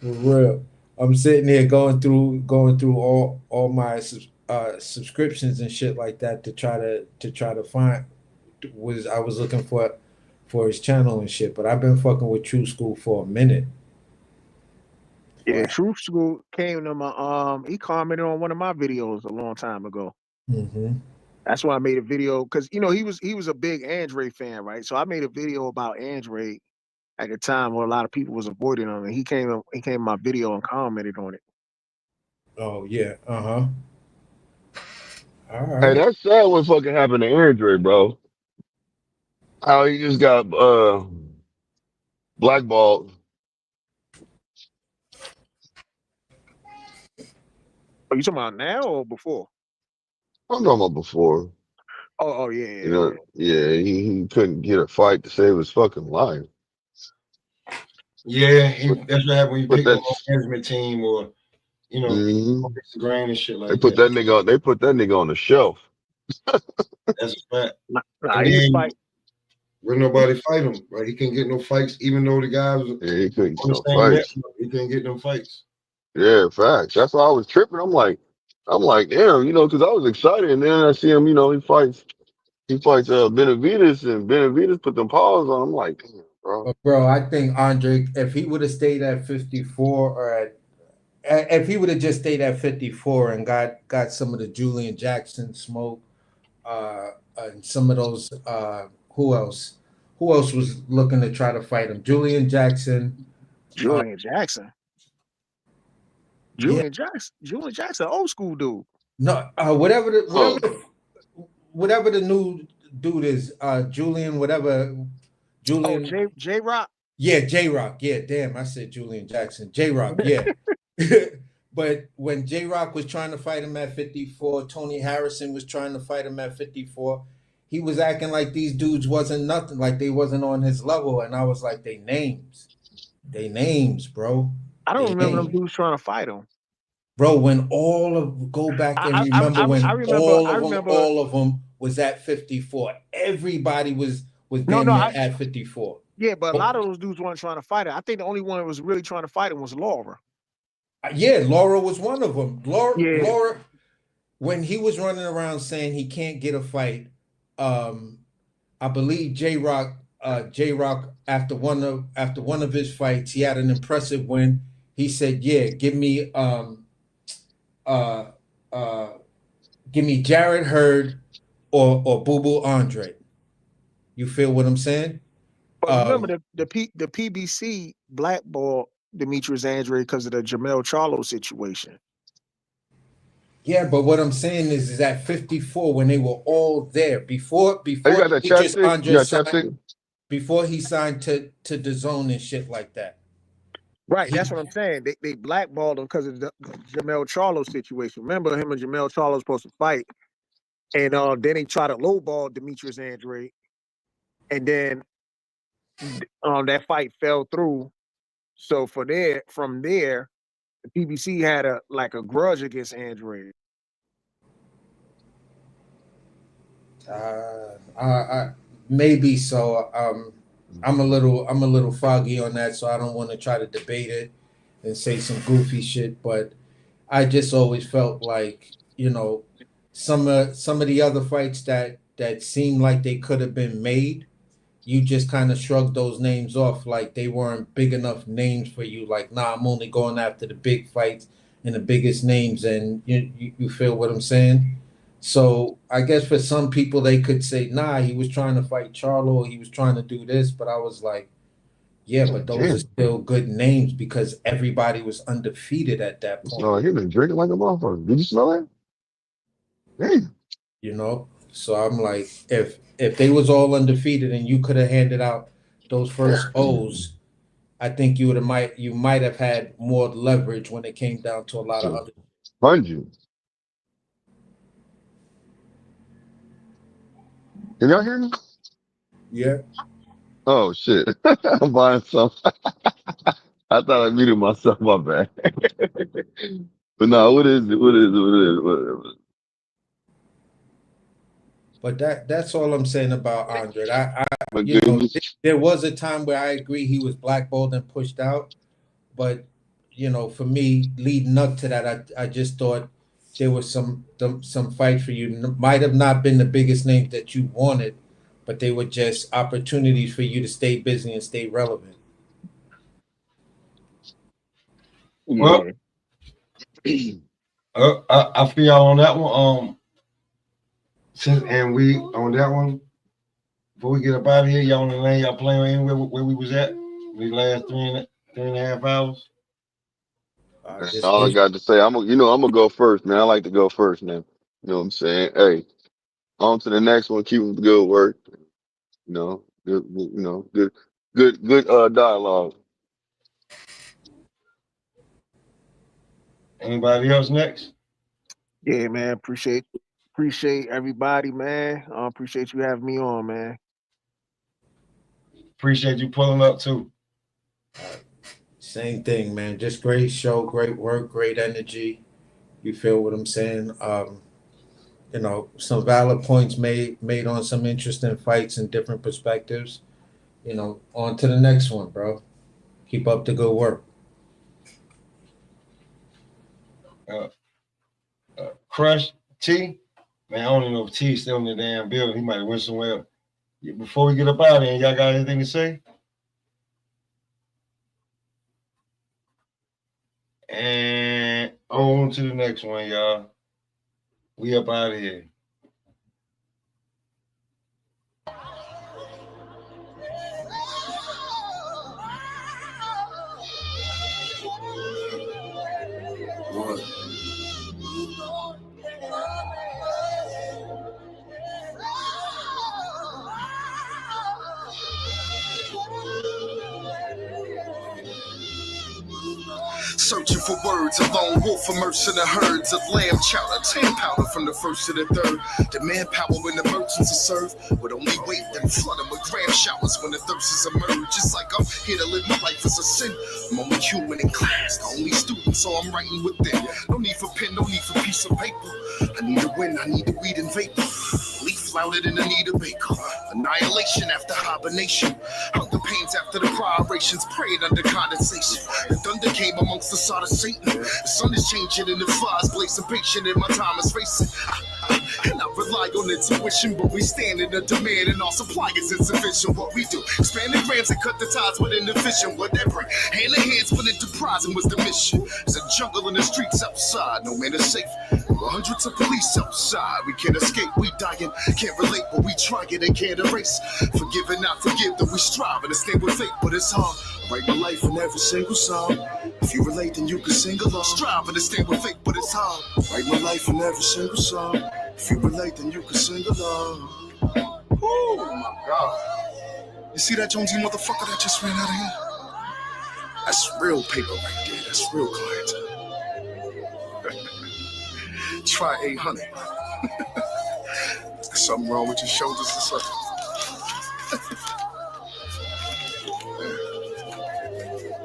K: real. I'm sitting here going through all my subscriptions and shit like that to try to find I was looking for his channel and shit, but I've been fucking with True School for a minute.
P: Yeah, wow. True School came to my he commented on one of my videos a long time ago.
K: Mm-hmm.
P: That's why I made a video because he was a big Andre fan, right? So I made a video about Andre at the time where a lot of people was avoiding him, and he came in my video and commented on it.
K: Oh yeah, all right.
N: Hey, that's sad what fucking happened to Andre, bro. How he just got blackballed.
P: Are you talking about now or before?
N: I'm talking about before.
P: Oh yeah.
N: You know, yeah, he couldn't get a fight to save his fucking life.
C: Yeah, that's what happened when you pick
N: that,
C: up a management team or the grain and shit like
N: they put that nigga on the shelf.
C: That's a fact. When nobody fight him, right? He couldn't get no fights, even though the guy was
N: he couldn't
C: on the
N: get no
C: same
N: fights.
C: network. He couldn't get no fights.
N: Yeah, facts. That's why I was tripping. I'm like, damn, because I was excited, and then I see him, he fights He fights Benavides, and Benavides put them paws on him. I'm like, damn, bro.
K: But bro, I think Andre, if he would have stayed at 54 or if he would have just stayed at 54 and got some of the Julian Jackson smoke, and some of those, who else? Who else was looking to try to fight him? Julian Jackson.
P: Julian Jackson.
K: Yeah.
P: Julian Jackson, old school dude.
K: No, whatever the new dude is, Julian, whatever. Julian.
P: Oh, J Rock.
K: Yeah, J Rock. Yeah, damn, I said Julian Jackson. J Rock. Yeah. But when J Rock was trying to fight him at 54, Tony Harrison was trying to fight him at 54. He was acting like these dudes wasn't nothing, like they wasn't on his level, and I was like, they names, bro.
P: I don't
K: They
P: remember them
K: names.
P: dudes trying to fight him.
K: Bro, when go back and remember all of them was at 54. Everybody was damn near at 54.
P: Yeah, but a lot of those dudes weren't trying to fight him. I think the only one that was really trying to fight him was Laura.
K: Yeah, Laura was one of them. Laura, when he was running around saying he can't get a fight, I believe J Rock after one of his fights, he had an impressive win. He said, "Yeah, give me Jared Hurd or Boo Boo Andre." You feel what I'm saying?
P: But remember the PBC blackballed Demetrius Andre because of the Jamel Charlo situation.
K: Yeah, but what I'm saying is at 54 when they were all there before
N: got that
K: Demetrius
N: chapstick?
K: Andre
N: You got
K: signed,
N: chapstick?
K: before he signed to DAZN and shit like that.
P: Right, that's what I'm saying. They blackballed him because of the Jamel Charlo situation. Remember, him and Jamel Charlo was supposed to fight, and then he tried to lowball Demetrius Andre, and then that fight fell through. So from there, the PBC had a grudge against Andre.
K: Maybe so. I'm a little foggy on that, so I don't want to try to debate it and say some goofy shit. But I just always felt like, some of the other fights that seemed like they could have been made, you just kind of shrugged those names off like they weren't big enough names for you. Like, nah, I'm only going after the big fights and the biggest names, and you feel what I'm saying? So I guess for some people they could say, nah, he was trying to fight Charlo, he was trying to do this, but I was like, yeah, but those are still good names because everybody was undefeated at that point.
N: No, he been drinking like a motherfucker. Did you smell that? Damn.
K: So I'm like, if they was all undefeated and you could have handed out those first O's, I think you might have had more leverage when it came down to a lot of other.
N: 100. Can y'all hear me?
K: Yeah.
N: Oh shit! I'm buying some. I thought I muted myself. My bad. But no, what is it? What is it? What is it? Whatever.
K: But that's all I'm saying about Andre.
N: But
K: there was a time where I agree he was blackballed and pushed out, but for me, leading up to that, I just thought there was some fight for you. Might have not been the biggest name that you wanted, but they were just opportunities for you to stay busy and stay relevant.
C: Well, I feel y'all on that one. And we on that one. Before we get up out of here, y'all on the lane, y'all playing anywhere where we was at these last three and a half hours.
N: That's all I got to say. I'm gonna go first, man. I like to go first, man. You know what I'm saying? Hey, on to the next one. Keep up the good work. Good dialogue.
C: Anybody else next?
P: Yeah, man. Appreciate everybody, man. Appreciate you having me on, man.
C: Appreciate you pulling up too.
K: Same thing, man. Just great show, great work, great energy. You feel what I'm saying? Some valid points made on some interesting fights and different perspectives. On to the next one, bro. Keep up the good work.
C: Crush T, Man, I don't even know if T is still in the damn building. He might have went somewhere. Before we get up out of here, y'all got anything to say? And on to the next one, y'all. We up out of here.
A: What? Searching for words, a lone wolf immersed in the herds of lamb chowder, tan powder from the first to the third. The manpower when the merchants are served would only wait and flood them with gram showers when the thirsts emerge. Just like I'm here to live my life as a sin. I'm only human in class, the only student, so I'm writing within. No need for pen, no need for piece of paper. I need to win, I need to weed and vapor. Leaf flouted in Anita Baker. Annihilation after hibernation. Hunger pains after the gyrations, praying under condensation. The thunder came amongst the sod of Satan. The sun is changing and the flies blazing patient and my time is racing. And I rely on intuition, but we stand in the demand and our supply is insufficient. What we do, expand the grams and cut the ties within the vision. Whatever, hand in hand, split it to prize and was the mission. There's a jungle in the streets outside, no man is safe. There were hundreds of police outside, we can't escape, we dying. Can't relate, but we try it and can't erase. Forgive and not forgive, that we strive and stand with faith, but it's hard. I write my life in every single song. If you relate, then you can sing along. Strive and stand with faith, but it's hard. I write my life in every single song. If you relate, then you can sing along. Oh my God. You see that Jonesy motherfucker that just ran out of here? That's real paper right there. That's real clientele. Try 800. Something wrong with your shoulders or something.